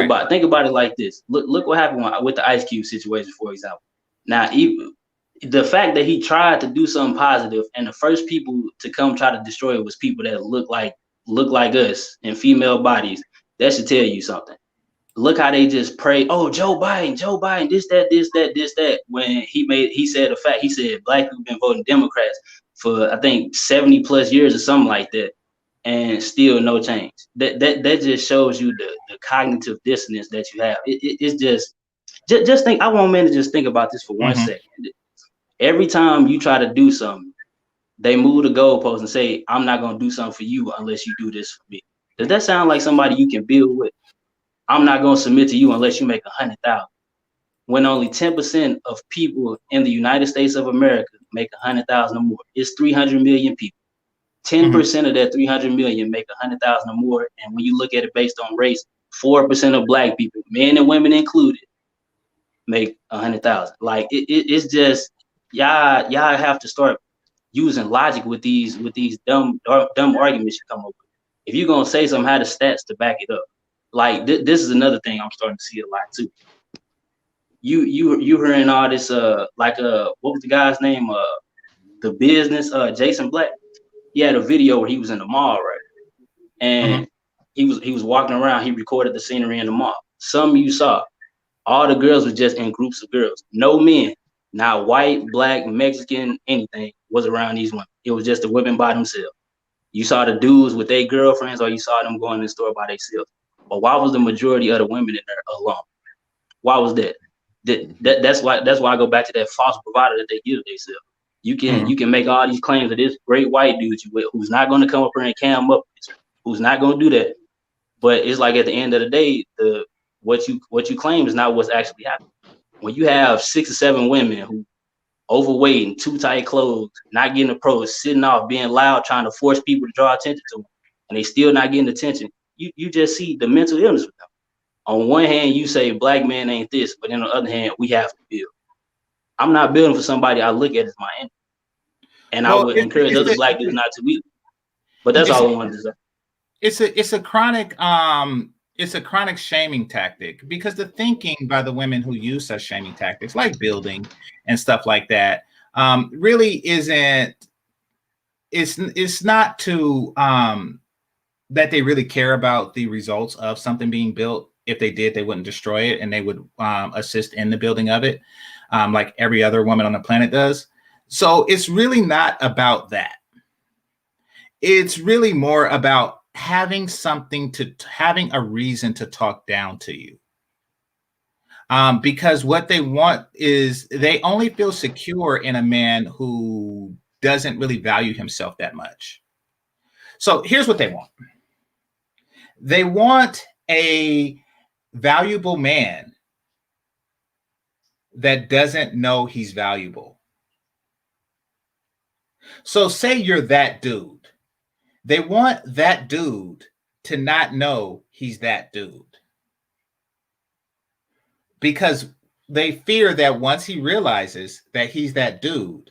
about it like this. Look what happened with the Ice Cube situation, for example. Now, even the fact that he tried to do something positive, and the first people to come try to destroy it was people that look like us in female bodies, that should tell you something. Look how they just pray, oh, Joe Biden, this, that. When he said black people been voting Democrats for I think 70 plus years or something like that, and still no change. That just shows you the cognitive dissonance that you have. It's just think. I want men to just think about this for 1 second. Every time you try to do something, they move the goalpost and say, I'm not going to do something for you unless you do this for me. Does that sound like somebody you can build with? I'm not going to submit to you unless you make 100,000. When only 10% of people in the United States of America make 100,000 or more. It's 300 million people. 10% of that 300 million make 100,000 or more. And when you look at it based on race, 4% of black people, men and women included, make 100,000. It's just y'all have to start using logic with these dumb arguments you come up with. If you're gonna say something, have the stats to back it up. like this is another thing I'm starting to see a lot too. You hearing all this what was the guy's name, the business, Jason Black. He had a video where he was in the mall, right? And he was walking around, he recorded the scenery in the mall. Some of you saw, all the girls were just in groups of girls, no men, not white, black, Mexican, anything was around these women. It was just the women by themselves. You saw the dudes with their girlfriends, or you saw them going to the store by themselves. But why was the majority of the women in there alone? Why was that? That's why I go back to that false provider that they give themselves. You can make all these claims of this great white dude you with, who's not going to come up here and cam up, who's not going to do that. But it's like at the end of the day, what you claim is not what's actually happening. When you have 6 or 7 women who overweight and too tight clothes, not getting approached, sitting off, being loud, trying to force people to draw attention to them, and they still not getting attention, you just see the mental illness with them. On one hand, you say black men ain't this, but on the other hand, we have to build. I'm not building for somebody I look at as my enemy. And I would encourage other black dudes not to be. But that's all I wanted to say. It's a chronic shaming tactic, because the thinking by the women who use such shaming tactics, like building and stuff like that, really isn't. It's not to that they really care about the results of something being built. If they did, they wouldn't destroy it, and they would assist in the building of it, like every other woman on the planet does. So it's really not about that. It's really more about having a reason to talk down to you. Because what they want is, they only feel secure in a man who doesn't really value himself that much. So here's what they want. They want a valuable man that doesn't know he's valuable. So say you're that dude. They want that dude to not know he's that dude, because they fear that once he realizes that he's that dude,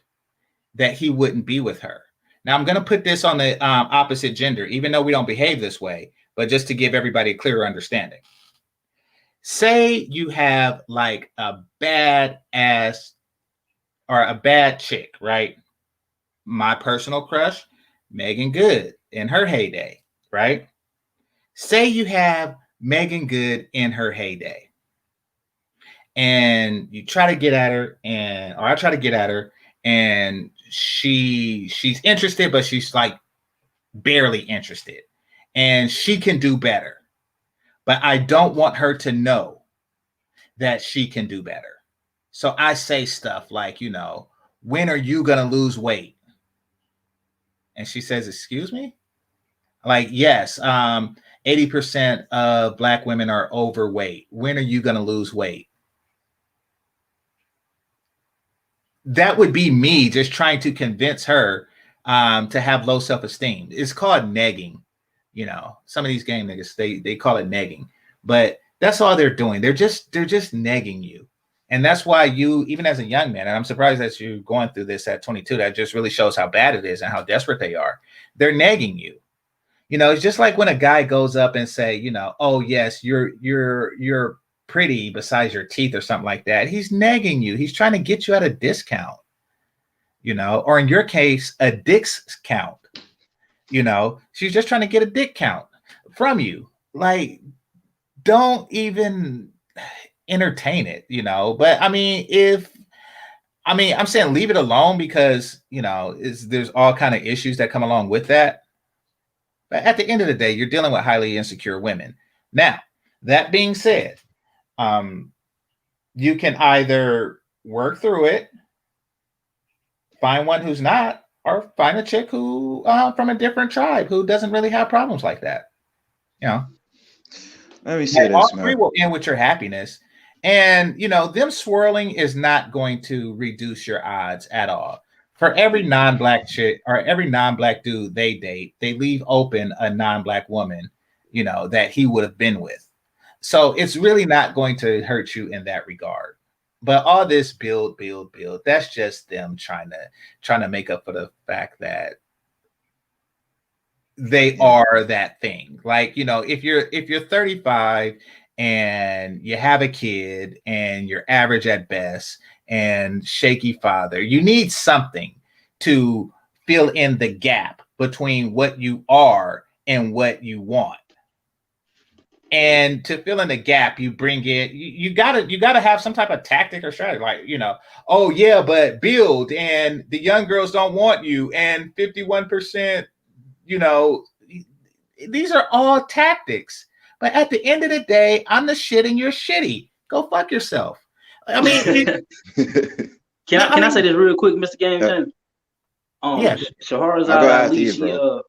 that he wouldn't be with her. Now, I'm going to put this on the opposite gender, even though we don't behave this way, but just to give everybody a clearer understanding. Say you have like a bad ass or a bad chick, right? My personal crush, Megan Good in her heyday, right? Say you have Megan Good in her heyday, and you try to get at her, or I try to get at her, and she's interested, but she's like barely interested, and she can do better. But I don't want her to know that she can do better. So I say stuff like, when are you going to lose weight? And she says, excuse me? Like, yes, 80% of Black women are overweight. When are you going to lose weight? That would be me just trying to convince her to have low self-esteem. It's called negging. Some of these game niggas, they call it negging, but that's all they're doing. They're just negging you. And that's why you, even as a young man, and I'm surprised that you're going through this at 22, that just really shows how bad it is and how desperate they are. They're negging you. It's just like when a guy goes up and say, oh yes, you're pretty besides your teeth or something like that. He's negging you. He's trying to get you at a discount, or in your case, a dick's count. She's just trying to get a dick count from you. Like, don't even entertain it, But I'm saying leave it alone, because, there's all kind of issues that come along with that. But at the end of the day, you're dealing with highly insecure women. Now, that being said, you can either work through it, find one who's not, or find a chick who from a different tribe who doesn't really have problems like that. Let me say this, all man. three will end with your happiness. And, them swirling is not going to reduce your odds at all. For every non-Black chick or every non-Black dude they date, they leave open a non-Black woman, that he would have been with. So it's really not going to hurt you in that regard. But all this build, that's just them trying to make up for the fact that they are that thing. Like, you know, if you're 35 and you have a kid and you're average at best and shaky father, you need something to fill in the gap between what you are and what you want. And to fill in the gap, you bring in, you gotta have some type of tactic or strategy. Like, you know, oh yeah, but build, and the young girls don't want you, and 51%, you know, these are all tactics. But at the end of the day, I'm the shit and you're shitty. Go fuck yourself. I mean, can I say this real quick, Mr. Game Changer? Yeah. Shahrazad Ali,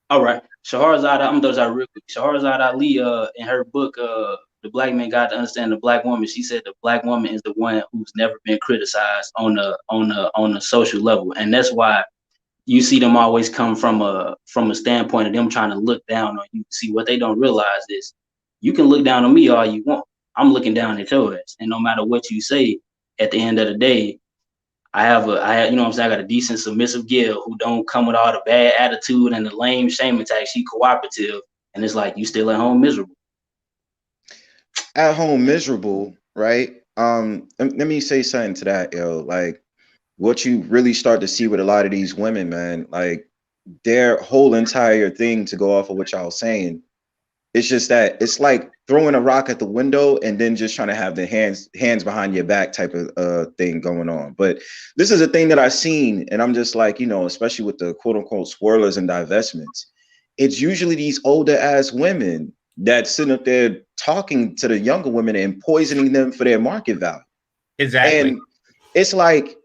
all right. Shahrazad, I'm gonna throw real quick. Shahrazad Ali, in her book, The Black Man Got to Understand the Black Woman, she said the black woman is the one who's never been criticized on a social level, and that's why you see them always come from a standpoint of them trying to look down on you. See, what they don't realize is you can look down on me all you want. I'm looking down at your ass, and no matter what you say, at the end of the day, I have, you know what I'm saying? I got a decent, submissive girl who don't come with all the bad attitude and the lame shame attack. She cooperative, and it's like you still at home miserable. At home miserable, right? Let me say something to that, yo. Like, what you really start to see with a lot of these women, man, like their whole entire thing, to go off of what y'all was saying, it's just that it's like throwing a rock at the window and then just trying to have the hands behind your back type of thing going on. But this is a thing that I've seen, and I'm just like, you know, especially with the quote unquote spoilers and divestments, it's usually these older ass women that sit up there talking to the younger women and poisoning them for their market value. Exactly. And it's like,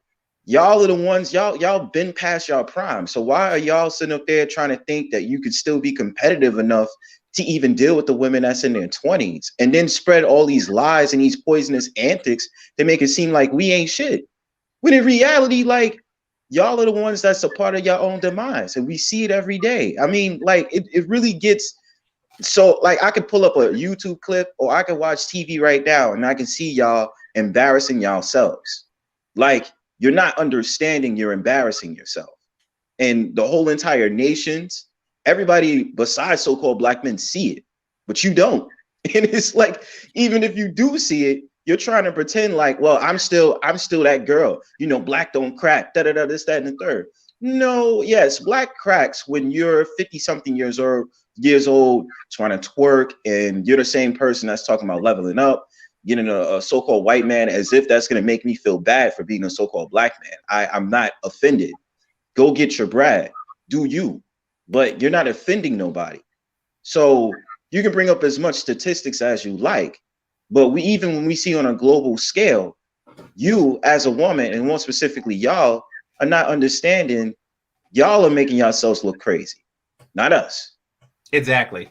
y'all are the ones, y'all been past y'all prime. So why are y'all sitting up there trying to think that you could still be competitive enough to even deal with the women that's in their 20s, and then spread all these lies and these poisonous antics to make it seem like we ain't shit? When in reality, like, y'all are the ones that's a part of your own demise, and we see it every day. I mean, like, it really gets so, like, I could pull up a YouTube clip or I could watch TV right now and I can see y'all embarrassing yourselves. Like, you're not understanding, you're embarrassing yourself. And the whole entire nations, everybody besides so-called black men see it, but you don't. And it's like, even if you do see it, you're trying to pretend like, well, I'm still that girl, you know, black don't crack, da-da-da, this, that, and the third. No, yes, black cracks when you're 50 something years old trying to twerk, and you're the same person that's talking about leveling up, getting a so-called white man, as if that's going to make me feel bad for being a so-called black man. I'm not offended. Go get your brag, do you, but you're not offending nobody. So you can bring up as much statistics as you like, but even when we see on a global scale, you as a woman, and more specifically y'all, are not understanding. Y'all are making yourselves look crazy, not us. Exactly.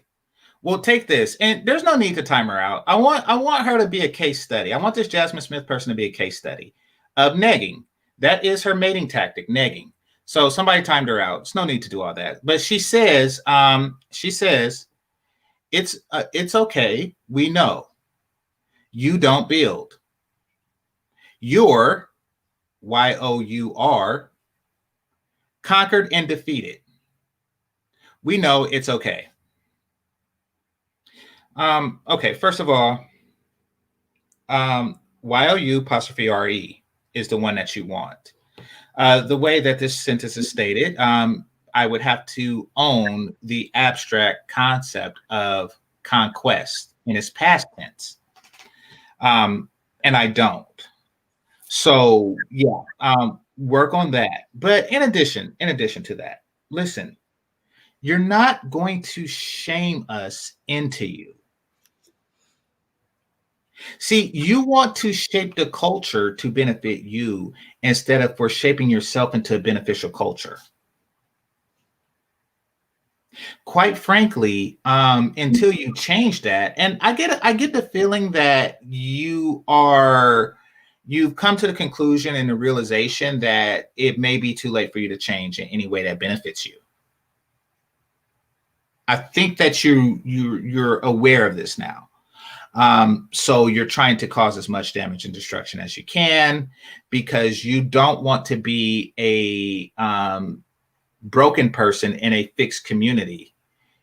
Well, take this, and there's no need to time her out. I want her to be a case study. I want this Jasmine Smith person to be a case study of negging. That is her mating tactic, negging. So somebody timed her out. There's no need to do all that. But she says, it's okay. We know you don't build. You're YOUR conquered and defeated. We know it's okay. Okay, first of all, YOU apostrophe RE is the one that you want. The way that this sentence is stated, I would have to own the abstract concept of conquest in its past tense. And I don't. So yeah, work on that. But in addition to that, listen, you're not going to shame us into you. See, you want to shape the culture to benefit you instead of for shaping yourself into a beneficial culture. Quite frankly, until you change that, and I get the feeling that you've come to the conclusion and the realization that it may be too late for you to change in any way that benefits you. I think that you're aware of this now. So you're trying to cause as much damage and destruction as you can because you don't want to be a broken person in a fixed community,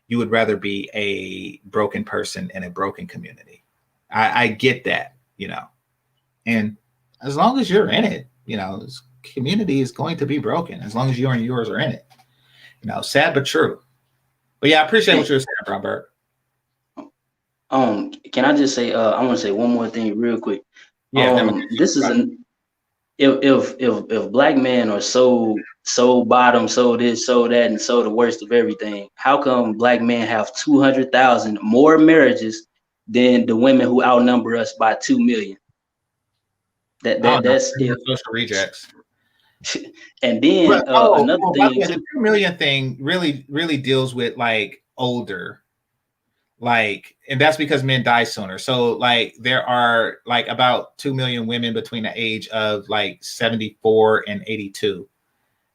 you would rather be a broken person in a broken community. I get that, you know, and as long as you're in it, you know, this community is going to be broken as long as you and yours are in it. You know, sad but true. But yeah, I appreciate what you're saying, Robert. Can I just say, I want to say one more thing real quick. Yeah, this is if black men are so bottom, so this, so that, and so the worst of everything, how come black men have 200,000 more marriages than the women who outnumber us by 2 million? That's social rejects. And then another thing, the 2 million thing really deals with like older, like, and that's because men die sooner. So like there are like about 2 million women between the age of like 74 and 82.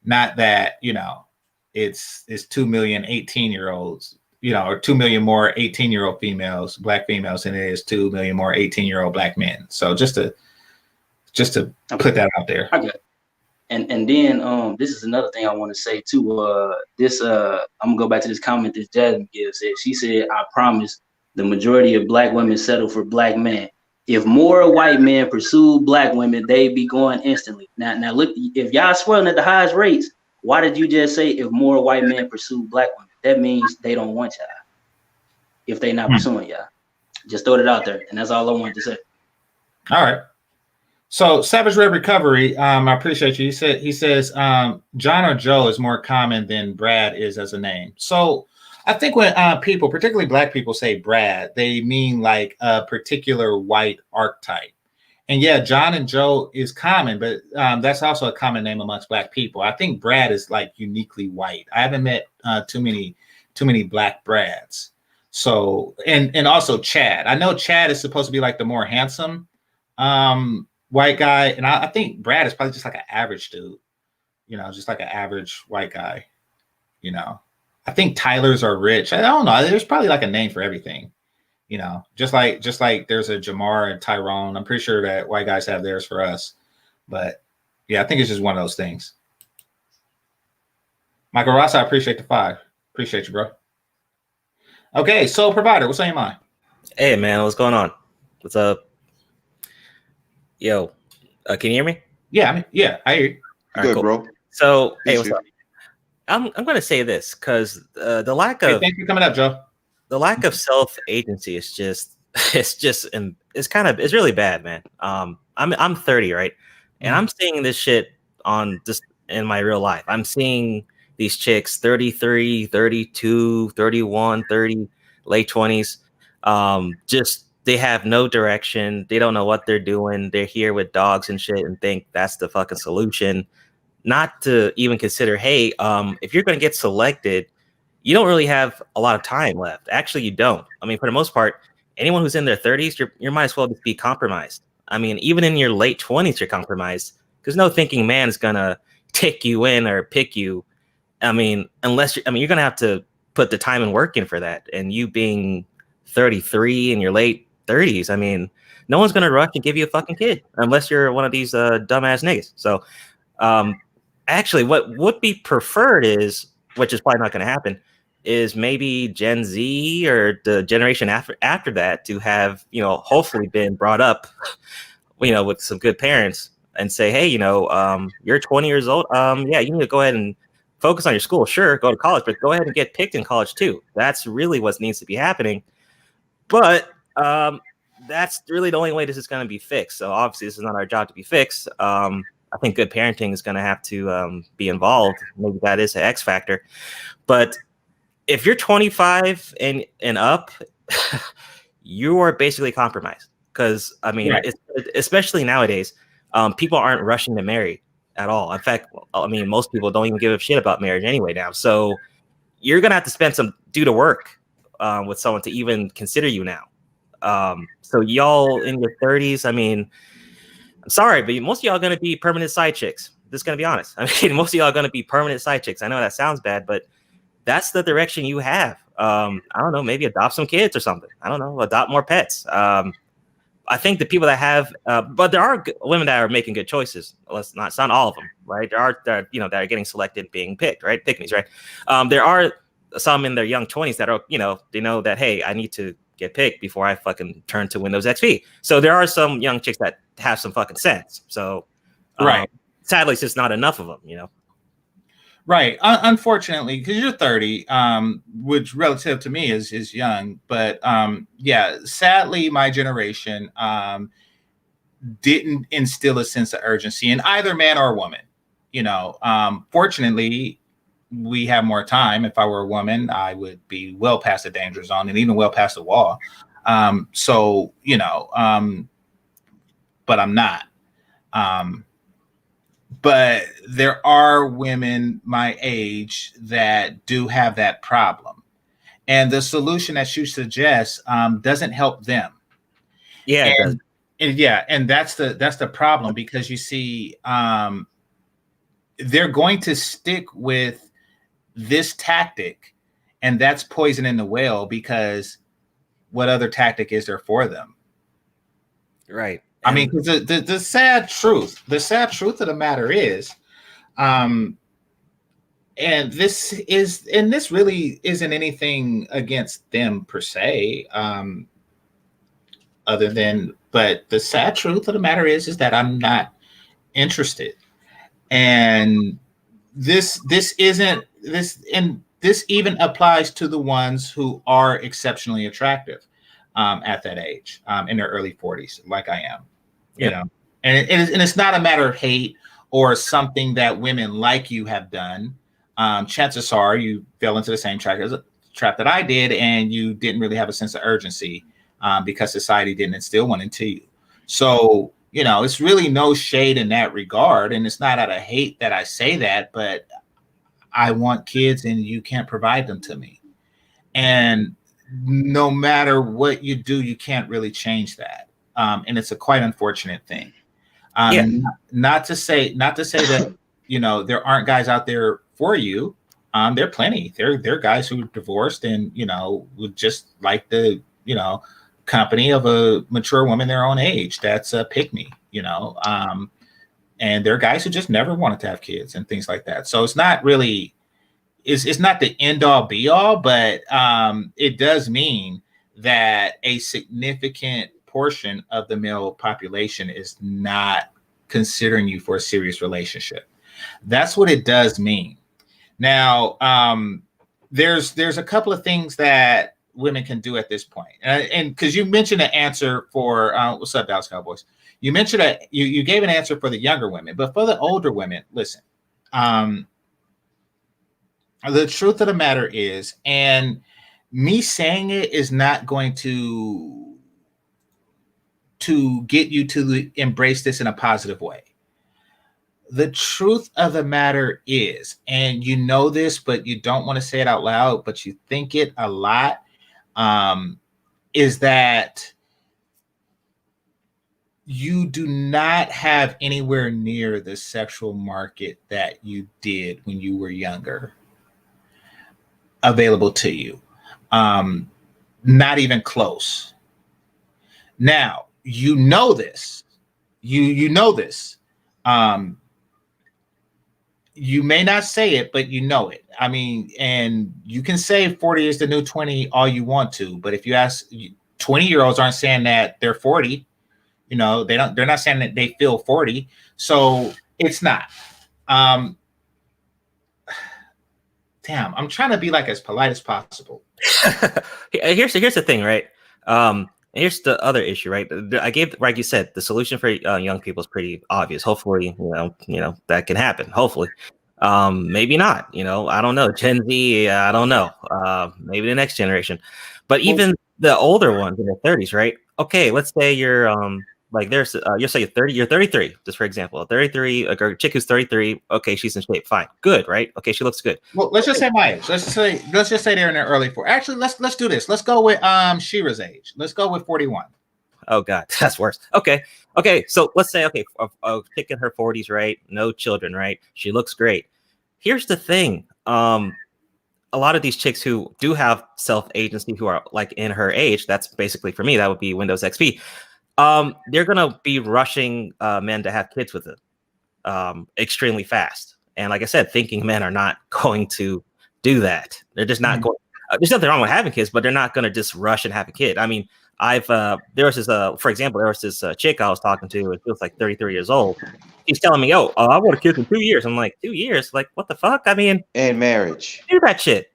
Not that, you know, it's 2 million 18-year-olds, you know, or 2 million more 18-year-old females, black females, than it is 2 million more 18-year-old black men. So just to put that out there. Okay. And then this is another thing I want to say too. I'm gonna go back to this comment that Jasmine gives. She said, "I promise the majority of black women settle for black men. If more white men pursue black women, they'd be going instantly." Now look, if y'all swelling at the highest rates, why did you just say if more white men pursue black women? That means they don't want y'all. If they not pursuing y'all, just throw it out there, and that's all I wanted to say. All right. So Savage Red Recovery, I appreciate you. He says John or Joe is more common than Brad is as a name. So I think when people, particularly black people, say Brad, they mean like a particular white archetype. And yeah, John and Joe is common, but that's also a common name amongst black people. I think Brad is like uniquely white. I haven't met too many black Brads. So and also Chad. I know Chad is supposed to be like the more handsome white guy, and I think Brad is probably just like an average dude, you know, just like an average white guy, you know. I think Tylers are rich. I don't know. There's probably like a name for everything, you know. Just like there's a Jamar and Tyrone. I'm pretty sure that white guys have theirs for us, but yeah, I think it's just one of those things. Michael Ross, I appreciate the 5. Appreciate you, bro. Okay, so Provider, what's on your mind? Hey man, what's going on? What's up? Yo, can you hear me? Yeah, I hear you. All right, good, cool. Bro. So, hey, what's up? I'm going to say this because the lack of thanks for coming up, Joe. The lack of self agency is it's really bad, man. I'm 30, right, and I'm seeing this shit on just in my real life. I'm seeing these chicks 33, 32, 31, 30, late 20s, just. They have no direction. They don't know what they're doing. They're here with dogs and shit and think that's the fucking solution. Not to even consider, hey, if you're going to get selected, you don't really have a lot of time left. Actually, you don't. I mean, for the most part, anyone who's in their 30s, you might as well just be compromised. I mean, even in your late 20s, you're compromised because no thinking man is going to take you in or pick you. I mean, you're going to have to put the time and work in for that. And you being 33 in your late 30s, I mean, no one's gonna rush and give you a fucking kid unless you're one of these dumbass niggas. So actually what would be preferred is, which is probably not gonna happen, is maybe Gen Z or the generation after that to have, you know, hopefully been brought up, you know, with some good parents and say, hey, you know, you're 20 years old, yeah, you need to go ahead and focus on your school. Sure, go to college, but go ahead and get picked in college too. That's really what needs to be happening. But that's really the only way this is going to be fixed. So obviously this is not our job to be fixed. I think good parenting is going to have to be involved. Maybe that is an X factor. But if you're 25 and up, you are basically compromised. Because, I mean, right. Especially nowadays, people aren't rushing to marry at all. In fact, I mean, most people don't even give a shit about marriage anyway now. So you're going to have to do the work with someone to even consider you now. So y'all in your 30s, I mean, I'm sorry, but most of y'all are going to be permanent side chicks. Just going to be honest. I mean, most of y'all are going to be permanent side chicks. I know that sounds bad, but that's the direction you have. I don't know, maybe adopt some kids or something. I don't know, adopt more pets. I think the people that have, but there are women that are making good choices. It's not all of them, right? There are that are getting selected, being picked, right? Pick me's, right? There are some in their young 20s that are, they know that, hey, I need to get picked before I fucking turn to Windows XP. So there are some young chicks that have some fucking sense. So right. Sadly, it's just not enough of them, Right. Unfortunately, because you're 30, which relative to me is young, but yeah, sadly, my generation didn't instill a sense of urgency in either man or woman. Fortunately, we have more time. If I were a woman, I would be well past the danger zone and even well past the wall. But I'm not. But there are women my age that do have that problem. And the solution that you suggest doesn't help them. Yeah, it does. And that's the problem, because you see, they're going to stick with this tactic, and that's poisoning the well, because what other tactic is there for them? Right. I mean, the sad truth of the matter is, and this really isn't anything against them per se, but the sad truth of the matter is that I'm not interested. And this even applies to the ones who are exceptionally attractive at that age, in their early 40s, like I am. And it's not a matter of hate or something that women like you have done. Chances are you fell into the same trap that I did, and you didn't really have a sense of urgency because society didn't instill one into you. So, it's really no shade in that regard. And it's not out of hate that I say that, but I want kids and you can't provide them to me. And no matter what you do, you can't really change that. And it's a quite unfortunate thing. Not to say that, there aren't guys out there for you. There are plenty. There are guys who are divorced and, would just like the, company of a mature woman their own age. That's a pick me, and there are guys who just never wanted to have kids and things like that. So it's not really, it's not the end all be all, but it does mean that a significant portion of the male population is not considering you for a serious relationship. That's what it does mean. Now, there's a couple of things that women can do at this point. And because you mentioned an answer for, what's up, Dallas Cowboys? You mentioned that you gave an answer for the younger women, but for the older women, listen, the truth of the matter is, and me saying it is not going to get you to embrace this in a positive way. The truth of the matter is, and you know this, but you don't want to say it out loud, but you think it a lot, is that you do not have anywhere near the sexual market that you did when you were younger available to you. Not even close. Now, you know this. You know this. You may not say it, but you know it. I mean, and you can say 40 is the new 20 all you want to, but if you ask, 20-year-olds aren't saying that they're 40. They're not saying that they feel 40. So it's not. Damn, I'm trying to be like as polite as possible. Here's the thing, right? Here's the other issue, right? I gave, like you said, the solution for young people is pretty obvious. Hopefully, that can happen. Hopefully, maybe not. I don't know. Gen Z, I don't know. Maybe the next generation, but even the older ones in their 30s, right? Okay, let's say you're you'll say you're 33, just for example, 33, a chick who's 33. Okay, she's in shape, fine, good, right? Okay, she looks good. Well, let's just say my age. Let's just say they're in their early 40s. Actually, let's do this. Let's go with Shira's age. Let's go with 41. Oh God, that's worse. Okay. So let's say a chick in her 40s, right? No children, right? She looks great. Here's the thing. A lot of these chicks who do have self-agency, who are like in her age, that's basically for me, that would be Windows XP. They're gonna be rushing men to have kids with them extremely fast. And like I said, thinking men are not going to do that. They're just not going. There's nothing wrong with having kids, but they're not going to just rush and have a kid. I mean, there was this, for example, there was this chick I was talking to, and she was like 33 years old. She's telling me, "Oh, I want a kid in 2 years." I'm like, 2 years? Like, what the fuck? I mean, And marriage. do that shit.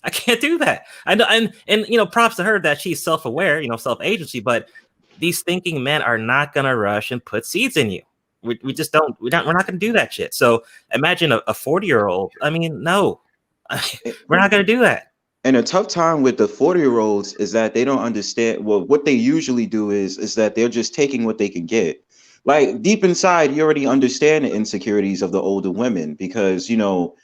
I can't do that. I know, and you know, props to her that she's self-aware, you know, self-agency. But these thinking men are not gonna rush and put seeds in you. We just don't. We're not gonna do that shit. So imagine a 40-year-old. I mean, no, we're not gonna do that. And a tough time with the 40-year-olds is that they don't understand. Well, what they usually do is that they're just taking what they can get. Like deep inside, you already understand the insecurities of the older women because, you know,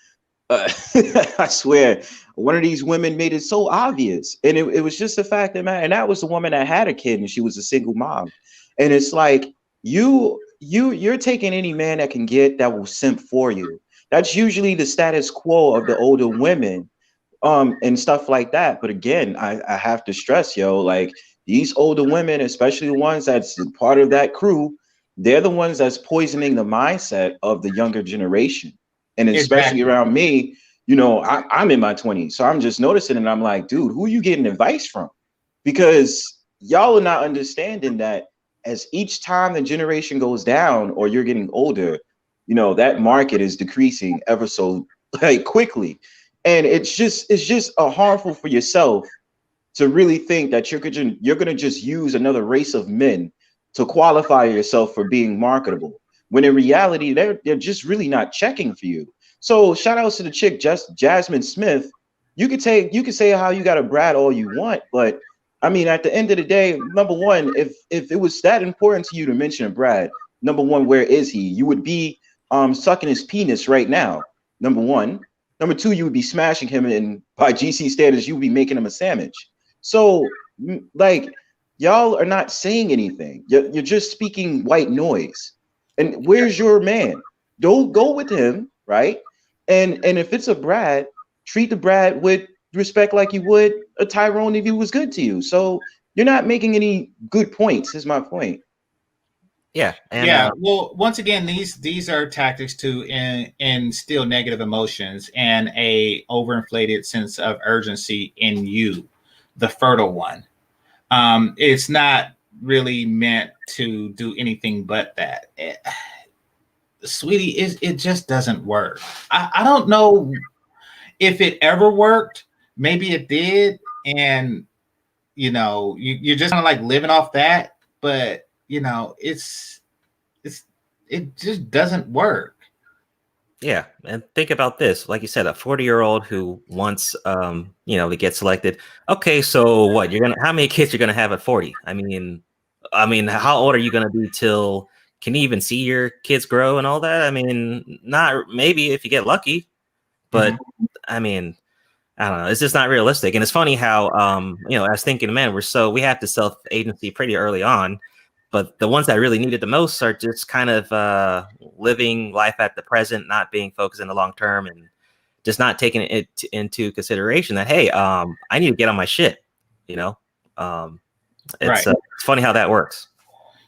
I swear, one of these women made it so obvious. And it was just the fact that, man, and that was the woman that had a kid and she was a single mom. And it's like, you're taking any man that can get that will simp for you. That's usually the status quo of the older women. And stuff like that. But again, I have to stress, yo, like these older women, especially the ones that's part of that crew, they're the ones that's poisoning the mindset of the younger generation. And especially around me, you know, I'm in my 20s. So I'm just noticing and I'm like, dude, who are you getting advice from? Because y'all are not understanding that as each time the generation goes down or you're getting older, you know, that market is decreasing ever so like quickly. And it's just harmful for yourself to really think that you're gonna just use another race of men to qualify yourself for being marketable. When in reality, they're just really not checking for you. So shout outs to the chick, Jasmine Smith. You could say how you got a brat all you want, but I mean, at the end of the day, number one, if it was that important to you to mention a brat, number one, where is he? You would be sucking his penis right now. Number one. Number two, you would be smashing him, and by GC standards, you would be making him a sandwich. So, like, y'all are not saying anything. You're just speaking white noise. And where's your man? Don't go with him, right? And if it's a brat, treat the brat with respect like you would a Tyrone if he was good to you. So you're not making any good points, is my point. Yeah. And, well, once again, these are tactics to instill negative emotions and a overinflated sense of urgency in you, the fertile one. It's not really meant to do anything but that. Sweetie, it just doesn't work. I don't know if it ever worked. Maybe it did. And, you know, you're just kind of like living off that. But, you know, it just doesn't work. Yeah, and think about this. Like you said, a 40-year-old who wants, you know, to get selected. Okay, so what? How many kids you're gonna have at 40? I mean, how old are you gonna be till? Can you even see your kids grow and all that? I mean, not maybe if you get lucky, but I mean, I don't know. It's just not realistic. And it's funny how, you know, as thinking men, we have to self-agency pretty early on. But the ones that really need it the most are just kind of living life at the present, not being focused in the long term, and just not taking it into consideration that, hey, I need to get on my shit. You know, it's funny how that works.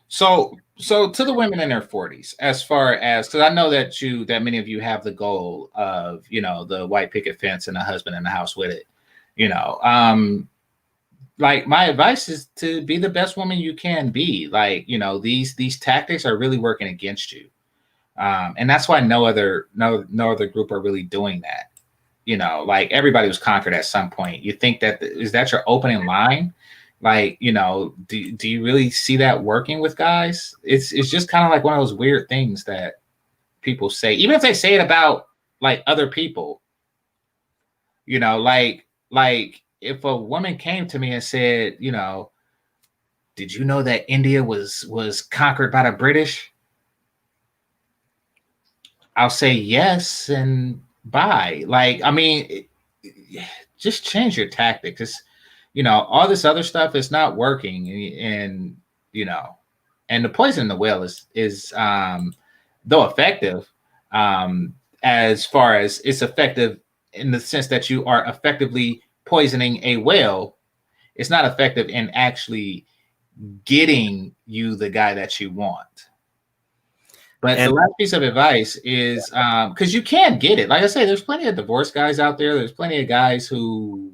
So to the women in their 40s, as far as, because I know that many of you have the goal of, you know, the white picket fence and a husband in the house with it, you know, like my advice is to be the best woman you can be. Like, you know, these tactics are really working against you. And that's why no other group are really doing that. You know, like everybody was conquered at some point. You think is that your opening line? Like, you know, do you really see that working with guys? It's just kind of like one of those weird things that people say, even if they say it about like other people, you know, like if a woman came to me and said, you know, did you know that India was conquered by the British? I'll say yes and bye. Like, I mean, just change your tactics. You know, all this other stuff is not working, and you know, and the poison in the well is though effective, as far as it's effective in the sense that you are effectively poisoning a whale, it's not effective in actually getting you the guy that you want. But And- the last piece of advice is because you can get it. Like I say, there's plenty of divorced guys out there. There's plenty of guys who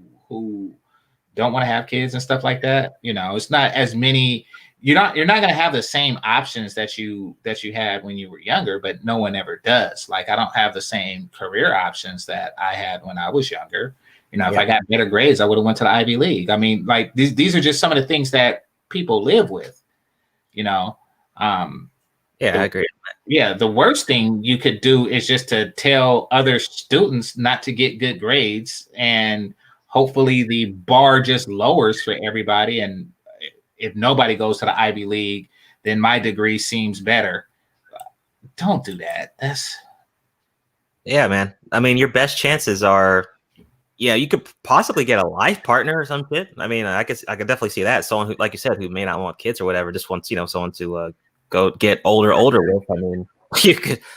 don't want to have kids and stuff like that. You know, it's not as many. You're not going to have the same options that you had when you were younger, but no one ever does. Like, I don't have the same career options that I had when I was younger. You know, if I got better grades, I would have went to the Ivy League. I mean, like these are just some of the things that people live with. You know. Yeah, I agree. Yeah, the worst thing you could do is just to tell other students not to get good grades, and hopefully the bar just lowers for everybody. And if nobody goes to the Ivy League, then my degree seems better. Don't do that. Yeah, man. I mean, your best chances are, you could possibly get a life partner or some shit. I mean, I could definitely see that. Someone who, like you said, who may not want kids or whatever, just wants, someone to go get older with. I mean,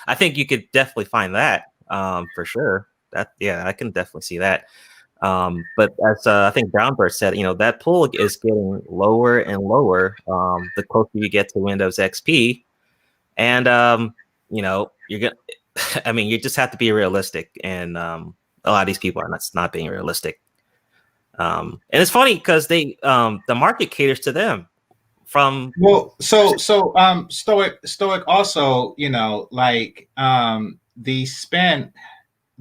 I think you could definitely find that for sure. I can definitely see that. But as I think Brownbird said, that pool is getting lower and lower the closer you get to Windows XP, and you're gonna. I mean, you just have to be realistic, and a lot of these people are not being realistic. And it's funny because the market caters to them. Stoic also,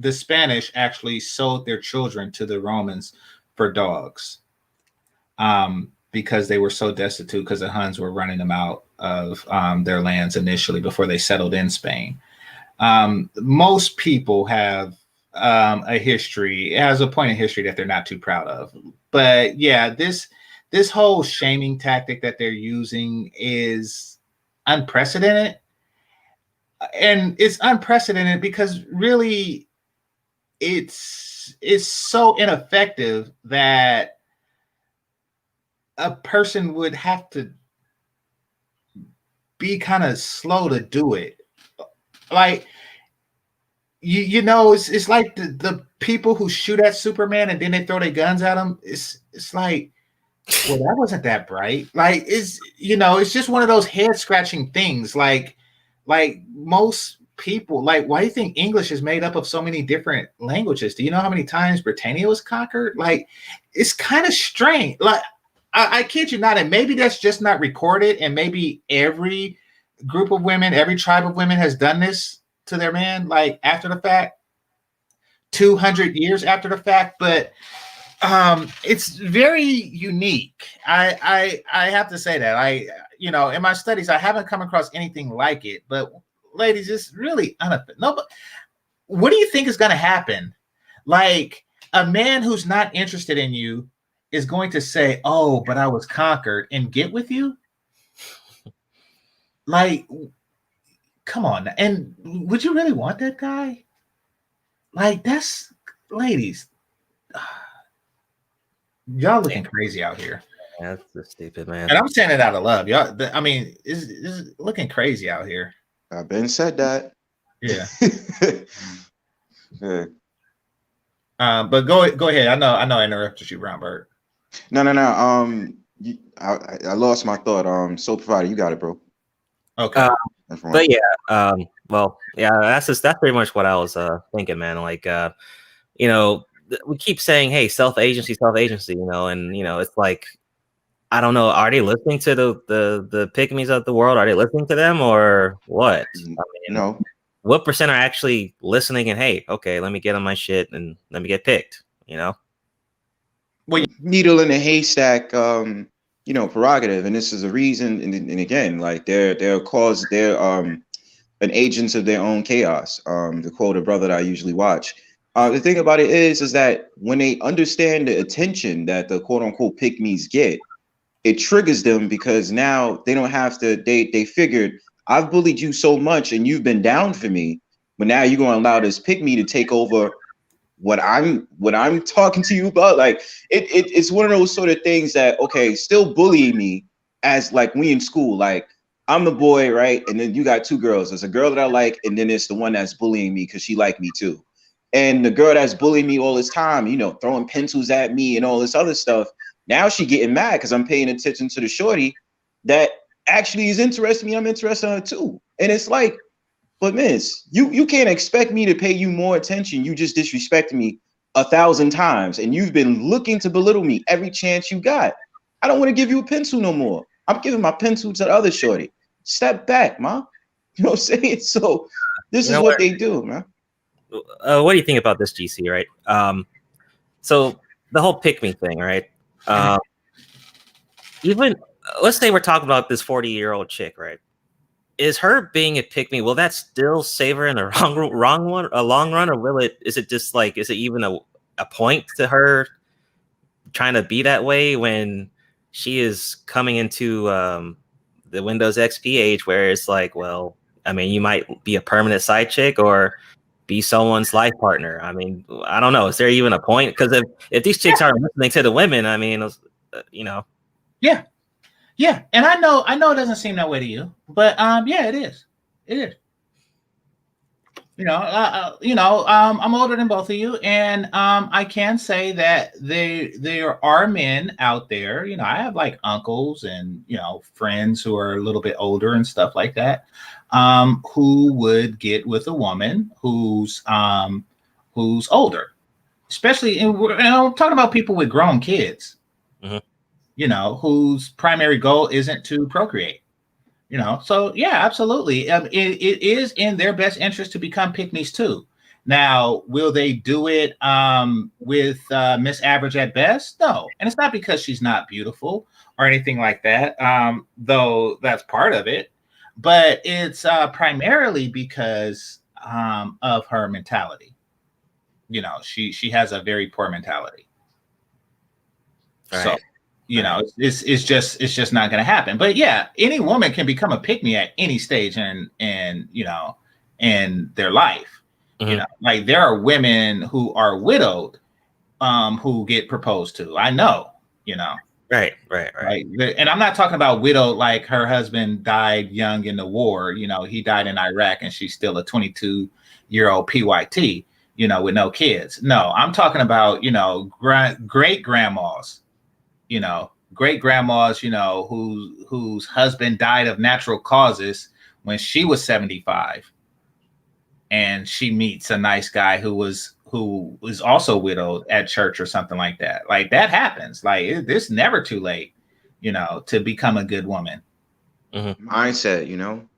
the Spanish actually sold their children to the Romans for dogs, because they were so destitute because the Huns were running them out of their lands initially before they settled in Spain. Most people have a history, it has a point in history that they're not too proud of. But yeah, this whole shaming tactic that they're using is unprecedented. And it's unprecedented because really it's so ineffective that a person would have to be kind of slow to do it. Like, it's like the people who shoot at Superman and then they throw their guns at him. It's like, well, that wasn't that bright. Like, it's just one of those head scratching things. Like most people, like, why do you think English is made up of so many different languages? Do you know how many times Britannia was conquered? Like, it's kind of strange. Like, I kid you not, and maybe that's just not recorded, and maybe every group of women, every tribe of women has done this to their man, like, after the fact, 200 years after the fact. But it's very unique. I have to say that in my studies, I haven't come across anything like it. But ladies, it's really what do you think is going to happen? Like, a man who's not interested in you is going to say, "Oh, but I was conquered," and get with you? Like, come on. And would you really want that guy? Like, that's, ladies, y'all looking crazy out here. Yeah, that's just stupid, man. And I'm saying it out of love. Y'all, I mean, is looking crazy out here. I've been said that. Yeah. Yeah. But go ahead. I know I interrupted you, Brown Bird. No. I lost my thought. Soul Provider, you got it, bro. Okay. But yeah, that's pretty much what I was thinking, man. Like, we keep saying, "Hey, self-agency," and it's like, I don't know, are they listening to the pygmies of the world? Are they listening to them, or what? I mean, No. What percent are actually listening? And hey, okay, let me get on my shit and let me get picked. Well, needle in a haystack, prerogative, and this is a reason. And again, like they're an agents of their own chaos. To quote a brother that I usually watch. The thing about it is that when they understand the attention that the quote unquote pygmies get, it triggers them, because now they don't have to. They figured, I've bullied you so much and you've been down for me, but now you're going to allow this pygmy to take over what I'm talking to you about. Like, it's one of those sort of things that, okay, still bullying me as like we in school, like I'm the boy, right? And then you got two girls. There's a girl that I like, and then it's the one that's bullying me because she liked me too. And the girl that's bullying me all this time, throwing pencils at me and all this other stuff, now she getting mad because I'm paying attention to the shorty, that actually is interested in me. I'm interested in her too. And it's like, but miss, you can't expect me to pay you more attention. You just disrespected me 1,000 times, and you've been looking to belittle me every chance you got. I don't want to give you a pencil no more. I'm giving my pencil to the other shorty. Step back, ma. You know what I'm saying? So this is what they do, man. What do you think about this, GC? Right. So the whole pick me thing, right? Even let's say we're talking about this 40-year-old chick, right? Is her being a pick me? Will that still save her in the long run, or will it? Is it just like? Is it even a point to her trying to be that way when she is coming into the Windows XP age, where it's like, well, I mean, you might be a permanent side chick or be someone's life partner. I mean, I don't know. Is there even a point? Because if these chicks aren't listening to the women, I mean, you know. Yeah. Yeah, and I know it doesn't seem that way to you, but yeah, it is. It is. I'm older than both of you, and I can say that there are men out there. You know, I have like uncles and friends who are a little bit older and stuff like that, who would get with a woman who's older, especially. And I'm talking about people with grown kids. Mm-hmm. Whose primary goal isn't to procreate, So yeah, absolutely. It is in their best interest to become pick-me's too. Now, will they do it with Miss Average at best? No. And it's not because she's not beautiful or anything like that, though that's part of it. But it's primarily because of her mentality. She has a very poor mentality. All so right. It's just not going to happen. But yeah, any woman can become a pick-me at any stage in their life. Mm-hmm. Like there are women who are widowed, who get proposed to. I know, Right. And I'm not talking about widowed like her husband died young in the war. He died in Iraq and she's still a 22-year-old PYT, with no kids. No, I'm talking about, great grandmas. Great grandmas, whose husband died of natural causes when she was 75, and she meets a nice guy who was also widowed at church or something like that. Like that happens. Like it's never too late, to become a good woman. Mm-hmm. Mindset,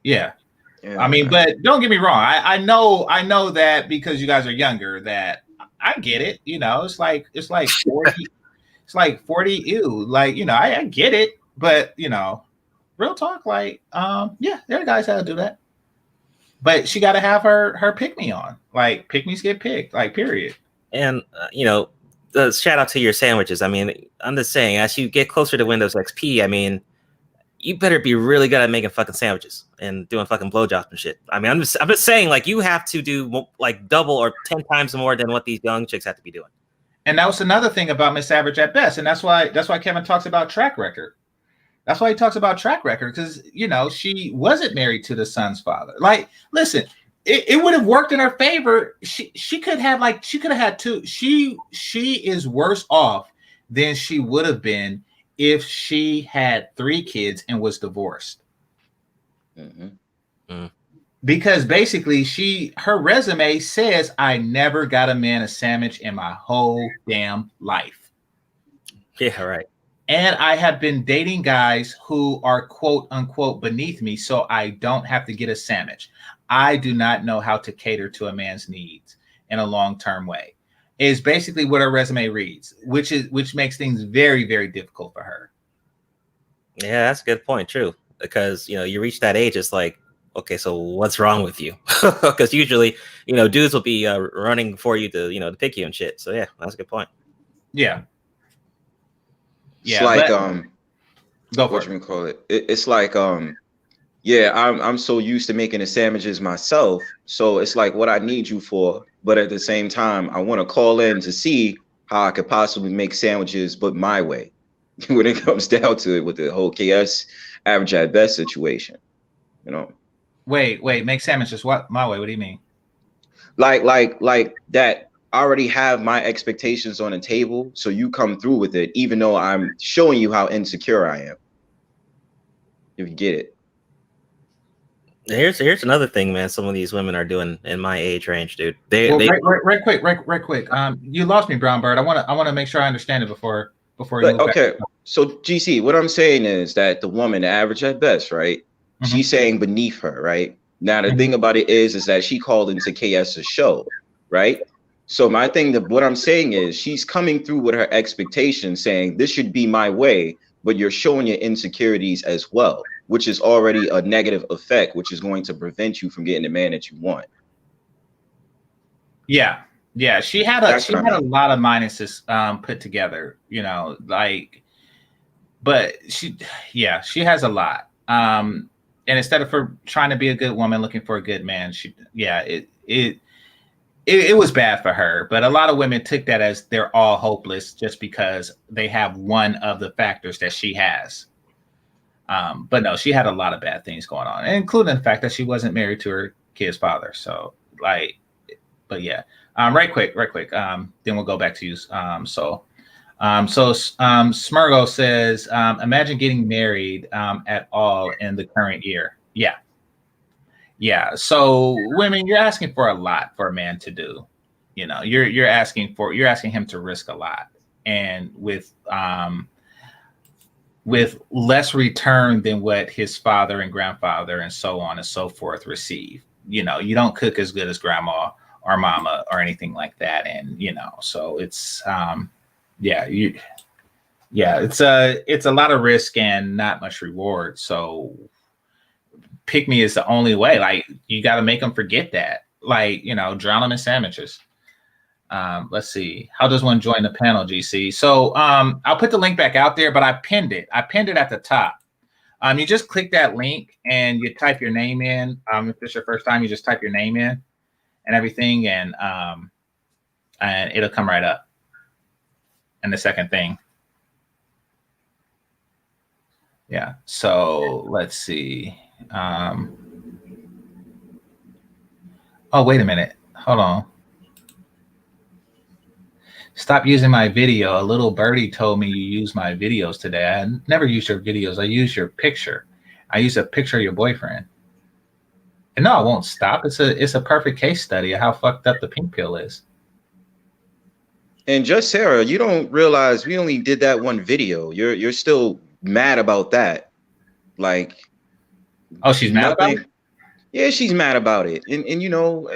Yeah. I mean, but don't get me wrong. I know that because you guys are younger that I get it. It's like 40. It's like 40, ew. Like, I get it, but real talk, like, yeah, there are guys that'll do that. But she got to have her pick me on. Like, pick me's get picked, like, period. And shout out to your sandwiches. I mean, I'm just saying, as you get closer to Windows XP, I mean, you better be really good at making fucking sandwiches and doing fucking blowjobs and shit. I mean, I'm just saying, like, you have to do like double or 10 times more than what these young chicks have to be doing. And that was another thing about Miss Average at best. And that's why Kevin talks about track record. That's why he talks about track record, because, she wasn't married to the son's father. Like, listen, it would have worked in her favor. She could have had two. She is worse off than she would have been if she had 3 kids and was divorced. Mm-hmm. Mm-hmm. Because basically her resume says, I never got a man a sandwich in my whole damn life. Yeah, right. And I have been dating guys who are quote unquote beneath me, so I don't have to get a sandwich. I do not know how to cater to a man's needs in a long-term way. Is basically what her resume reads, which makes things very, very difficult for her. Yeah, that's a good point, true. Because you reach that age, it's like, okay, so what's wrong with you? Because usually, dudes will be running for you to, to pick you and shit. So yeah, that's a good point. Yeah. It's like go for it. It's like yeah, I'm so used to making the sandwiches myself. So it's like what I need you for, but at the same time, I want to call in to see how I could possibly make sandwiches, but my way. When it comes down to it, with the whole KS Average at best situation, Wait, make sandwiches what my way? What do you mean? Like that. I already have my expectations on the table, so you come through with it, even though I'm showing you how insecure I am. if you get it. Here's another thing, man. Some of these women are doing in my age range, dude. They right quick. You lost me, Brown Bird. I want to make sure I understand it before you But move okay, back. so GC, what I'm saying is that the woman, average at best, right? Mm-hmm. She's saying beneath her, right? Now the thing about it is that she called into KS's show, right? So my thing, that what I'm saying is she's coming through with her expectations, saying this should be my way, but you're showing your insecurities as well, which is already a negative effect, which is going to prevent you from getting the man that you want. Yeah, she had a lot of minuses put together, you know, like, but she has a lot. And instead of her trying to be a good woman looking for a good man, it was bad for her. But a lot of women took that as they're all hopeless just because they have one of the factors that she has. But no, she had a lot of bad things going on, including the fact that she wasn't married to her kid's father. So like, but yeah, right quick. Then we'll go back to you. Smurgo says, imagine getting married at all in the current year. Yeah. So women, you're asking for a lot for a man to do. You know, you're asking him to risk a lot, and with less return than what his father and grandfather and so on and so forth receive. You know, you don't cook as good as grandma or mama or anything like that. And, you know, so it's, it's a lot of risk and not much reward. So pick me is the only way. Like, you got to make them forget that, like, you know, drown them in sandwiches. Let's see. How does one join the panel, GC? So I'll put the link back out there, but I pinned it at the top. You just click that link and you type your name in. If it's your first time, you just type your name in and everything, and it'll come right up. And the second thing. Yeah. So let's see. Oh, wait a minute. Hold on. Stop using my video. A little birdie told me you use my videos today. I never use your videos. I use your picture. I use a picture of your boyfriend. And no, I won't stop. It's a perfect case study of how fucked up the pink pill is. And just Sarah, you don't realize we only did that one video. You're still mad about that. Like, oh, she's mad about it? Yeah, she's mad about it, and you know,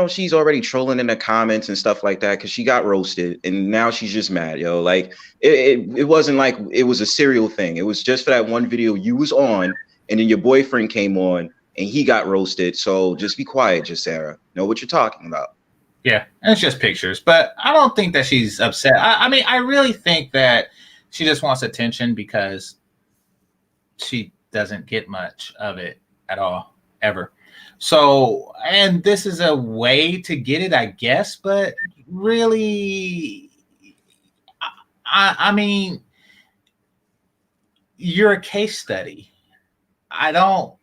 she's already trolling in the comments and stuff like that because she got roasted, and now she's just mad, yo. Like, it wasn't like it was a serial thing. It was just for that one video you was on, and then your boyfriend came on, and he got roasted. So just be quiet, just Sarah. Know what you're talking about. Yeah, and it's just pictures, but I don't think that she's upset. I mean, I really think that she just wants attention because she doesn't get much of it at all. Ever. So, and this is a way to get it, I guess, but really, I mean, you're a case study. I don't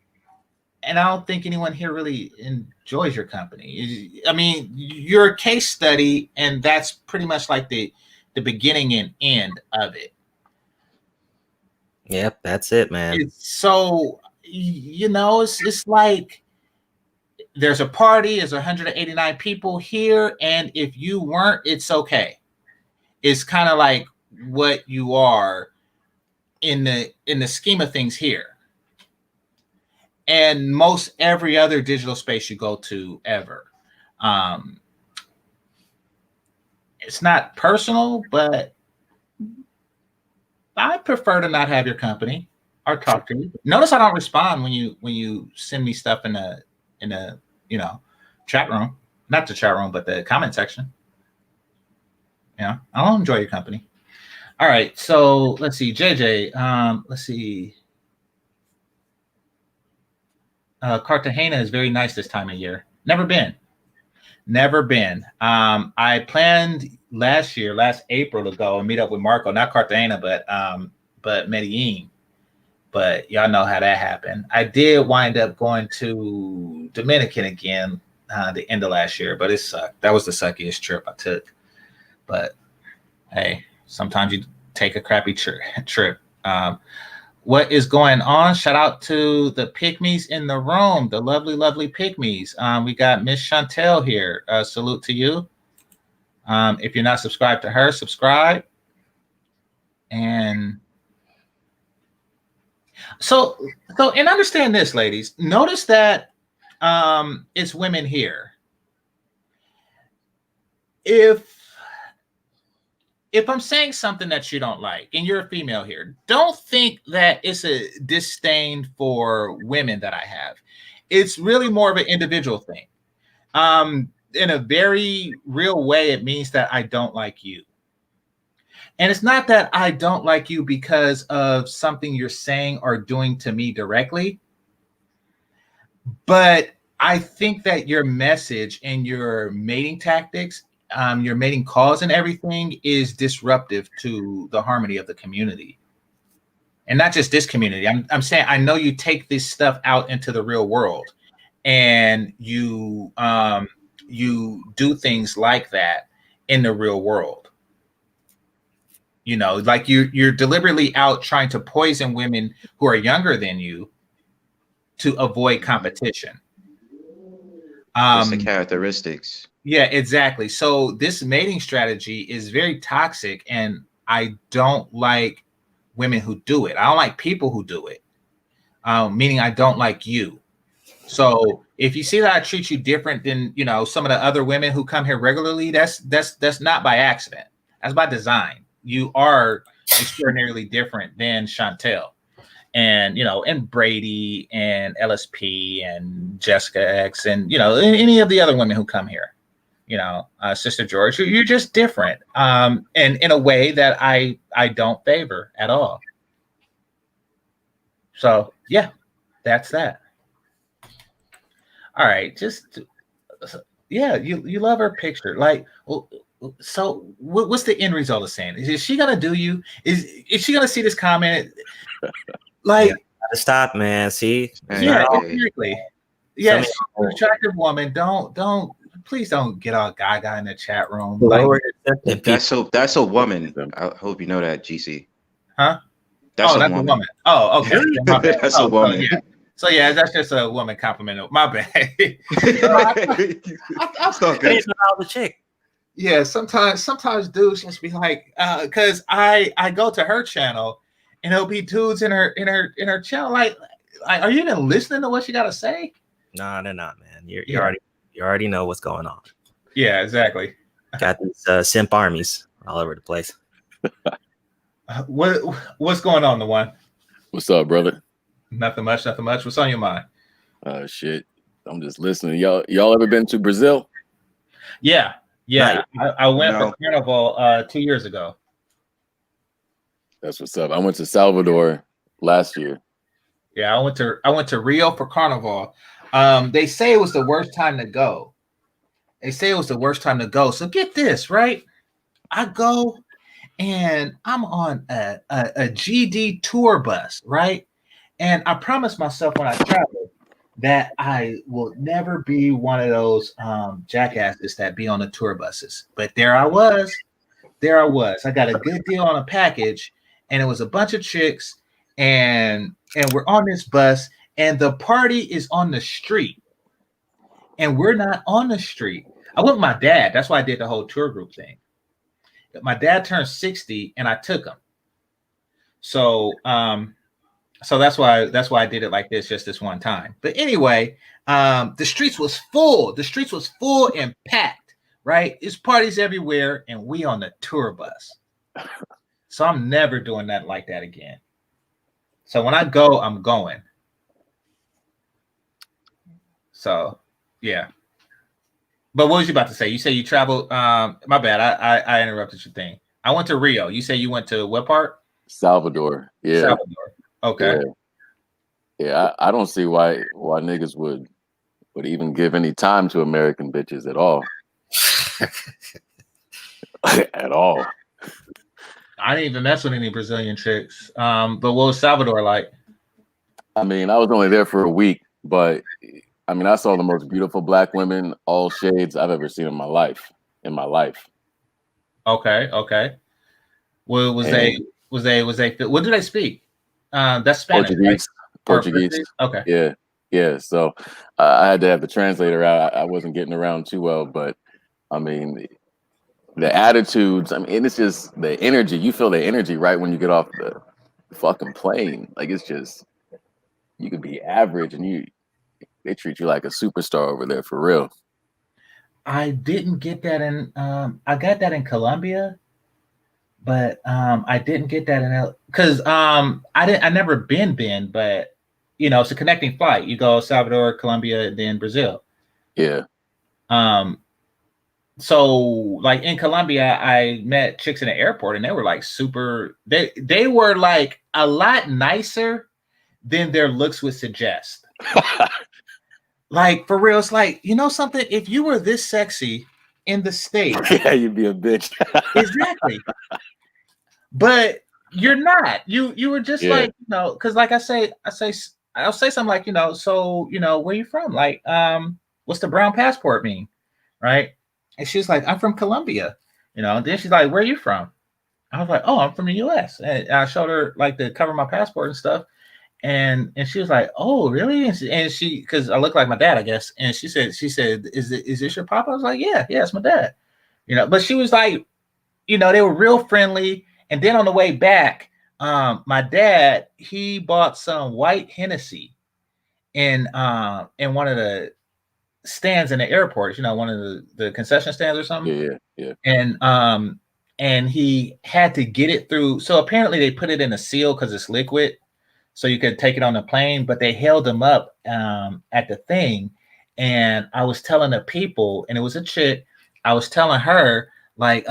think anyone here really enjoys your company. I mean, you're a case study, and that's pretty much like the beginning and end of it. Yep, that's it, man. So, you know, it's like there's a party, there's 189 people here, and if you weren't, it's okay. It's kind of like what you are in the scheme of things here. And most every other digital space you go to ever. It's not personal, but I prefer to not have your company or talk to you. Notice I don't respond when you send me stuff in a you know, chat room. Not the chat room, but the comment section. Yeah, I don't enjoy your company. All right, so let's see, JJ. Let's see. Cartagena is very nice this time of year. Never been. I planned last April to go and meet up with Marco, not Cartagena, but Medellin. But y'all know how that happened. I did wind up going to Dominican again the end of last year, but it sucked. That was the suckiest trip I took. But hey, sometimes you take a crappy trip. What is going on? Shout out to the pygmies in the room, the lovely, lovely pygmies. We got Miss Chantel here. Salute to you. If you're not subscribed to her, subscribe. And so and understand this, ladies. Notice that it's women here. If I'm saying something that you don't like and you're a female here, don't think that it's a disdain for women that I have. It's really more of an individual thing. In a very real way, it means that I don't like you. And it's not that I don't like you because of something you're saying or doing to me directly, but I think that your message and your mating tactics, your mating calls and everything is disruptive to the harmony of the community. And not just this community. I'm saying, I know you take this stuff out into the real world and you do things like that in the real world. You know, like you're deliberately out trying to poison women who are younger than you to avoid competition. It's the characteristics. Yeah, exactly. So this mating strategy is very toxic, and I don't like women who do it. I don't like people who do it, meaning I don't like you. So if you see that I treat you different than, you know, some of the other women who come here regularly, that's not by accident. That's by design. You are extraordinarily different than Chantel and, you know, and Brady and LSP and Jessica X and, you know, any of the other women who come here, you know, Sister George, you're just different. And in a way that I don't favor at all. So yeah, that's that. All right. Just, yeah, you love her picture. Like, well, so what's the end result of saying? Is she gonna do you? Is she gonna see this comment? Like, gotta stop, man. See, yeah, exactly. Yes, attractive woman. Please don't get all gaga in the chat room. Like, that's a woman. I hope you know that, GC. Huh? That's a woman. Oh, okay. That's a woman. Yeah. So yeah, that's just a woman compliment. My bad. I'm still good. The chick. Yeah, sometimes dudes just be like, because I go to her channel and there'll be dudes in her channel like, are you even listening to what she gotta say? No, they're not, man. You already know what's going on. Yeah, exactly. Got these simp armies all over the place. What's going on, the one? What's up, brother? Nothing much. What's on your mind? Shit. I'm just listening. Y'all ever been to Brazil? Yeah. I went for Carnival 2 years ago. That's what's up. I went to Salvador last year. Yeah, I went to Rio for Carnival. They say it was the worst time to go. So get this, right? I go and I'm on a GD tour bus, right? And I promised myself when I travel that I will never be one of those jackasses that be on the tour buses. But there I was. I got a good deal on a package, and it was a bunch of chicks, and we're on this bus, and the party is on the street, and we're not on the street. I went with my dad. That's why I did the whole tour group thing. My dad turned 60, and I took him. So that's why I did it like this, just this one time. But anyway, the streets was full. The streets was full and packed, right? There's parties everywhere, and we on the tour bus. So I'm never doing that like that again. So when I go, I'm going. So yeah. But what was you about to say? You say you traveled. My bad. I interrupted your thing. I went to Rio. You say you went to what part? Salvador. Yeah. Salvador. Okay. Yeah. I don't see why niggas would even give any time to American bitches at all. At all. I didn't even mess with any Brazilian chicks. But what was Salvador like? I mean, I was only there for a week, but I mean, I saw the most beautiful black women, all shades I've ever seen in my life. Okay. Well, was they? What do they speak? That's Spanish, Portuguese. right? Or Portuguese. Okay. Yeah. So I had to have the translator out. I wasn't getting around too well, but I mean, the attitudes. I mean, it's just the energy. You feel the energy right when you get off the fucking plane. Like it's just you could be average and they treat you like a superstar over there for real. I didn't get that in. I got that in Colombia, but I didn't get that in because I never been, but you know, it's a connecting flight. You go Salvador, Colombia, then Brazil. Yeah. So like in Colombia, I met chicks in the airport, and they were like super. They were like a lot nicer than their looks would suggest. Like for real, it's like, you know something. If you were this sexy in the States, yeah, you'd be a bitch. Exactly. But you're not. You were just like, you know, because like I'll say something like, you know, so you know, where you from? Like, what's the brown passport mean? Right? And she's like, I'm from Colombia, you know. And then she's like, where are you from? I was like, oh, I'm from the US. And I showed her like the cover of my passport and stuff. And she was like, oh, really? And she because I look like my dad, I guess. And she said, is this your papa? I was like, yeah, it's my dad. You know, but she was like, you know, they were real friendly. And then on the way back, my dad, he bought some white Hennessy in one of the stands in the airport, you know, one of the concession stands or something. Yeah. And he had to get it through. So apparently they put it in a seal because it's liquid, so you could take it on the plane, but they held him up at the thing. And I was telling the people, and it was a chick, I was telling her, like,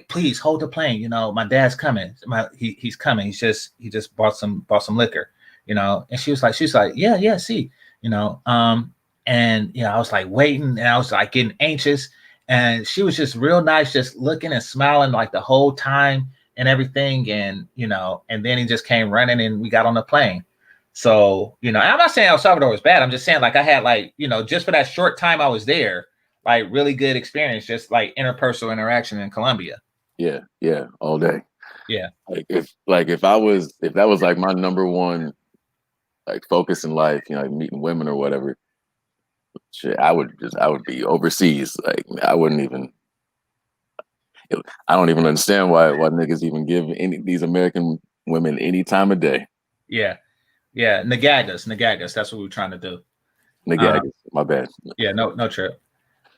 please hold the plane. You know, my dad's coming. He's coming. He just bought some liquor, you know. And she's like, yeah, see, you know. And you know, I was like waiting, and I was like getting anxious. And she was just real nice, just looking and smiling like the whole time and everything. And, you know, and then he just came running and we got on the plane. So, you know, I'm not saying El Salvador was bad. I'm just saying like I had like, you know, just for that short time I was there, like really good experience, just like interpersonal interaction in Colombia. Yeah, all day. Yeah. If that was like my number one like focus in life, you know, like meeting women or whatever, shit, I would be overseas. Like I don't even understand why niggas even give these American women any time of day. Yeah. Nagagas. That's what we're trying to do. Nagagas. My bad. Yeah, no trip.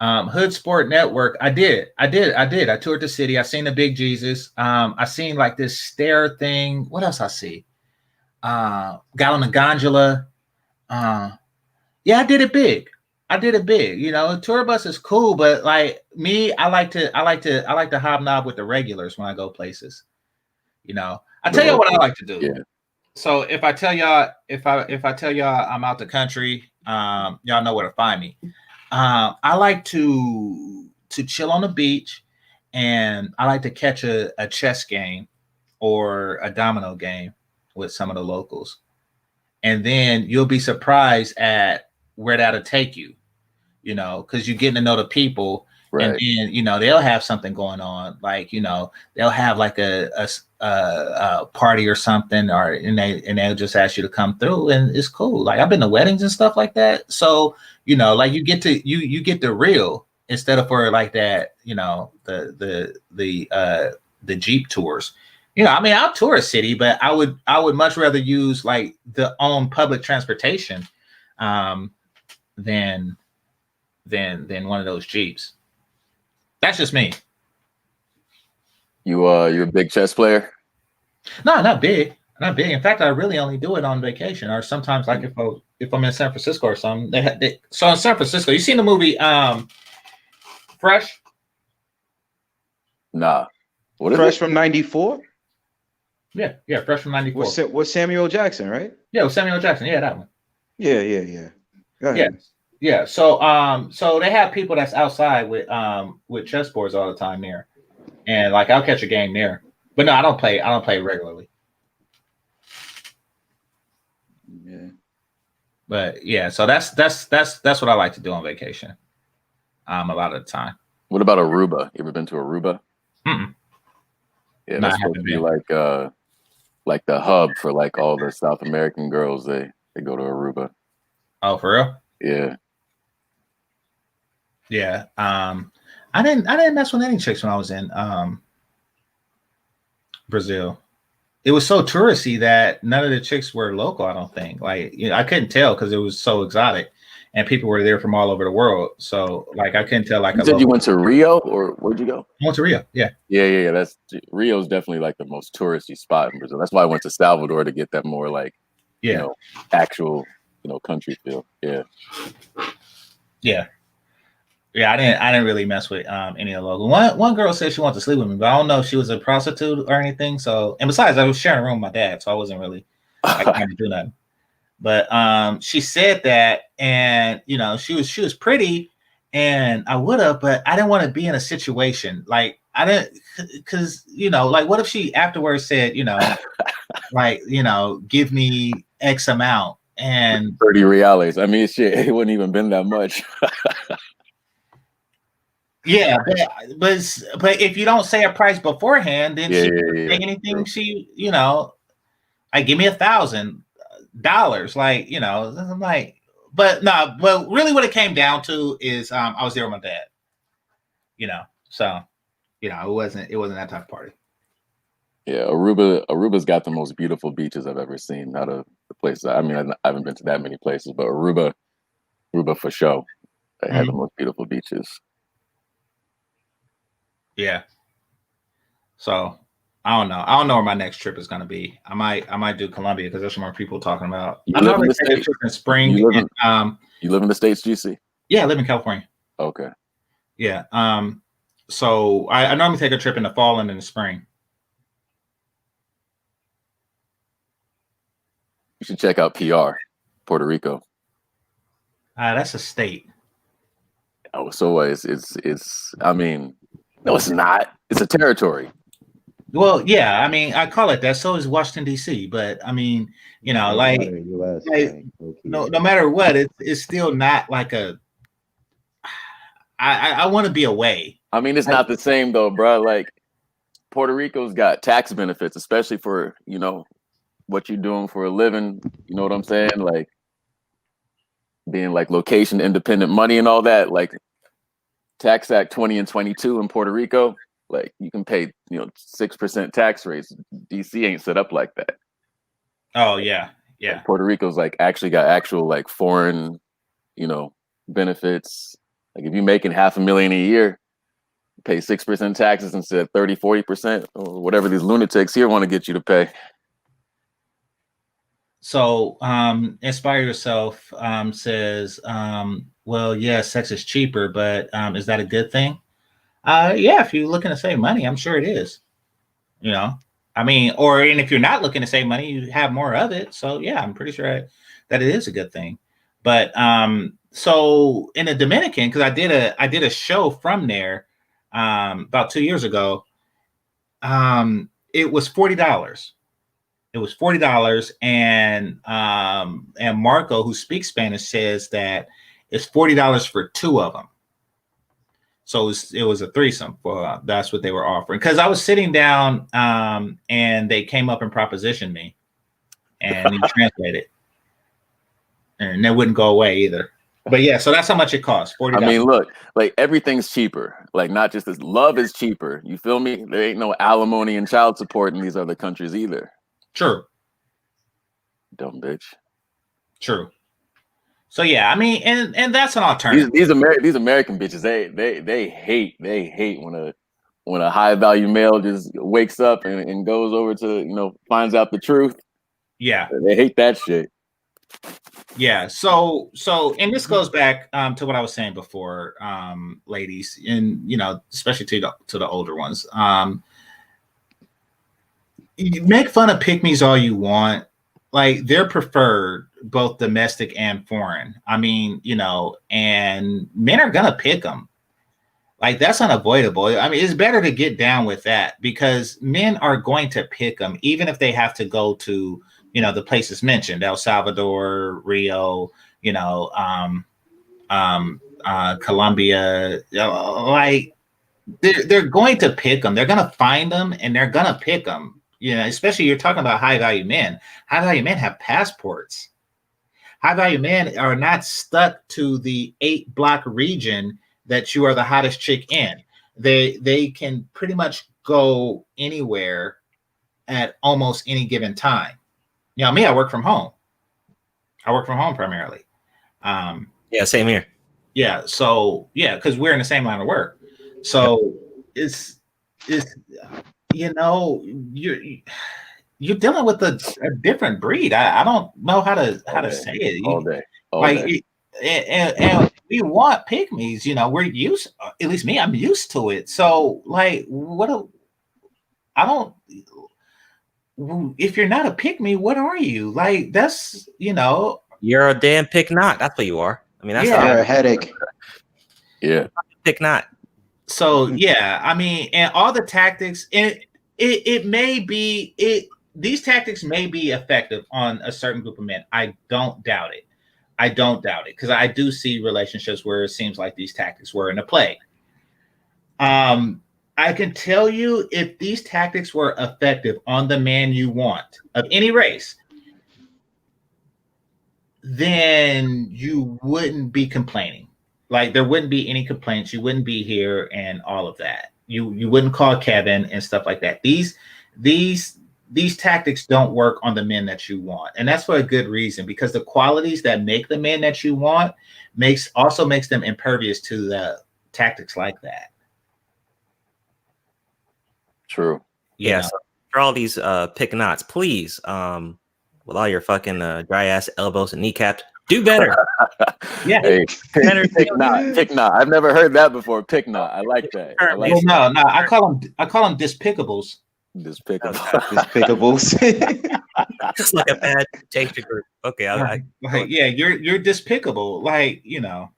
Hood Sport Network. I did. I toured the city. I seen the Big Jesus. I seen like this stair thing. What else I see? Got on the gondola. Yeah, I did it big. You know, tour bus is cool, but like me, I like to hobnob with the regulars when I go places. You know, I tell y'all what I like to do. Yeah. So if I tell y'all, if I tell y'all I'm out the country, y'all know where to find me. I like to chill on the beach, and I like to catch a chess game or a domino game with some of the locals. And then you'll be surprised at where that'll take you, you know, because you're getting to know the people. Right. And then, you know, they'll have something going on, like, you know, they'll have like a party or something, and they'll just ask you to come through, and it's cool. Like I've been to weddings and stuff like that. So, you know, like you get the real instead of for like that, you know, the Jeep tours. You know, I mean, I'll tour a city, but I would much rather use like the own public transportation than one of those Jeeps. That's just me. You're a big chess player? No, not big. In fact, I really only do it on vacation, or sometimes like if I'm in San Francisco or something. So in San Francisco, you seen the movie Fresh? Nah. What is Fresh it? from '94? Yeah, Fresh from '94. With Samuel Jackson, right? Yeah, with Samuel Jackson. Yeah, that one. Yeah. Go ahead. Yeah. So they have people that's outside with chessboards all the time there, and like I'll catch a game there. But no, I don't play regularly. Yeah. But yeah, so that's what I like to do on vacation. A lot of the time. What about Aruba? You ever been to Aruba? Mm-mm. Yeah, that's supposed to be like like the hub for like all the South American girls. They go to Aruba. Oh, for real? Yeah. Yeah. I didn't mess with any chicks when I was in Brazil. It was so touristy that none of the chicks were local. I don't think. Like, you know, I couldn't tell because it was so exotic, and people were there from all over the world. So, like, I couldn't tell. Like, You said you went to Rio, or where'd you go? I went to Rio. Yeah. Yeah. That's Rio's definitely like the most touristy spot in Brazil. That's why I went to Salvador to get that more like, you know, actual, you know, country feel. Yeah. Yeah. Yeah, I didn't really mess with any of the local. One girl said she wanted to sleep with me, but I don't know if she was a prostitute or anything. So, and besides, I was sharing a room with my dad, so I wasn't really like trying to do nothing. But she said that, and you know, she was pretty, and I would have, but I didn't want to be in a situation like I didn't, because you know, like what if she afterwards said, you know, like, you know, give me X amount and 30 reales. I mean, shit, it wouldn't even been that much. Yeah, but if you don't say a price beforehand, then she can't say anything. True. She, you know, like give me $1,000, like, you know, I'm like, but no, but really what it came down to is I was there with my dad, you know, so you know, it wasn't that type of party. Yeah, Aruba's got the most beautiful beaches I've ever seen out of the places. I mean, I haven't been to that many places, but Aruba for sure. They had the most beautiful beaches. Yeah. So I don't know. I don't know where my next trip is going to be. I might do Colombia because there's some more people talking about. You I'm live not in the take a States? trip in spring. You live in, and, you live in the States, GC? Yeah, I live in California. Okay. Yeah. So I normally take a trip in the fall and in the spring. You should check out PR, Puerto Rico. That's a state. Oh, so it's I mean, no, it's not. It's a territory. Well, yeah, I mean, I call it that. So is Washington D.C. But I mean, you know, like no matter what, it's still not like a. I want to be away. I mean, it's not the same though, bro. Like Puerto Rico's got tax benefits, especially for, you know, what you're doing for a living. You know what I'm saying? Like being like location independent money and all that. Like Tax Act 20 and 22 in Puerto Rico, like you can pay, you know, 6% tax rates. DC ain't set up like that. Oh yeah, yeah. Like Puerto Rico's like actually got actual like foreign, you know, benefits. Like if you're making $500,000 a year, pay 6% taxes instead of 30-40% or whatever these lunatics here want to get you to pay. So Inspire Yourself says, well, yeah, sex is cheaper, but is that a good thing? Yeah, if you're looking to save money, I'm sure it is. You know, I mean, and if you're not looking to save money, you have more of it. So yeah, I'm pretty sure that it is a good thing. But so in the Dominican, because I did a show from there about 2 years ago. It was $40. It was $40, and Marco, who speaks Spanish, says that it's $40 for two of them. So it was a threesome. That's what they were offering. Because I was sitting down, and they came up and propositioned me, and he translated, and that wouldn't go away either. But yeah, so that's how much it costs. $40. I mean, look, like everything's cheaper. Like not just this, love is cheaper. You feel me? There ain't no alimony and child support in these other countries either. True. Dumb bitch. True. So yeah, I mean, and that's an alternative. These American bitches, they hate when a high value male just wakes up and goes over to, you know, finds out the truth. Yeah. They hate that shit. Yeah. So and this goes back to what I was saying before, ladies, and you know, especially to the older ones. You make fun of pick-me's all you want. Like they're preferred both domestic and foreign. I mean, you know, and men are gonna pick them. Like that's unavoidable. I mean, it's better to get down with that because men are going to pick them, even if they have to go to, you know, the places mentioned, El Salvador, Rio, you know, Colombia. Like they're going to pick them. They're gonna find them and they're gonna pick them. You know, especially you're talking about high value men. High value men have passports. High value men are not stuck to the 8-block region that you are the hottest chick in. They can pretty much go anywhere at almost any given time. You know, me, I work from home. I work from home primarily. Yeah, same here. Yeah, so yeah, because we're in the same line of work. So it's you know, you're dealing with a different breed. I don't know how to say it. All day. Like and we want pygmies, you know, we're used, at least me, I'm used to it. So like I don't, if you're not a pygmy, what are you? Like that's, you know, you're a damn pick not. That's what you are. I mean, that's You're a headache. Yeah. pick not. So yeah, I mean, and all the tactics, it may be these tactics may be effective on a certain group of men. I don't doubt it. I don't doubt it, because I do see relationships where it seems like these tactics were in play. I can tell you, if these tactics were effective on the man you want of any race, then you wouldn't be complaining. Like there wouldn't be any complaints. You wouldn't be here and all of that. You wouldn't call Kevin and stuff like that. These tactics don't work on the men that you want. And that's for a good reason, because the qualities that make the men that you want makes them impervious to the tactics like that. True. Yeah. So for all these pick knots, please, with all your fucking dry ass elbows and kneecaps, do better. Yeah. Hey, pick not. Pick not. I've never heard that before. Pick not. I like that. I like well, no, I call them despicables. Despicable. Despicables. Just like a bad taster group. Okay, yeah, you're despicable. Like, you know,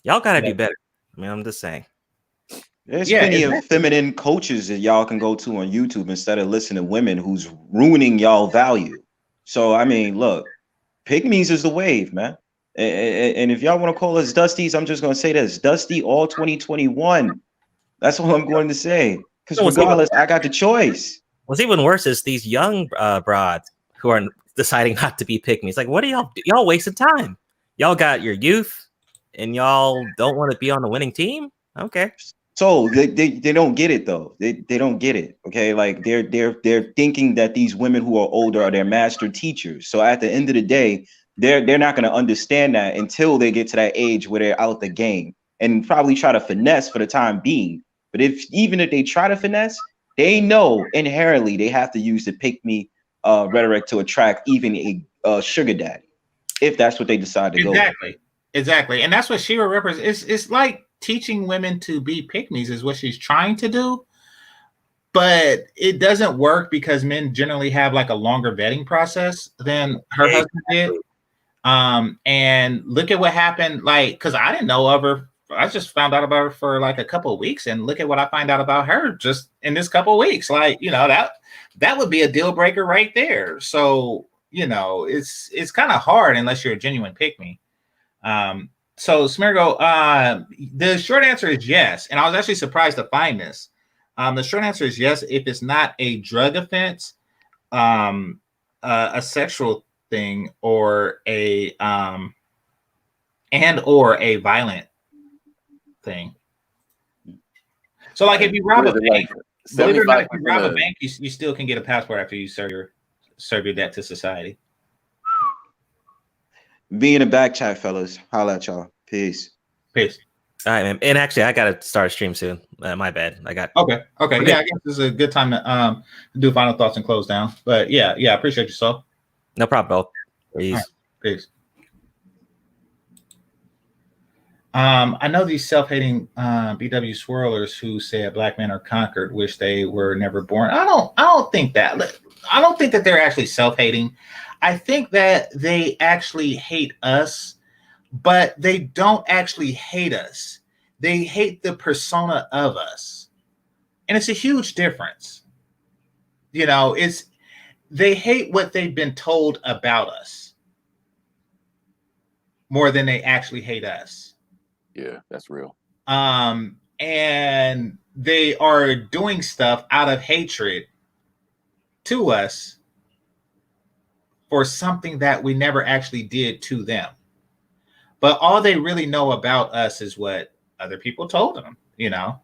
y'all gotta do better. I mean, I'm just saying. There's plenty of feminine coaches that y'all can go to on YouTube instead of listening to women who's ruining y'all value. So I mean, look, pygmies is the wave, man. And if y'all want to call us Dusties, I'm just gonna say this: Dusty all 2021. That's all I'm going to say. Because regardless, I got the choice. What's even worse is these young broads who are deciding not to be pygmies. Like, what are y'all? Y'all wasting time. Y'all got your youth, and y'all don't want to be on the winning team. Okay. So they don't get it though. They don't get it. Okay, like they're thinking that these women who are older are their master teachers. So at the end of the day, they're not going to understand that until they get to that age where they're out the game, and probably try to finesse for the time being. But even if they try to finesse, they know inherently they have to use the pick me rhetoric to attract even a sugar daddy, if that's what they decide to go with. Exactly. And that's what Shira represents. It's like teaching women to be pygmies is what she's trying to do. But it doesn't work because men generally have like a longer vetting process than her husband did. And look at what happened. Like, because I didn't know of her. I just found out about her for like a couple of weeks, and look at what I find out about her just in this couple of weeks. Like, you know, that would be a deal breaker right there. So, you know, it's kind of hard unless you're a genuine pick me. So Smirgo, the short answer is yes. And I was actually surprised to find this. The short answer is yes, if it's not a drug offense, a sexual thing, or a violent thing. So like if you rob a bank, believe it or not, if you rob a bank, you still can get a passport after you serve your debt to society. Be in the back chat, fellas. Holla at y'all. Peace. All right, man. And actually, I gotta start a stream soon. My bad. I got okay. Yeah, I guess this is a good time to do final thoughts and close down. But yeah, I appreciate you, so. No problem, bro. Peace. Right. Peace. I know these self-hating BW swirlers who said black men are conquered, wish they were never born. I don't think that. I don't think that they're actually self-hating. I think that they actually hate us, but they don't actually hate us. They hate the persona of us. And it's a huge difference. You know, they hate what they've been told about us more than they actually hate us. Yeah, that's real. And they are doing stuff out of hatred to us for something that we never actually did to them. But all they really know about us is what other people told them, you know.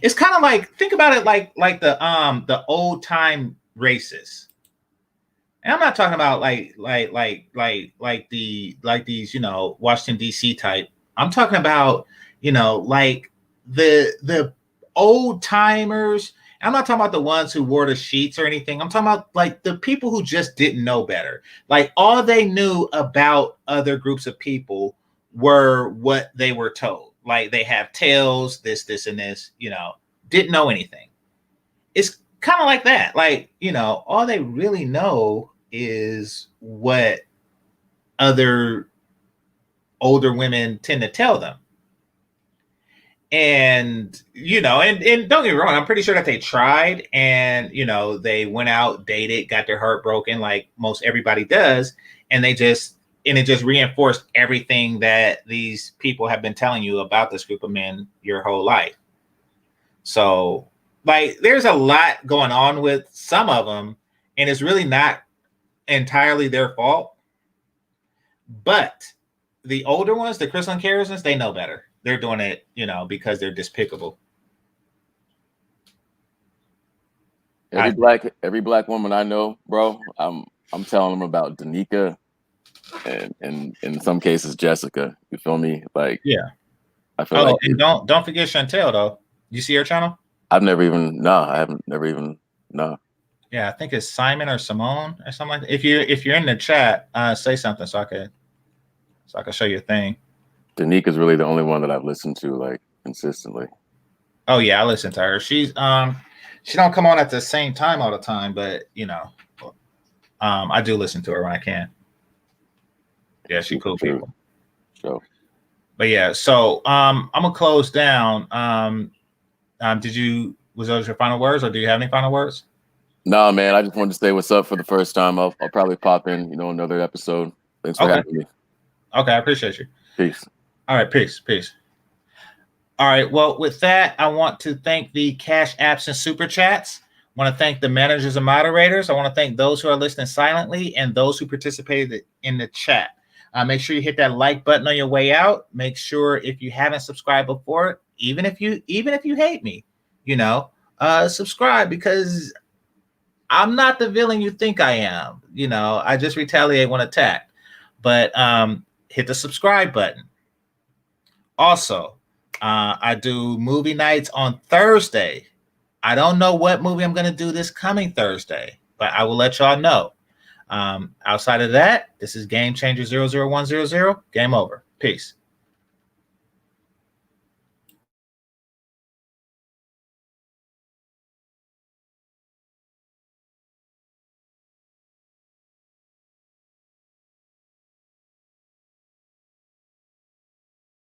It's kind of like, think about it like the old time races. And I'm not talking about like these, you know, Washington D.C. type. I'm talking about, you know, like the old timers. I'm not talking about the ones who wore the sheets or anything. I'm talking about like the people who just didn't know better. Like all they knew about other groups of people were what they were told. Like they have tails, this, and this, you know, didn't know anything. It's kind of like that. Like, you know, all they really know is what other older women tend to tell them. And, you know, and don't get me wrong, I'm pretty sure that they tried and, you know, they went out, dated, got their heart broken like most everybody does. And it just reinforced everything that these people have been telling you about this group of men your whole life. So, like, there's a lot going on with some of them, and it's really not entirely their fault. But the older ones, the Christelyn Karazins, they know better. They're doing it, you know, because they're despicable. Every black woman I know, bro, I'm telling them about Danica and in some cases Jessica. You feel me? Like, yeah. I feel like, and don't forget Chantel though. You see her channel? I haven't never even. Yeah, I think it's Simon or Simone or something like that. If you're in the chat, say something so I can show you a thing. Danica's really the only one that I've listened to like consistently. Oh yeah, I listen to her. She's she don't come on at the same time all the time, but you know, I do listen to her when I can. Yeah, she cool people. So, but yeah, so I'm gonna close down. Was those your final words, or do you have any final words? No, man. I just wanted to say what's up for the first time. I'll probably pop in, you know, another episode. Thanks for having me. Okay, I appreciate you. Peace. All right, peace. All right, well, with that, I want to thank the Cash Apps and Super Chats. I want to thank the managers and moderators. I want to thank those who are listening silently and those who participated in the chat. Make sure you hit that like button on your way out. Make sure if you haven't subscribed before, even if you hate me, you know, subscribe, because I'm not the villain you think I am. You know, I just retaliate when attacked. But hit the subscribe button. Also, I do movie nights on Thursday. I don't know what movie I'm going to do this coming Thursday, but I will let y'all know. Outside of that, this is Game Changer 00100. Game over. Peace.